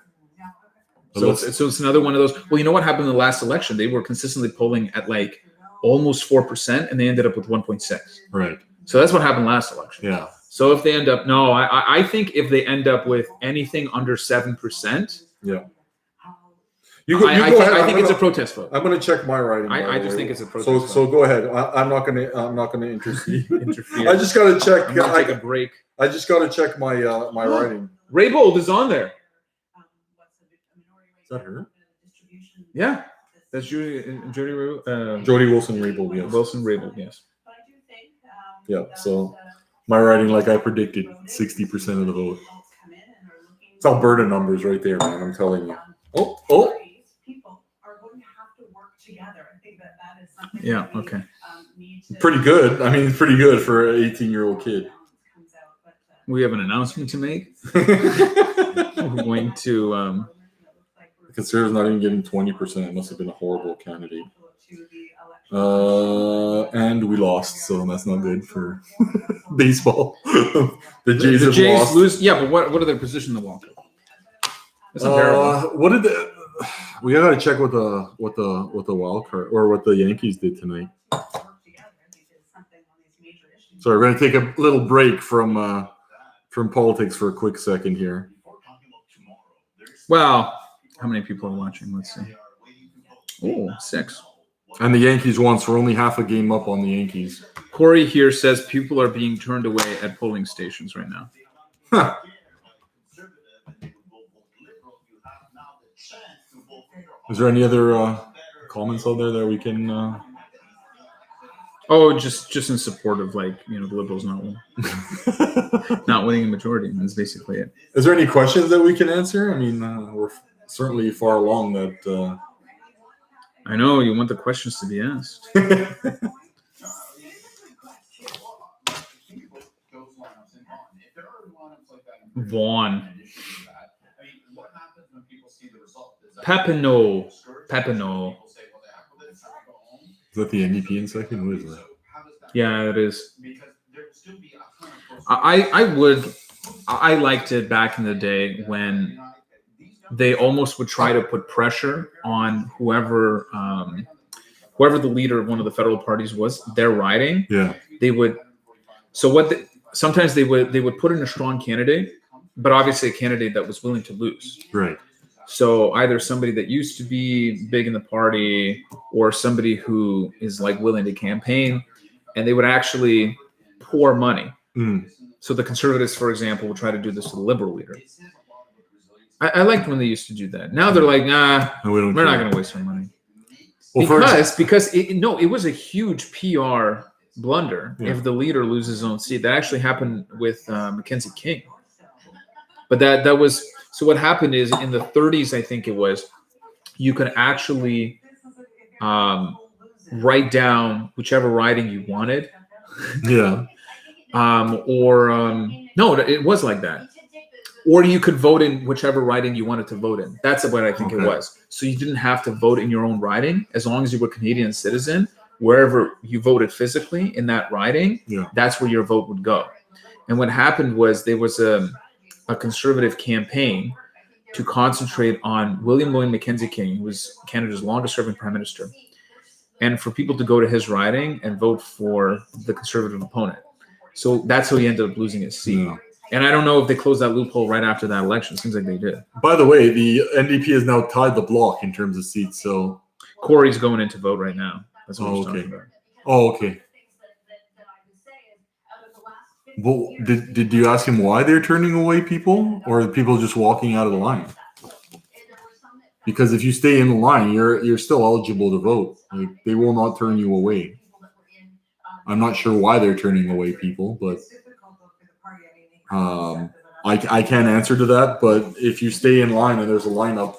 So it's another one of those. Well, you know what happened in the last election? They were consistently polling at almost 4%, and they ended up with 1.6. Right. So that's what happened last election. Yeah. So if they end up, I think if they end up with anything under 7%, yeah. I think it's a protest vote. I'm going to check my writing. I just think it's a protest vote. So go ahead. I'm not going to interfere. I just got to check. I'm going to take a break. I just got to check my my writing. Raybould is on there. Is that her? Yeah, that's Jody Wilson-Raybould. Yes. Wilson-Raybould. Yes. Yeah. So my writing, like I predicted, 60% of the vote. It's Alberta numbers right there, man. I'm telling you. Oh. People are going to have to work together. I think that is something. Yeah. Okay. Pretty good. I mean, it's pretty good for an 18-year-old kid. We have an announcement to make. We're going to. The Conservatives not even getting 20%. It must have been a horrible candidate. And we lost, so that's not good for baseball. The Jays have lost. Lose. Yeah, but what are their position in the World Cup? That's unbearable. What did we gotta check what the wild card or what the Yankees did tonight. So we're gonna take a little break from politics for a quick second here. Well, how many people are watching? Let's see. Oh, 6. And the Yankees won, so we're only half a game up on the Yankees. Corey here says people are being turned away at polling stations right now. Huh. Is there any other comments out there that we can? Oh, just in support of the Liberals not winning a majority. That's basically it. Is there any questions that we can answer? I mean, we're certainly far along that. I know you want the questions to be asked. Vaughn. Papineau. Is that the NDP in second? What is that? Yeah, it is. I liked it back in the day when they almost would try to put pressure on whoever the leader of one of the federal parties was. Their riding. Yeah. They would. So sometimes they would put in a strong candidate, but obviously a candidate that was willing to lose. Right. So either somebody that used to be big in the party or somebody who is willing to campaign, and they would actually pour money. Mm. So the Conservatives, for example, would try to do this to the Liberal leader. I liked when they used to do that. Now they're like, nah, we're not going to waste our money. Well, because it was a huge PR blunder if the leader loses his own seat. That actually happened with Mackenzie King. But that was... So what happened is in the 30s, I think it was, you could actually write down whichever riding you wanted. Yeah. No, it was like that. Or you could vote in whichever riding you wanted to vote in. That's what I think it was. So you didn't have to vote in your own riding. As long as you were a Canadian citizen, wherever you voted physically in that riding, that's where your vote would go. And what happened was there was a Conservative campaign to concentrate on William Lloyd Mackenzie King, who was Canada's longest-serving prime minister, and for people to go to his riding and vote for the Conservative opponent. So that's how he ended up losing his seat. Yeah. And I don't know if they closed that loophole right after that election. It seems like they did. By the way, the NDP has now tied the block in terms of seats. So Corey's going in to vote right now. That's what he's talking about. Oh, okay. Well, did you ask him why they're turning away people, or are people just walking out of the line? Because if you stay in the line, you're still eligible to vote. They will not turn you away. I'm not sure why they're turning away people, but I can't answer to that. But if you stay in line and there's a lineup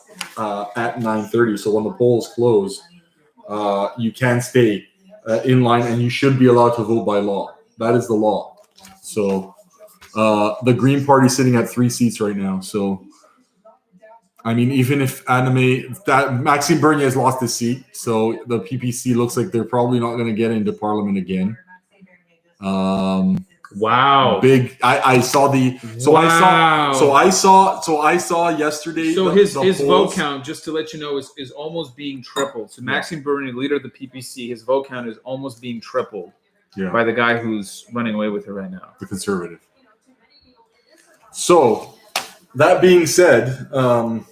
at 9:30, so when the polls close, you can stay in line, and you should be allowed to vote by law. That is the law. So the Green Party is sitting at 3 seats right now. So, I mean, even if Maxime Bernier has lost his seat, so the PPC looks like they're probably not going to get into Parliament again. Wow. Big. I saw the. So wow. I saw yesterday. So his vote count, just to let you know, is almost being tripled. So Maxime Bernier, leader of the PPC, his vote count is almost being tripled. Yeah. By the guy who's running away with it right now. The Conservative. So, that being said, 5%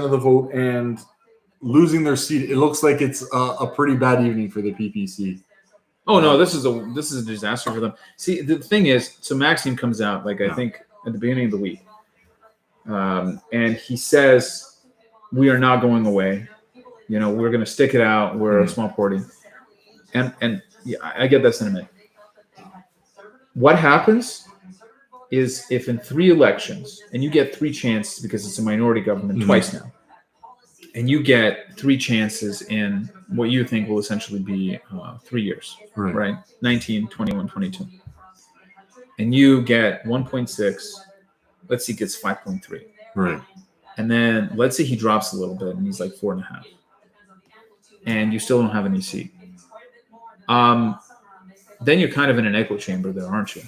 of the vote and losing their seat, it looks like it's a pretty bad evening for the PPC. Oh no, this is a disaster for them. See, the thing is, so Maxime comes out I think at the beginning of the week, and he says, "We are not going away. We're going to stick it out. We're a small party." And yeah, I get that sentiment. What happens is if in 3 elections, and you get 3 chances because it's a minority government twice now, and you get 3 chances in what you think will essentially be 3 years, right? 19, 21, 22. And you get 1.6. Let's say he gets 5.3. Right. And then let's say he drops a little bit and he's like 4.5. And you still don't have any seat. Then you're kind of in an echo chamber there, aren't you?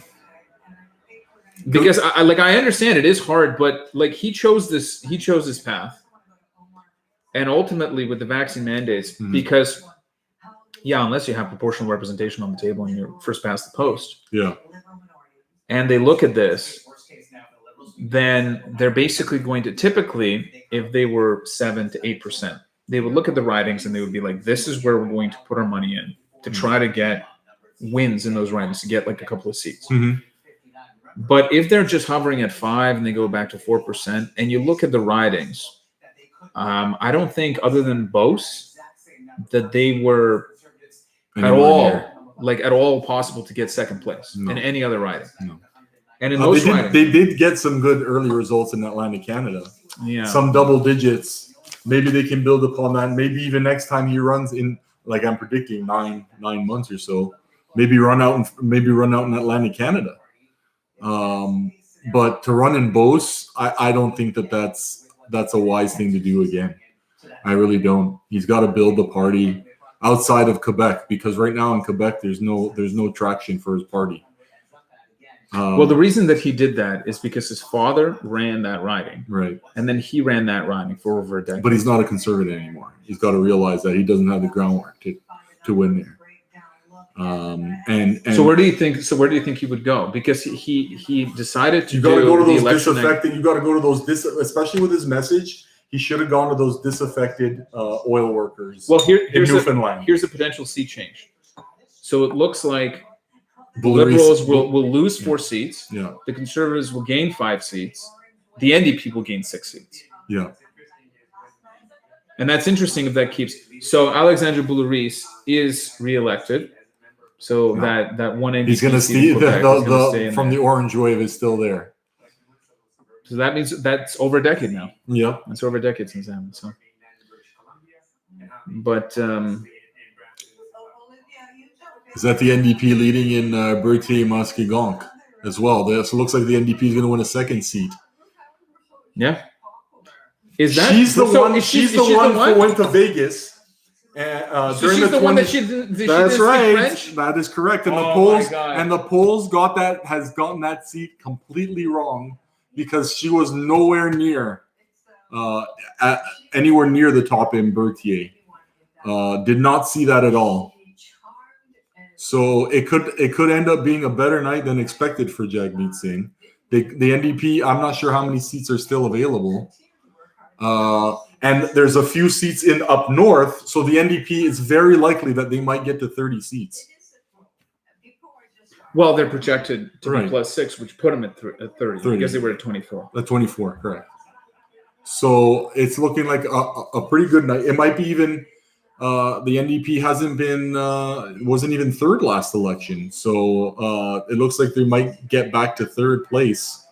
Because I understand it is hard, but like he chose this path. And ultimately with the vaccine mandates, because unless you have proportional representation on the table and you're first past the post. Yeah. And they look at this, then they're basically going to typically, if they were 7 to 8%, they would look at the ridings and they would be like, this is where we're going to put our money in to try to get wins in those ridings, to get like a couple of seats. But if they're just hovering at 5 and they go back to 4%, and you look at the ridings, I don't think, other than Bose, that they were at all possible to get second place in any other riding. No. And in those ridings, they did get some good early results in Atlantic Canada. Yeah, some double digits. Maybe they can build upon that. Maybe even next time he runs in, like I'm predicting, 9 months or so, maybe run out in Atlantic Canada. But to run in Beauce, I don't think that's a wise thing to do again. I really don't. He's got to build the party outside of Quebec, because right now in Quebec there's no traction for his party. Well, the reason that he did that is because his father ran that riding, right, and then he ran that riding for over a decade. But he's not a conservative anymore. He's got to realize that he doesn't have the groundwork to win there. And so where do you think he would go? Because he decided to. You got to go to those disaffected. You got to go to those especially with his message. He should have gone to those disaffected oil workers. Well, here's Newfoundland. Here's a potential seat change. So it looks like the Boris, Liberals will lose 4 seats. Yeah. The Conservatives will gain 5 seats. The NDP will gain 6 seats. Yeah. And that's interesting if that keeps. So Alexandre Boulris is reelected. So that one NDP he's going to stay. From the orange wave is still there. So that means that's over a decade now. Yeah. That's over a decade since that happened. So. But. Is that the NDP leading in Berthier-Maskegonk as well? So it looks like the NDP is going to win a second seat. Yeah. Is that she's the one? She's the one who went to Vegas. So she's the one that she that's right. French? That is correct. And the polls has gotten that seat completely wrong, because she was nowhere near anywhere near the top in Berthier. Did not see that at all. So it could end up being a better night than expected for Jagmeet Singh. The NDP, I'm not sure how many seats are still available. And there's a few seats up north, so the NDP is very likely that they might get to 30 seats. Well, they're projected to be plus 6, which put them at 30 because they were at 24. At 24, correct. So it's looking like a pretty good night. It might be even the NDP wasn't even third last election, so it looks like they might get back to third place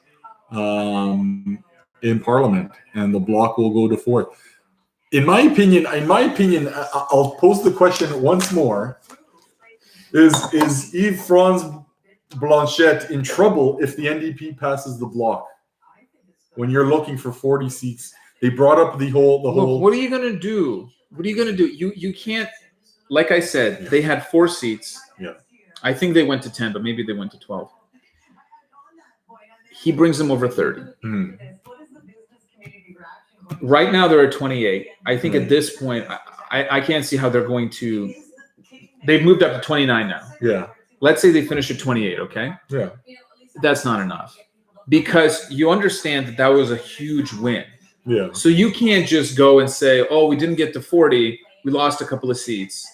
in Parliament, and the Bloc will go to fourth. In my opinion, I'll pose the question once more: Is Yves-Franz Blanchet in trouble if the NDP passes the Bloc? When you're looking for 40 seats, they brought up the whole. Look, what are you gonna do? What are you gonna do? You can't. Like I said, they had 4 seats. Yeah. I think they went to 10, but maybe they went to 12. He brings them over 30. Right now they're at 28. I think at this point, I can't see how they're going to. They've moved up to 29 now. Yeah. Let's say they finish at 28. Okay. Yeah. That's not enough, because you understand that was a huge win. Yeah. So you can't just go and say, "Oh, we didn't get to 40. We lost a couple of seats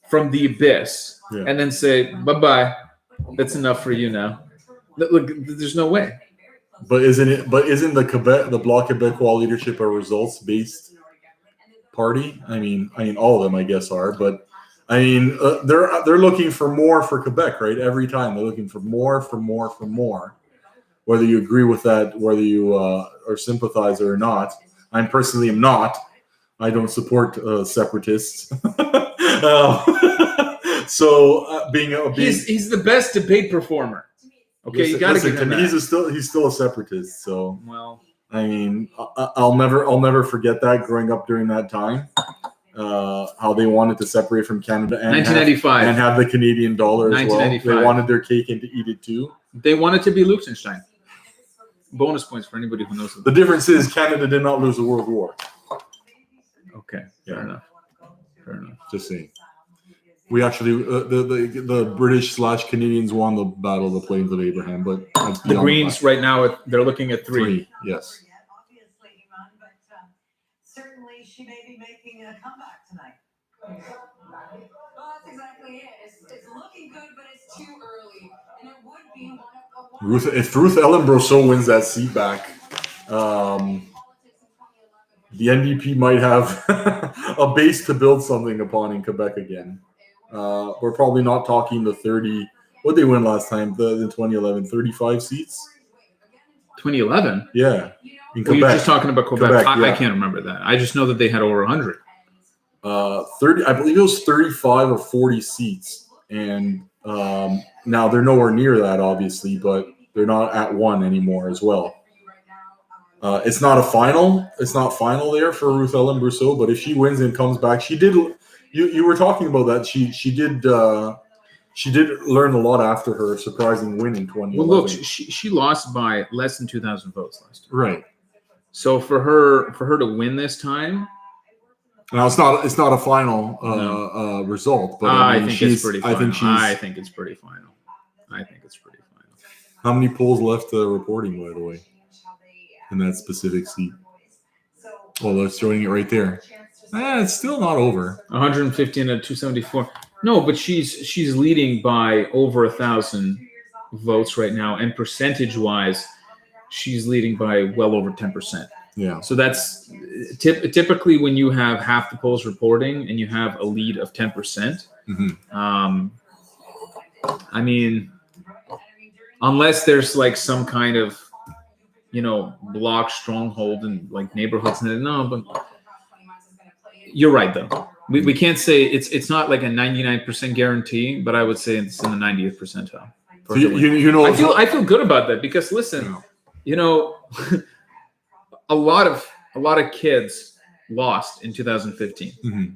from the abyss," and then say, "Bye-bye. That's enough for you now." Look, there's no way. But isn't the Bloc Québécois leadership a results-based party? I mean, all of them, I guess, are. But I mean, they're looking for more for Quebec, right? Every time they're looking for more. Whether you agree with that, whether you are sympathizer or not, I personally am not. I don't support separatists. He's the best debate performer. Okay, you got to give him that. He's still a separatist. So well, I mean, I'll never forget that growing up during that time. How they wanted to separate from Canada and 1995 and have the Canadian dollar as well. They wanted their cake and to eat it too. They wanted to be Liechtenstein. Bonus points for anybody who knows it. The difference is Canada did not lose the World War. Okay, fair enough. Just saying. We actually the British / Canadians won the Battle of the Plains of Abraham, but the Greens right now they're looking at 3. Yes. Certainly, she may be making a comeback tonight. Well, that's exactly it. It's looking good, but it's too early, and it would be one of if Ruth Ellen Brosseau wins that seat back, the NDP might have a base to build something upon in Quebec again. We're probably not talking the 30. What they win last time? In 2011, 35 seats. 2011. Yeah. In Quebec. You're just talking about Quebec. I can't remember that. I just know that they had over 100. 30. I believe it was 35 or 40 seats, and now they're nowhere near that, obviously, but they're not at 1 anymore as well. It's not a final. It's not final there for Ruth Ellen Brosseau, but if she wins and comes back, she did. You were talking about that. She did learn a lot after her surprising win in 2011. Well, look, she lost by less than 2,000 votes last time. Right. So for her to win this time, now it's not a final result, but I think it's pretty final. I think it's pretty final. How many polls left reporting, by the way, in that specific seat? Oh, they're showing it right there. It's still not over. 115 to 274. No, but she's leading by over 1,000 votes right now, and percentage-wise, she's leading by well over 10%. Yeah. So that's typically when you have half the polls reporting and you have a lead of 10%. Mm-hmm. I mean, unless there's like some kind of, block stronghold in like neighborhoods. No, but you're right though. We can't say it's not like a 99% guarantee, but I would say it's in the 90th percentile. So I feel good about that because listen, a lot of kids lost in 2015. Mm-hmm.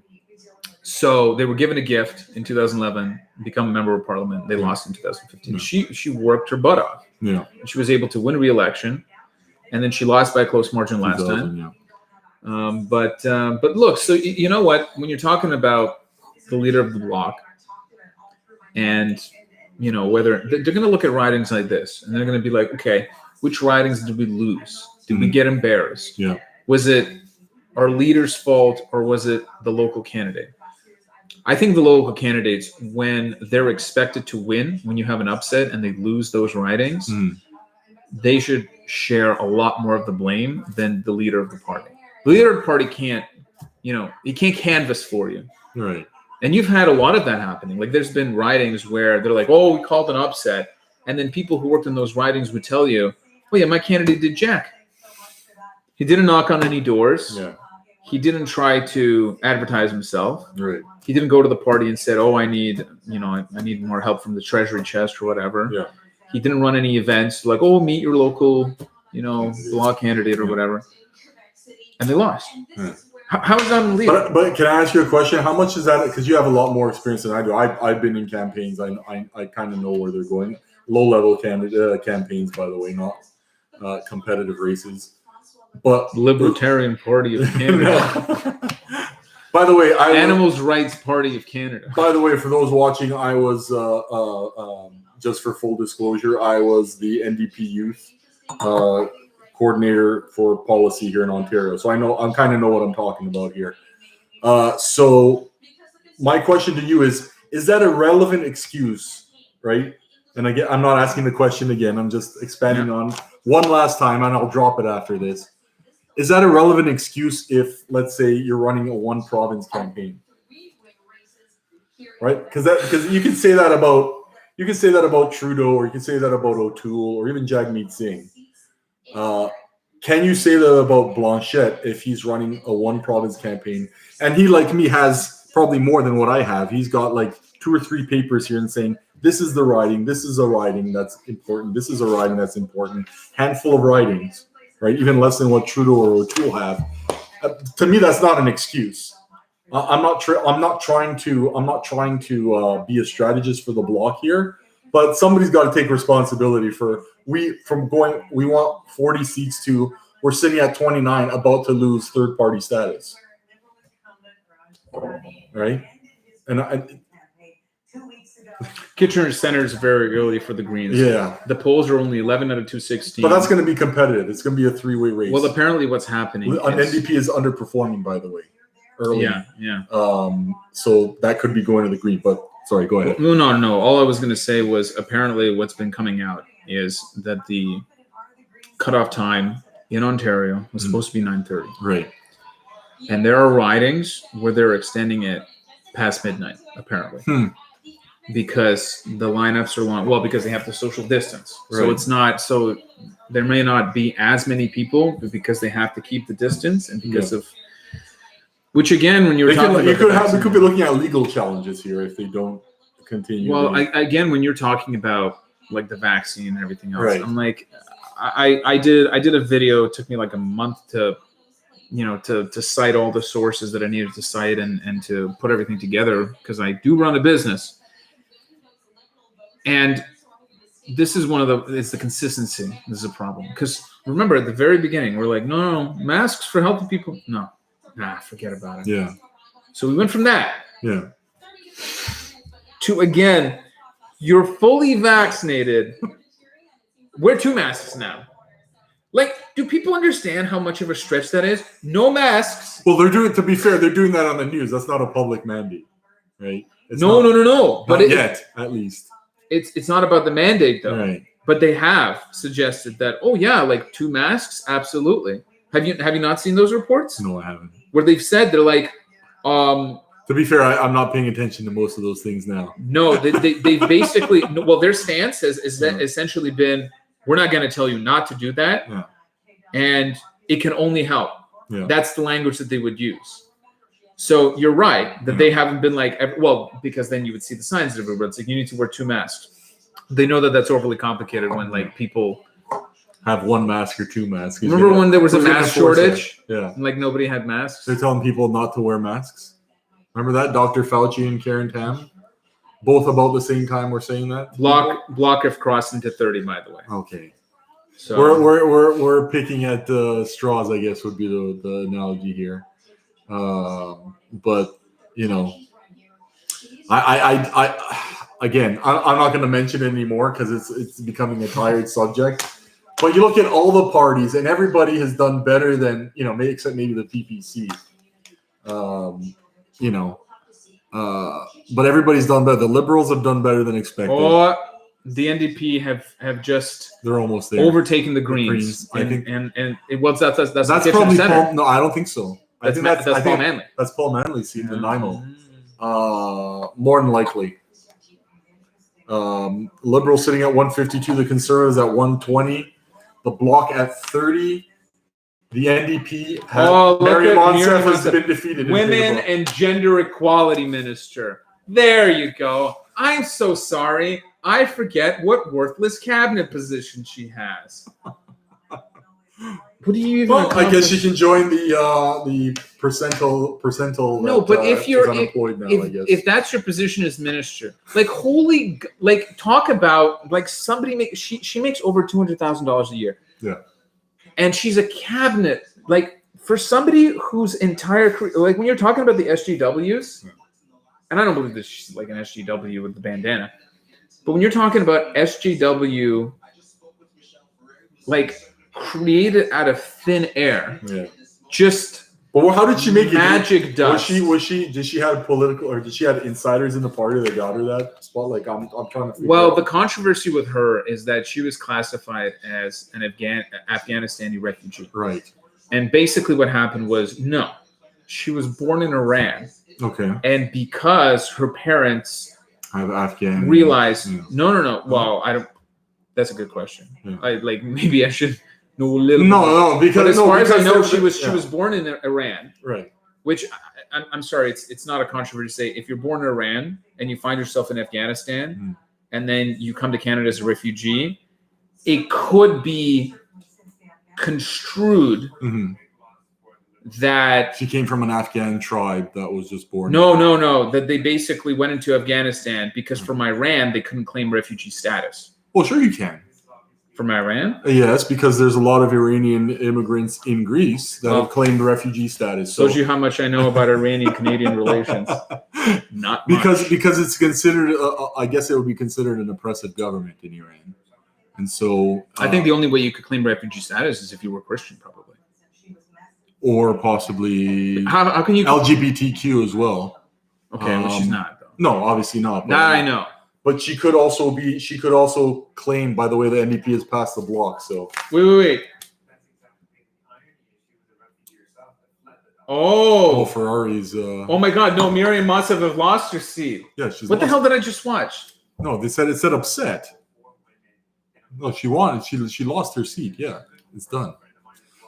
So they were given a gift in 2011, become a member of parliament. They lost in 2015. Yeah. She worked her butt off. Yeah. She was able to win re-election, and then she lost by a close margin last time. Yeah. But look, so you know what? When you're talking about the leader of the bloc, and whether they're going to look at ridings like this, and they're going to be like, okay, which ridings did we lose? Did we get embarrassed? Yeah. Was it our leader's fault or was it the local candidate? I think the local candidates, when they're expected to win, when you have an upset and they lose those ridings, they should share a lot more of the blame than the leader of the party. The leader of the party can't, he can't canvass for you. Right. And you've had a lot of that happening. Like there's been ridings where they're like, oh, we called an upset. And then people who worked in those ridings would tell you, oh yeah, my candidate did jack. He didn't knock on any doors. Yeah. He didn't try to advertise himself. Right. He didn't go to the party and said, oh, I need more help from the treasury chest or whatever. Yeah. He didn't run any events like, oh, meet your local, bloc candidate or whatever. And they lost. Yeah. How is that illegal? But can I ask you a question? How much is that? Because you have a lot more experience than I do. I've been in campaigns. I kind of know where they're going. Low-level campaigns, by the way, not competitive races. But Libertarian Party of Canada. By the way, Animals Rights Party of Canada. By the way, for those watching, I was just for full disclosure, I was the NDP youth coordinator for policy here in Ontario. So I kind of know what I'm talking about here. So my question to you is that a relevant excuse, right? And again, I'm not asking the question again. I'm just expanding on one last time, and I'll drop it after this. Is that a relevant excuse if, let's say, you're running a one province campaign, right? Because you can say that about Trudeau, or you can say that about O'Toole, or even Jagmeet Singh. can you say that about Blanchette if he's running a one province campaign? And he, like me, has probably more than what I have. He's got like 2 or 3 papers here and saying, this is the riding, this is a riding that's important, this is a riding that's important. Handful of ridings, right? Even less than what Trudeau or O'Toole have. To me, that's not an excuse. I'm not trying to be a strategist for the Bloc here, but somebody's got to take responsibility for we want 40 seats to we're sitting at 29, about to lose third party status, right? And Kitchener Center is very early for the Greens. yeah, The polls are only 11 out of 216. but that's going to be competitive. It's going to be a 3-way race. Well, apparently what's happening NDP is underperforming, by the way. Early. Yeah. So that could be going to the Green, but sorry, go ahead. No. All I was going to say was apparently what's been coming out is that the cutoff time in Ontario was supposed to be 9:30. Right. And there are ridings where they're extending it past midnight, apparently. Because the lineups are long. Well, because they have to social distance. Right. So it's not, so there may not be as many people, but because they have to keep the distance and because of, which again, when you were talking about, we could be looking at legal challenges here if they don't continue. Well, again, when you're talking about like the vaccine and everything else, Right. I'm like, I did a video. It took me like a month to cite all the sources that I needed to cite and to put everything together because I do run a business. And this is it's the consistency. This is a problem. Because remember, at the very beginning, we're like, no, masks for healthy people. No, forget about it. Yeah. So we went from that Yeah. to, again, you're fully vaccinated. Wear 2 masks now. Like, do people understand how much of a stretch that is? No masks. Well, to be fair, they're doing that on the news. That's not a public mandate, right? No. But yet, at least. It's not about the mandate though. Right. But they have suggested that, like 2 masks, absolutely. Have you not seen those reports? No, I haven't. Where they've said they're like, to be fair, I'm not paying attention to most of those things now. No, they basically, their stance has essentially been, we're not going to tell you not to do that, and it can only help. Yeah. That's the language that they would use. So you're right that they haven't been like, because then you would see the signs everywhere. It's like you need to wear 2 masks. They know that that's overly complicated when like people have 1 mask or 2 masks. Remember when there was a mask shortage? Yeah. And like nobody had masks. They're telling people not to wear masks. Remember that? Dr. Fauci and Karen Tam? Both about the same time we're saying that? Block have crossed into 30, by the way. Okay. So we're picking at straws, I guess would be the analogy here. But I'm not going to mention it anymore because it's becoming a tired subject. But you look at all the parties, and everybody has done better than except maybe the PPC. But everybody's done better. The Liberals have done better than expected. Oh, the NDP have just they're almost there, overtaken the Greens. I think, and it was that's probably Paul. No, I don't think so. I think that's Paul Manley. That's Paul Manley's seat in Nanaimo. More than likely. Liberals sitting at 152, the Conservatives at 120, the Bloc at 30. The NDP Mary Monsef has been defeated. Women and Gender Equality Minister. There you go. I'm so sorry. I forget what worthless cabinet position she has. What do you even? Well, I guess she can join the percentile. No, but if you're unemployed now, I guess. If that's your position as minister, talk about somebody she makes over $200,000 a year. Yeah. And she's a cabinet, for somebody whose entire career, when you're talking about the SGWs, and I don't believe that she's like an SGW with the bandana, but when you're talking about SGW, created out of thin air, just. Well, how did she make magic dust? Did she have political, or did she have insiders in the party that got her that spot? I'm trying to figure out. The controversy with her is that she was classified as an Afghanistani refugee. Right. And basically what happened was, no, she was born in Iran. Okay. And because her parents have Afghan realized, no. Well, I don't. That's a good question. Yeah. Maybe I should No, a little. No, bit. But as far as I know, she yeah. was born in Iran. Right. Which I'm sorry, it's not a controversy to say. If you're born in Iran and you find yourself in Afghanistan, and then you come to Canada as a refugee, it could be construed that she came from an Afghan tribe that was just born. No. That they basically went into Afghanistan because from Iran they couldn't claim refugee status. Well, sure you can. From Iran? Yes, because there's a lot of Iranian immigrants in Greece that have claimed refugee status. Shows you how much I know about Iranian-Canadian relations. Not much. Because it's considered. I guess it would be considered an oppressive government in Iran, and so I think the only way you could claim refugee status is if you were Christian, probably, or possibly how can you LGBTQ as well. Okay, well, she's not though. No, obviously not. That I know. But she could also claim, by the way, the NDP has passed the block. So wait. Oh, Ferrari's. Oh my God! No, Miriam Mossev have lost her seat. Yeah, she's. What the hell did I just watch? No, it said upset. No, she won. She lost her seat. Yeah, it's done.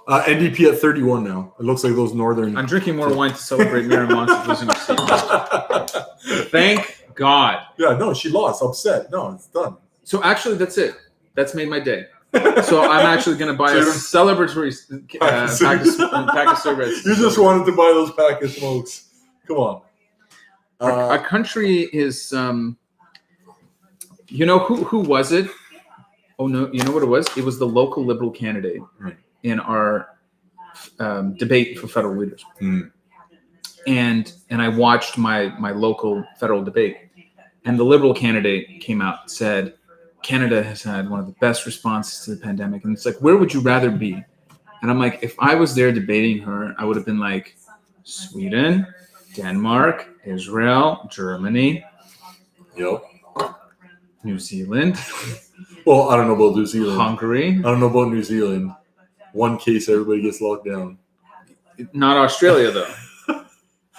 NDP at 31 now. It looks like those northern. I'm drinking more wine to celebrate Miriam Mossev losing her seat. Thank God. Yeah, no, she lost. Upset. No, it's done. So actually, that's it. That's made my day. So I'm actually going to buy a celebratory pack of cigarettes. You just wanted to buy those pack of smokes. Come on. Our country is, who was it? Oh, no, you know what it was? It was the local Liberal candidate in our debate for federal leaders. And I watched my local federal debate. And the Liberal candidate came out and said, Canada has had one of the best responses to the pandemic. And it's like, where would you rather be? And I'm like, if I was there debating her, I would have been like, Sweden, Denmark, Israel, Germany, New Zealand. Well, I don't know about New Zealand. Hungary. I don't know about New Zealand. One case, everybody gets locked down. Not Australia, though.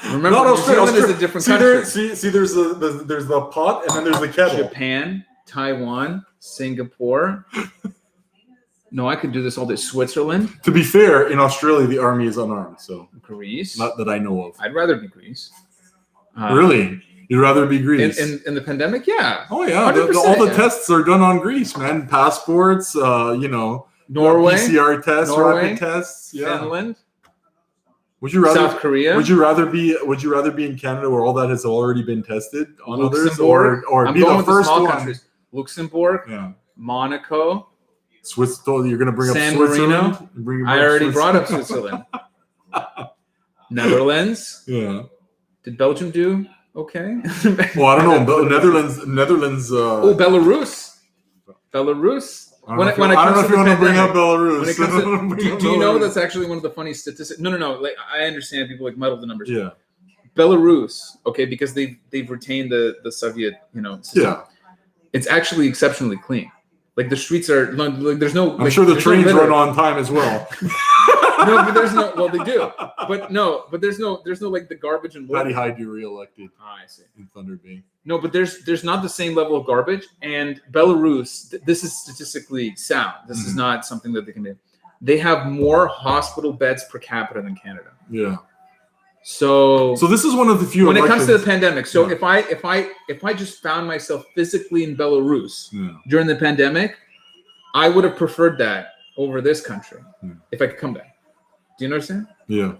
Remember, Not New Australia. Zealand is a different country. See, there's the pot, and then there's the kettle. Japan, Taiwan, Singapore. No, I could do this all day. Switzerland. To be fair, in Australia, the army is unarmed, so Greece. not that I know of. I'd rather be Greece. Really? You'd rather be Greece? In the pandemic, yeah. Oh yeah, all the tests are done on Greece, man. Passports, Norway, PCR tests, rapid tests, Finland. Would you rather South Korea? Would you rather be in Canada where all that has already been tested on Luxembourg, others, or I'm be going the with first small one? Countries. Luxembourg, Monaco, Swiss. You're going to bring San up Switzerland. Marino. I already brought up Switzerland. Netherlands. Yeah. Did Belgium do okay? Well, I don't know. Netherlands. Belarus. I don't know if you want to bring up Belarus. Do you know that's actually one of the funny statistics? No. Like, I understand people like muddle the numbers. Yeah. Belarus, okay, because they've retained the Soviet, system. Yeah. It's actually exceptionally clean. Like the streets are like there's no. I'm sure the trains run on time as well. No, but there's no. Well, they do, but there's no like the garbage and. Patty Hyde you reelected. I see. In Thunder Bay. No, but there's not the same level of garbage, and Belarus. This is statistically sound. This is not something that they can do. They have more hospital beds per capita than Canada. Yeah. So this is one of the few. When it comes to the pandemic, so if I just found myself physically in Belarus during the pandemic, I would have preferred that over this country if I could come back. Do you understand? Yeah.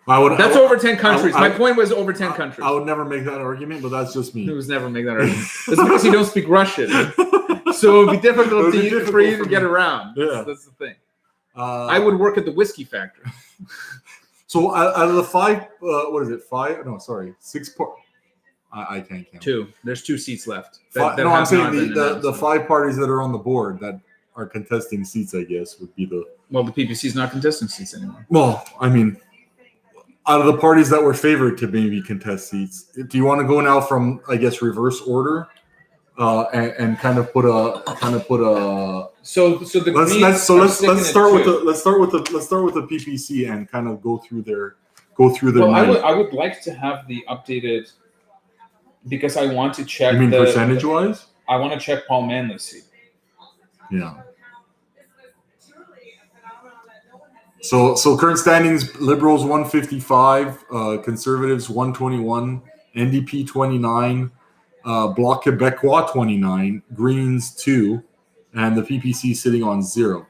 That's over 10 countries. My point was over 10 countries. I would never make that argument, but that's just me. You would never make that argument. That's because you don't speak Russian. So it would be difficult for you to get around. Yeah. That's the thing. I would work at the whiskey factory. So out of the 5, what is it? 5? No, sorry, 6 I can't count. 2. There's 2 seats left. I'm saying the 5 parties that are on the board that are contesting seats, I guess, would be the. Well, the PPC is not contesting seats anymore. Well, I mean, out of the parties that were favored to maybe contest seats, do you want to go now from, I guess, reverse order, and kind of put a. So the let's start with the PPC and kind of go through their. Well, I would like to have the updated, because I want to check. You mean percentage wise? I want to check Paul Manley's seat. Yeah. So current standings: Liberals 155, Conservatives 121, NDP 29, Bloc Québécois 29, Greens 2, and the PPC sitting on 0.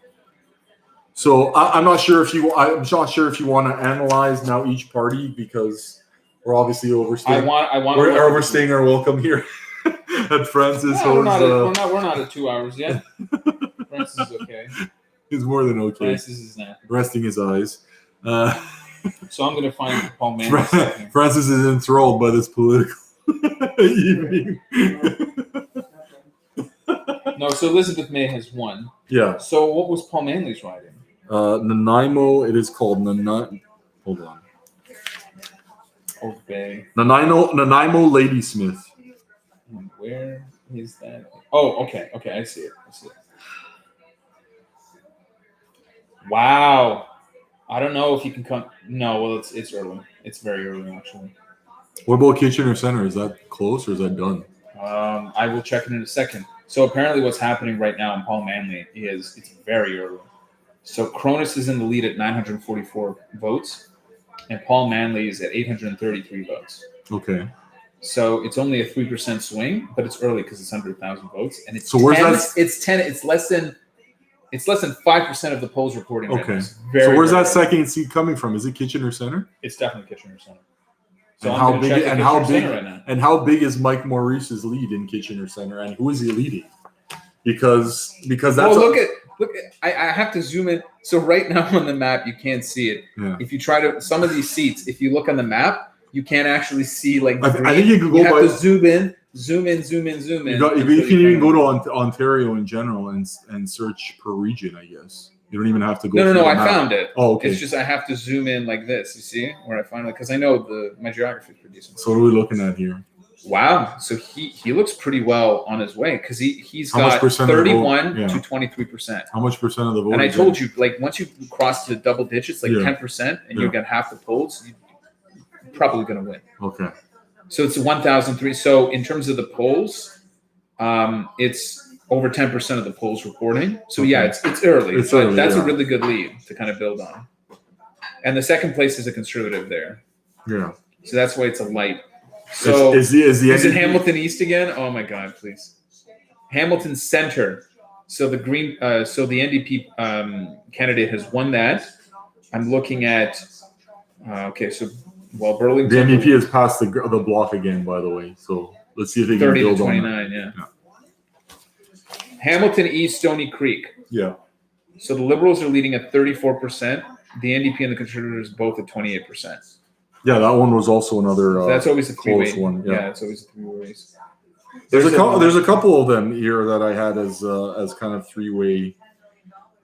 So I'm not sure if you want to analyze now each party because we're obviously overstaying. We're overstaying our welcome here at Francis. Yeah, we're not at 2 hours yet. Francis is okay. He's more than okay. Francis is not Resting his eyes. So I'm going to find Paul Manley. Francis is enthralled by this political evening. No, so Elizabeth May has won. Yeah. So what was Paul Manley's riding? Nanaimo. It is called Nanaimo. Hold on. Oak Bay. Nanaimo Ladysmith. Where is that? Oh, okay. I see it. Wow. I don't know if you can come. No, well, it's early. It's very early, actually. What about Kitchener Center? Is that close or is that done? I will check it in a second. So apparently what's happening right now in Paul Manley is it's very early. So Cronus is in the lead at 944 votes, and Paul Manley is at 833 votes. Okay. So it's only a 3% swing, but it's early because it's under 1,000 votes, and it's so where's 10, that? It's 10. It's less than 5% of the polls reporting. Okay. Right So where's that second seat coming from? Is it Kitchener Center? It's definitely Kitchener Center. So and how big is Mike Maurice's lead in Kitchener Center, and who is he leading? Because that's. Well, look at. I have to zoom in. So right now on the map, you can't see it. Yeah. If you try to some of these seats, if you look on the map, you can't actually see like. I think you can go have to zoom in. You can even go to Ontario in general and search per region. I guess you don't even have to go. No. I found it. Oh, okay. It's just I have to zoom in like this. You see where I find it because I know my geography is pretty decent. So what are we looking at here? Wow. So he looks pretty well on his way because he's got 31 to 23%. How much percent of the vote? And I told you, like once you cross to double digits, like 10%, and you get half the polls, you're probably going to win. Okay. So it's 1,003. So in terms of the polls, it's over 10% of the polls reporting. So yeah, it's early. It's early. That's a really good lead to kind of build on. And the second place is a conservative there. Yeah. So that's why it's a light. So is it Hamilton East again? Oh my God, please. Hamilton Center. So the NDP candidate has won that. I'm looking at. Okay, so Burlington. The NDP has passed the block again, by the way. So let's see if they can build 30 to 29. Yeah. Hamilton East, Stony Creek. Yeah. So the Liberals are leading at 34%. The NDP and the Conservatives both at 28%. Yeah, that one was also another. That's always a close three-way one. Yeah, it's always a three-way race. There's a couple of them here that I had as kind of three-way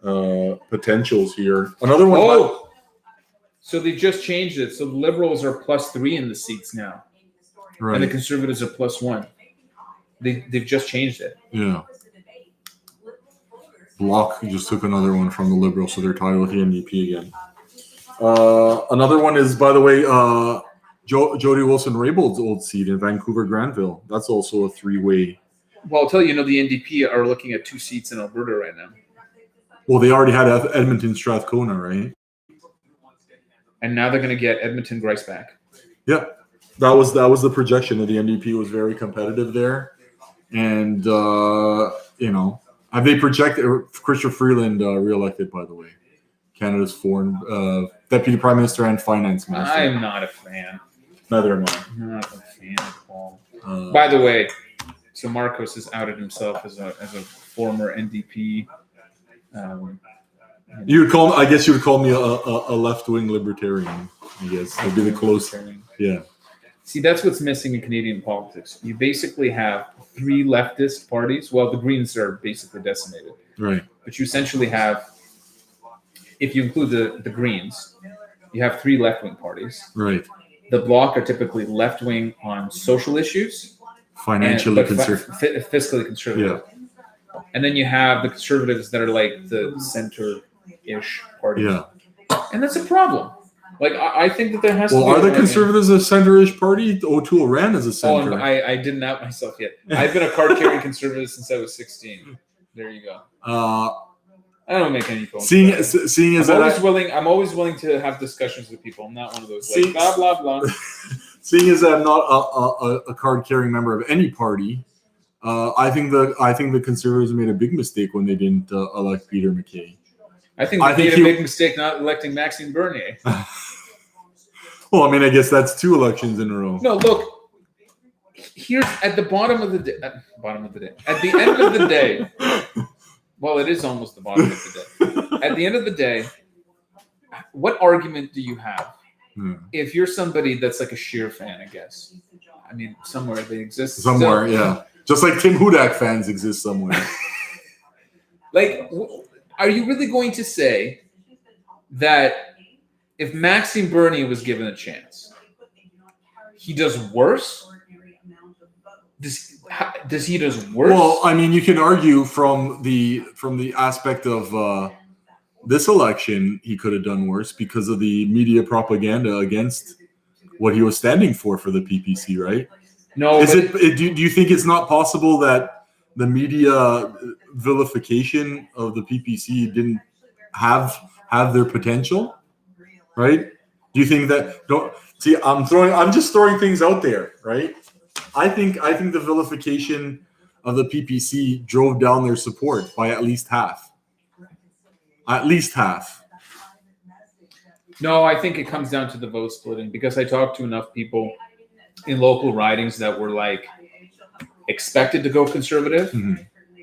potentials here. Another one. Oh, so they just changed it. So the Liberals are +3 in the seats now, right. And the Conservatives are +1. They've just changed it. Yeah. Bloc just took another one from the Liberals, so they're tied with the NDP again. Another one is, by the way, Jody Wilson-Raybould's old seat in Vancouver-Granville. That's also a three-way. Well, I'll tell you, the NDP are looking at 2 seats in Alberta right now. Well, they already had Edmonton-Strathcona, right? And now they're going to get Edmonton-Grice back. Yeah, that was the projection that the NDP was very competitive there, and have they projected Chrystia Freeland reelected? By the way, Canada's foreign deputy prime minister and finance minister. I'm not a fan. Neither am I. Not a fan at all. By the way, so Marcos has outed himself as a former NDP. You would call. I guess you would call me a left-wing libertarian. I guess that'd be the close. Yeah. See, that's what's missing in Canadian politics. You basically have 3 leftist parties. Well, the Greens are basically decimated. Right. But you essentially have, if you include the Greens, you have 3 left-wing parties. Right. The Bloc are typically left-wing on social issues. Financially conservative. Fiscally conservative. Yeah. And then you have the Conservatives that are like the center-ish party. Yeah. And that's a problem. Like, I think that there has to be... Well, are the Conservatives a center-ish party? O'Toole ran as a center. Oh, I didn't out myself yet. I've been a card-carrying Conservative since I was 16. There you go. I don't make any phone Seeing calls. as I'm always willing to have discussions with people. I'm not one of those like blah blah blah. seeing as I'm not a card carrying member of any party, I think the Conservatives made a big mistake when they didn't elect Peter MacKay. I think they made a big mistake not electing Maxime Bernier. Well, I mean, I guess that's 2 elections in a row. No, look. Here's at the bottom of the day. At the end of the day. Well, it is almost the bottom of the day. At the end of the day, what argument do you have if you're somebody that's like a Scheer fan? I guess. I mean, somewhere they exist. Somewhere, yeah. Just like Tim Hudak fans exist somewhere. Like, are you really going to say that if Maxime Bernier was given a chance, he does worse? Does he does worse? Well, I mean, you can argue from the aspect of this election, he could have done worse because of the media propaganda against what he was standing for the PPC, right? No. Do you think it's not possible that the media vilification of the PPC didn't have their potential, right? Do you think that? Don't see. I'm just throwing things out there, right? I think the vilification of the PPC drove down their support by at least half. At least half. No, I think it comes down to the vote splitting because I talked to enough people in local ridings that were like expected to go conservative,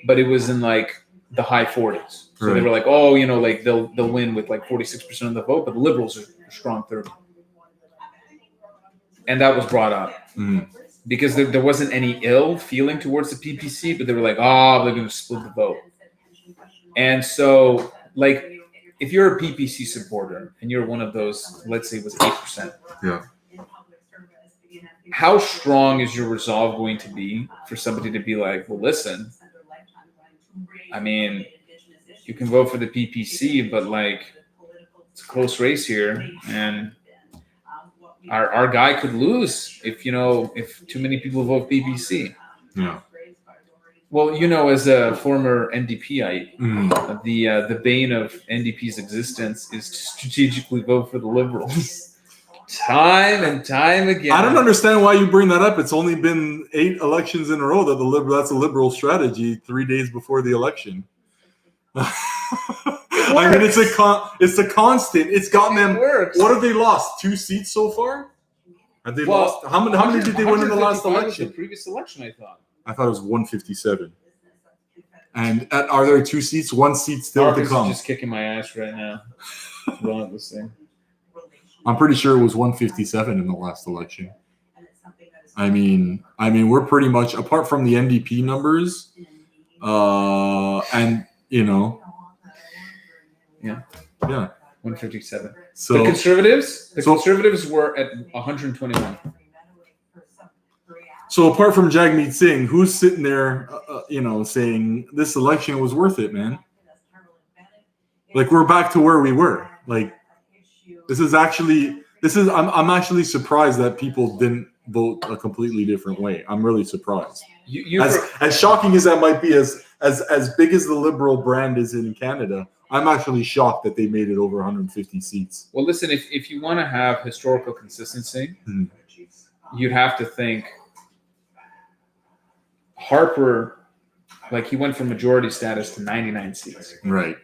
but it was in like the high 40s. So they were like, oh, like they'll win with like 46% of the vote, but the Liberals are strong 30. And that was brought up because there wasn't any ill feeling towards the PPC, but they were like, oh, they're going to split the vote. And so, like, if you're a PPC supporter and you're one of those, let's say it was 8%. Yeah. How strong is your resolve going to be for somebody to be like, well, listen, I mean, you can vote for the PPC, but like it's a close race here, and our guy could lose if too many people vote PPC. Yeah. Well, as a former NDPite, the bane of NDP's existence is to strategically vote for the Liberals. Time and time again. I don't understand why you bring that up. It's only been 8 elections in a row that's a Liberal strategy 3 days before the election. I mean, it's a constant. It's gotten them. What have they lost? 2 seats so far? Have they lost? How many did they win in the last election? The previous election, I thought. I thought it was 157. And are there 2 seats? 1 seat still Marcus to come. Is just kicking my ass right now. Relentlessly. I'm pretty sure it was 157 in the last election. I mean, we're pretty much apart from the NDP numbers, and yeah, 157. So the Conservatives were at 121. So apart from Jagmeet Singh, who's sitting there, saying this election was worth it, man? Like we're back to where we were. Like I'm actually surprised that people didn't vote a completely different way. I'm really surprised. As shocking as that might be, as big as the Liberal brand is in Canada, I'm actually shocked that they made it over 150 seats. Well, listen, if you want to have historical consistency, you'd have to think Harper, like he went from majority status to 99 seats. Right.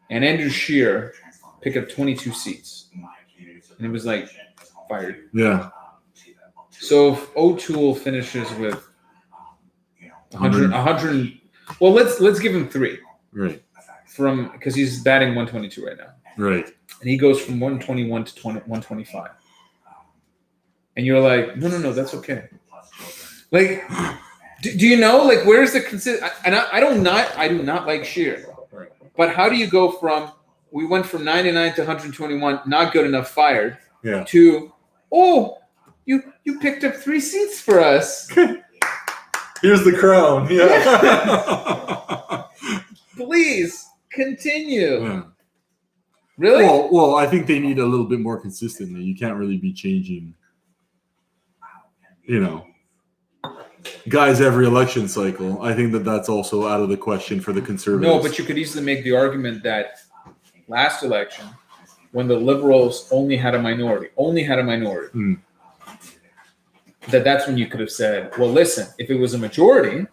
And Andrew Scheer picked up 22 seats. And it was like fired. Yeah. So if O'Toole finishes with 100, well, let's give him 3. Right. Because he's batting 122 right now. Right. And he goes from 121 to 125. And you're like, no, that's okay. Like, do you know, like, where's the consistent? And I do not like Scheer. But how do you go from, we went from 99 to 121, not good enough, fired, to, you picked up 3 seats for us. Here's the crown. Yeah. Please continue. Yeah. Really? Well, I think they need a little bit more consistently. You can't really be changing, guys every election cycle. I think that's also out of the question for the Conservatives. No, but you could easily make the argument that last election, when the Liberals only had a minority, that's when you could have said, well, listen, if it was a majority,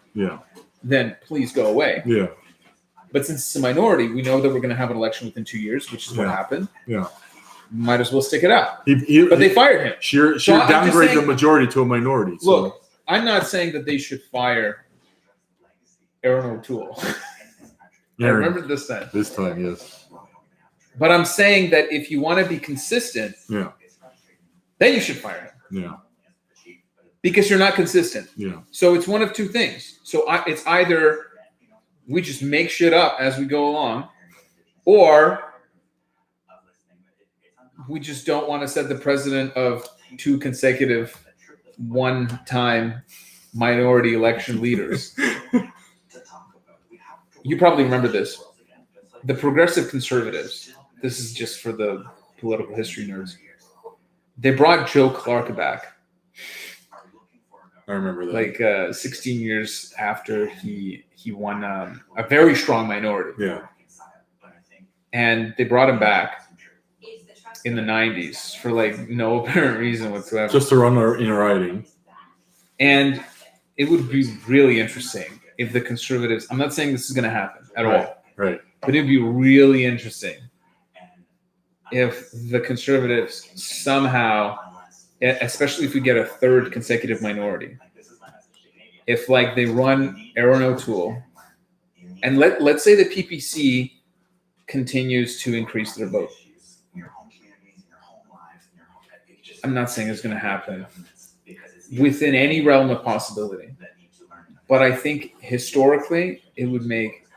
then please go away. Yeah. But since it's a minority, we know that we're going to have an election within 2 years, which is what happened. Yeah. Might as well stick it out. But they fired him. Sheer downgrade the majority to a minority. So. Look, I'm not saying that they should fire Aaron O'Toole. I remember this time. This time, yes. But I'm saying that if you want to be consistent, then you should fire him. Yeah. Because you're not consistent. Yeah. So it's one of two things. So it's either we just make shit up as we go along, or we just don't want to set the precedent of 2 consecutive one-time minority election leaders. You probably remember this. The progressive conservatives, this is just for the political history nerds, they brought Joe Clark back. I remember that. Like 16 years after he won a very strong minority. Yeah. And they brought him back in the 90s for like no apparent reason whatsoever. Just to run in a riding. And it would be really interesting if the Conservatives, I'm not saying this is going to happen at all. Right. But it'd be really interesting if the Conservatives somehow, especially if we get a 3rd consecutive minority, if like they run Aaron O'Toole, and let's say the PPC continues to increase their vote. I'm not saying it's going to happen within any realm of possibility, but I think historically it would make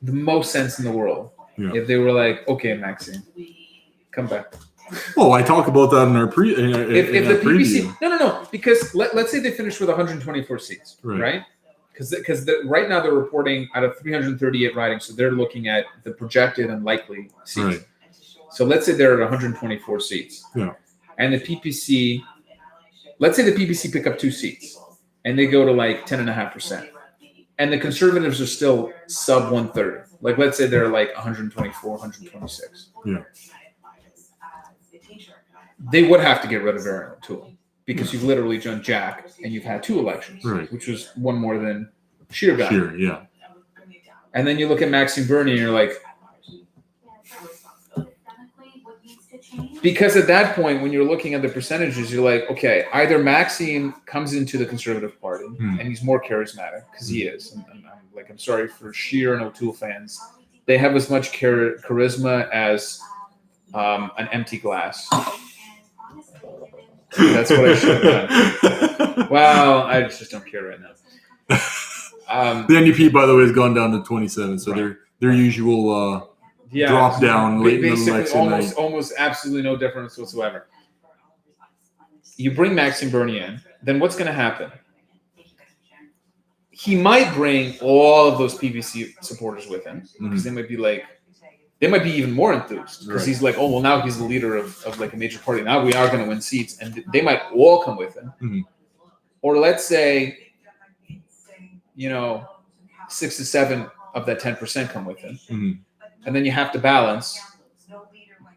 the most sense in the world if they were like, okay, Maxine, come back. Oh, I talk about that in our if the preview. PPC, no, because let's say they finish with 124 seats, right? Because right now they're reporting out of 338 ridings, so they're looking at the projected and likely seats. Right. So let's say they're at 124 seats. Yeah. And the PPC, let's say the PPC pick up 2 seats, and they go to like 10.5%. And the Conservatives are still sub 130. Like, let's say they're like 124, 126. Yeah. They would have to get rid of Aaron O'Toole because you've literally done Jack and you've had 2 elections, which was one more than Scheer got. Scheer, yeah. And then you look at Maxime Bernier and you're like, because at that point, when you're looking at the percentages, you're like, okay, either Maxime comes into the Conservative Party and he's more charismatic because he is. And I'm sorry for Scheer and O'Toole fans. They have as much charisma as an empty glass. That's what I should have done. Well, I just don't care right now. The NDP, by the way, has gone down to 27, so their usual drop down late in the election. Almost absolutely no difference whatsoever. You bring Maxime Bernier in, then what's going to happen? He might bring all of those PPC supporters with him because they might be even more enthused because he's like, oh, well, now he's the leader of like a major party. Now we are going to win seats, and they might all come with him. Or let's say, 6 to 7 of that 10% come with him. And then you have to balance,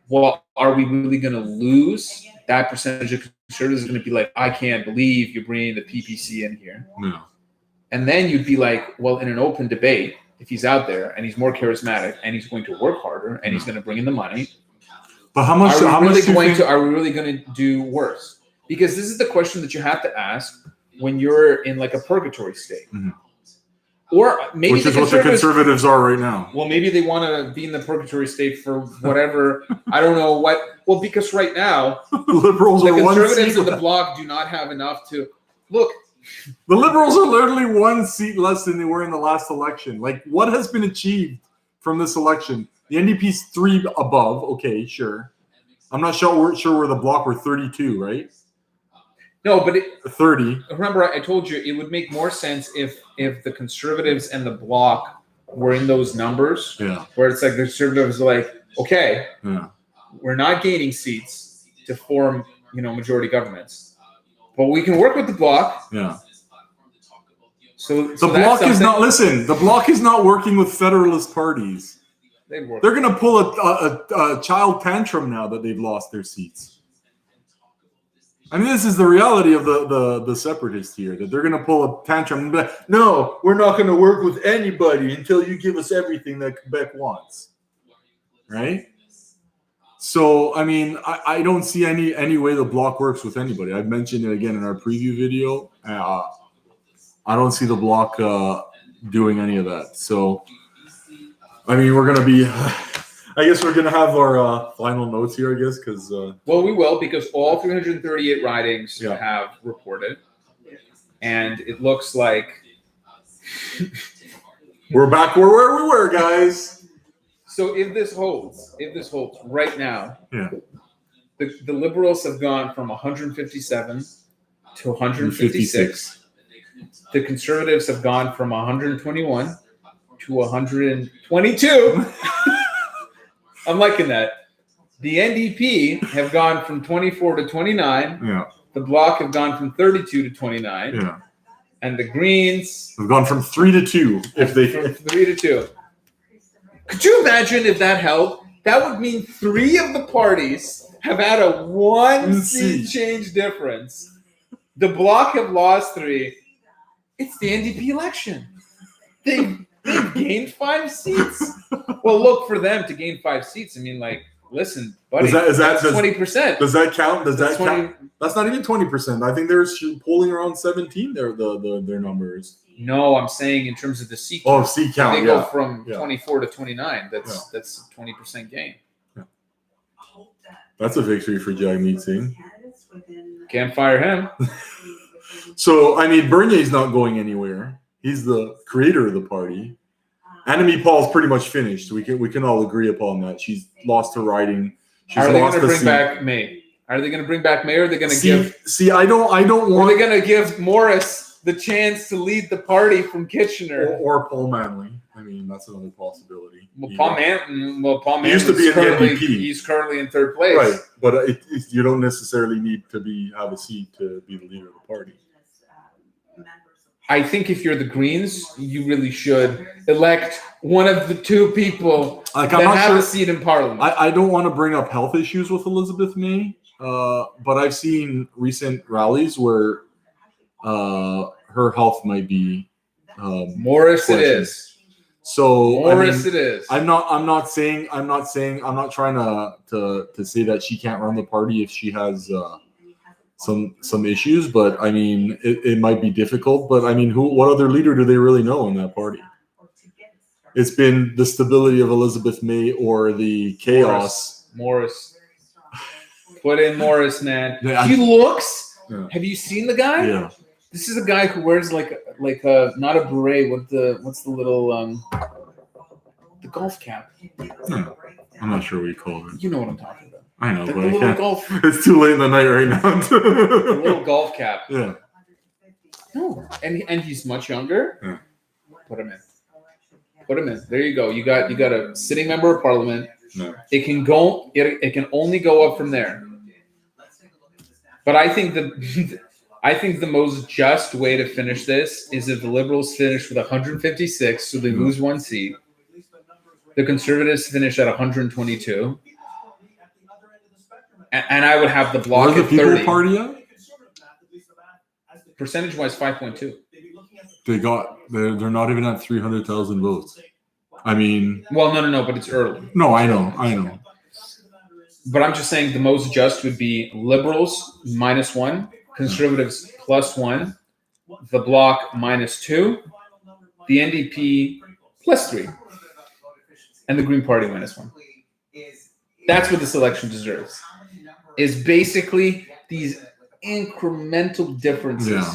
well, are we really going to lose that percentage of Conservatives? Is going to be like, I can't believe you're bringing the PPC in here. No. And then you'd be like, well, in an open debate, if he's out there and he's more charismatic and he's going to work harder and he's going to bring in the money, but are we really going to do worse? Because this is the question that you have to ask when you're in like a purgatory state. Or maybe which is what the Conservatives are right now. Well, maybe they want to be in the purgatory state for whatever. I don't know what. Well, because right now, the Liberals the Conservatives of the bloc do not have enough to look. The Liberals are literally 1 seat less than they were in the last election. Like, what has been achieved from this election? The NDP's 3 above. Okay, sure. I'm not sure where the bloc were 32, right? No, but 30. Remember, I told you it would make more sense if the Conservatives and the bloc were in those numbers. Yeah. Where it's like the Conservatives are like, okay, we're not gaining seats to form, majority governments, but we can work with the bloc. Yeah. So The bloc is not. Listen, the bloc is not working with federalist parties. They're going to pull a child tantrum now that they've lost their seats. I mean, this is the reality of the separatists here, that they're going to pull a tantrum and be like, no, we're not going to work with anybody until you give us everything that Quebec wants. Right? So, I mean, I don't see any way the bloc works with anybody. I've mentioned it again in our preview video. I don't see the bloc doing any of that. So, I mean, we're going to be... I guess we're going to have our final notes here, I guess, because... well, we will, because all 338 ridings have reported. And it looks like... we're back where we were, guys. So if this holds right now, the Liberals have gone from 157 to 156. The Conservatives have gone from 121 to 122. I'm liking that. The NDP have gone from 24 to 29. Yeah. The Bloc have gone from 32 to 29. Yeah. And the Greens have gone from 3 to 2. From 3 to 2. Could you imagine if that held? That would mean 3 of the parties have had a 1 seat change difference. The Bloc have lost 3. It's the NDP election. They've gained 5 seats. Well, look, for them to gain 5 seats, I mean, like, listen, buddy, that's 20%. Does that count? Does that count? That's not even 20%. I think they're polling around 17. Their numbers. No, I'm saying in terms of the seat count. Oh, seat count. They go from 24 to 29. That's a 20% gain. Yeah. That's a victory for Jagmeet Singh. Can't fire him. So, I mean, Bernier's not going anywhere. He's the creator of the party. Annemie Paul's pretty much finished. We can all agree upon that. She's lost her riding. Are they going to bring back May? Are they going to bring back May, or are they going to give? See, I don't want. Are they going to give Morris the chance to lead the party from Kitchener or Paul Manley? I mean, that's another possibility. Paul Manley used to be in the NDP. He's currently in 3rd place, right? But you don't necessarily need to have a seat to be the leader of the party. I think if you're the Greens, you really should elect one of the 2 people that have a seat in Parliament. I don't want to bring up health issues with Elizabeth May, but I've seen recent rallies where her health might be Morris. It is. So Morris, it is. I'm not trying to say that she can't run the party if she has some issues, but I mean it might be difficult. But I mean, what other leader do they really know in that party? It's been the stability of Elizabeth May or the chaos. Morris. Put in Morris, man. He looks. Yeah. Have you seen the guy? Yeah. This is a guy who wears like a not a beret. What's the little the golf cap? I'm not sure what you call it. You know what I'm talking about. I know, the but little golf. It's too late in the night right now. The little golf cap. Yeah. No, and he's much younger. Yeah. Put him in. Put him in. There you go. You got a sitting member of Parliament. No. It can go. It can only go up from there. But I think the most just way to finish this is if the Liberals finish with 156, so they lose 1 seat. The Conservatives finish at 122. And I would have the Bloc at 30. Where's the People Party at? Percentage-wise, 5.2. They're not even at 300,000 votes. I mean... Well, no, but it's early. No, I know. But I'm just saying the most just would be Liberals -1, Conservatives +1, the Bloc -2, the NDP +3, and the Green Party -1. That's what this election deserves. Is basically these incremental differences.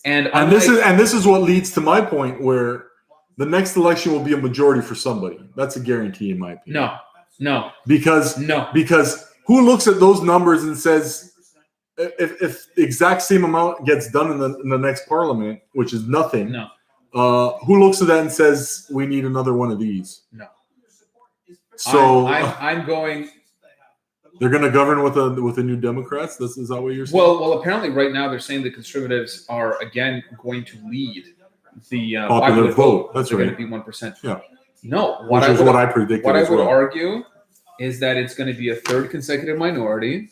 Yeah. And this is what leads to my point where the next election will be a majority for somebody. That's a guarantee in my opinion. No. Because who looks at those numbers and says if the exact same amount gets done in the next parliament, which is nothing. No. Who looks at that and says we need another one of these? No. So I'm going. They're going to govern with the New Democrats. Is that what you're saying? Well, apparently right now they're saying the Conservatives are again going to lead the Popular vote. That's they're right. going to be 1%. Yeah. No, what I predicted. What I as would well. argue is that it's going to be a third consecutive minority.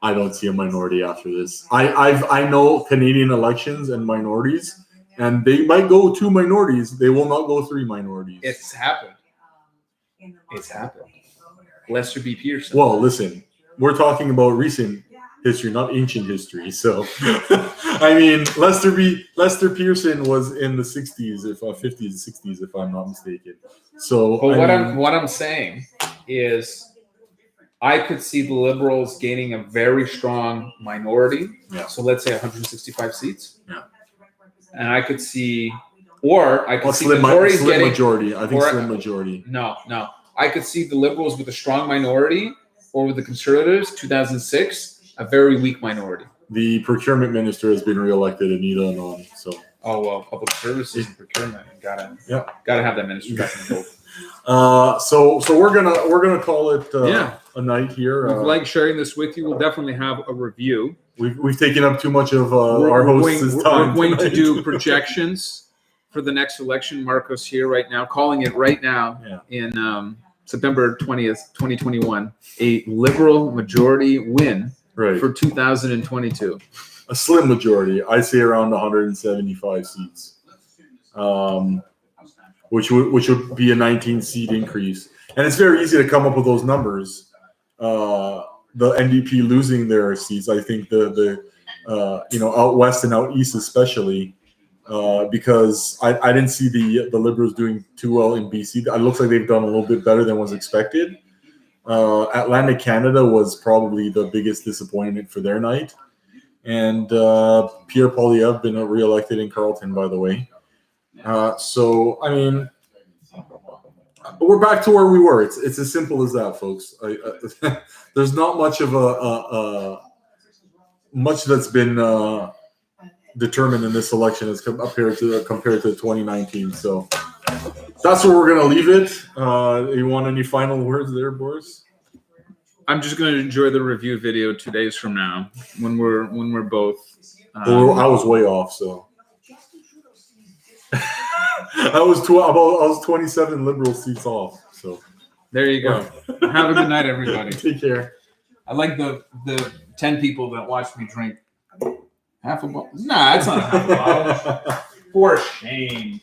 I don't see a minority after this. I know Canadian elections and minorities, and they might go 2 minorities. They will not go 3 minorities. It's happened. It's happened. Lester B. Pearson. Well, listen, we're talking about recent history, not ancient history. So, I mean, Lester Pearson was in the 60s, 50s, 60s, if I'm not mistaken. So, but what I'm saying is, I could see the Liberals gaining a very strong minority. Yeah. So let's say 165 seats. Yeah. And I could see, or I could see slim the Tories getting majority. I think slim majority. No. I could see the Liberals with a strong minority, or with the Conservatives, 2006, a very weak minority. The procurement minister has been reelected, Anita Anon. So. Oh well, public services and procurement. Gotta have that minister back in the fold. So we're gonna call it a night here. We'd like sharing this with you. We'll definitely have a review. We've taken up too much of our host's time. We're going to do projections for the next election. Marcos here right now, calling it right now in September 20th, 2021, a Liberal majority win for 2022. A slim majority. I say around 175 seats. Which would be a 19-seat increase. And it's very easy to come up with those numbers. The NDP losing their seats, I think the out west and out east especially, because I didn't see the Liberals doing too well in BC. It looks like they've done a little bit better than was expected. Atlantic Canada was probably the biggest disappointment for their night. And Pierre Poilievre been reelected in Carleton, by the way. So, I mean, we're back to where we were. It's as simple as that, folks. There's not much of much that's been determined in this election as compared to 2019. So that's where we're gonna leave it. You want any final words there, Boris? I'm just going to enjoy the review video 2 days from now when we're both. Well, I was way off, so. I was 27 Liberal seats off. So there you go. Have a good night, everybody. Take care. I like the 10 people that watched me drink half a bottle. Nah, it's not a half a bottle. For shame.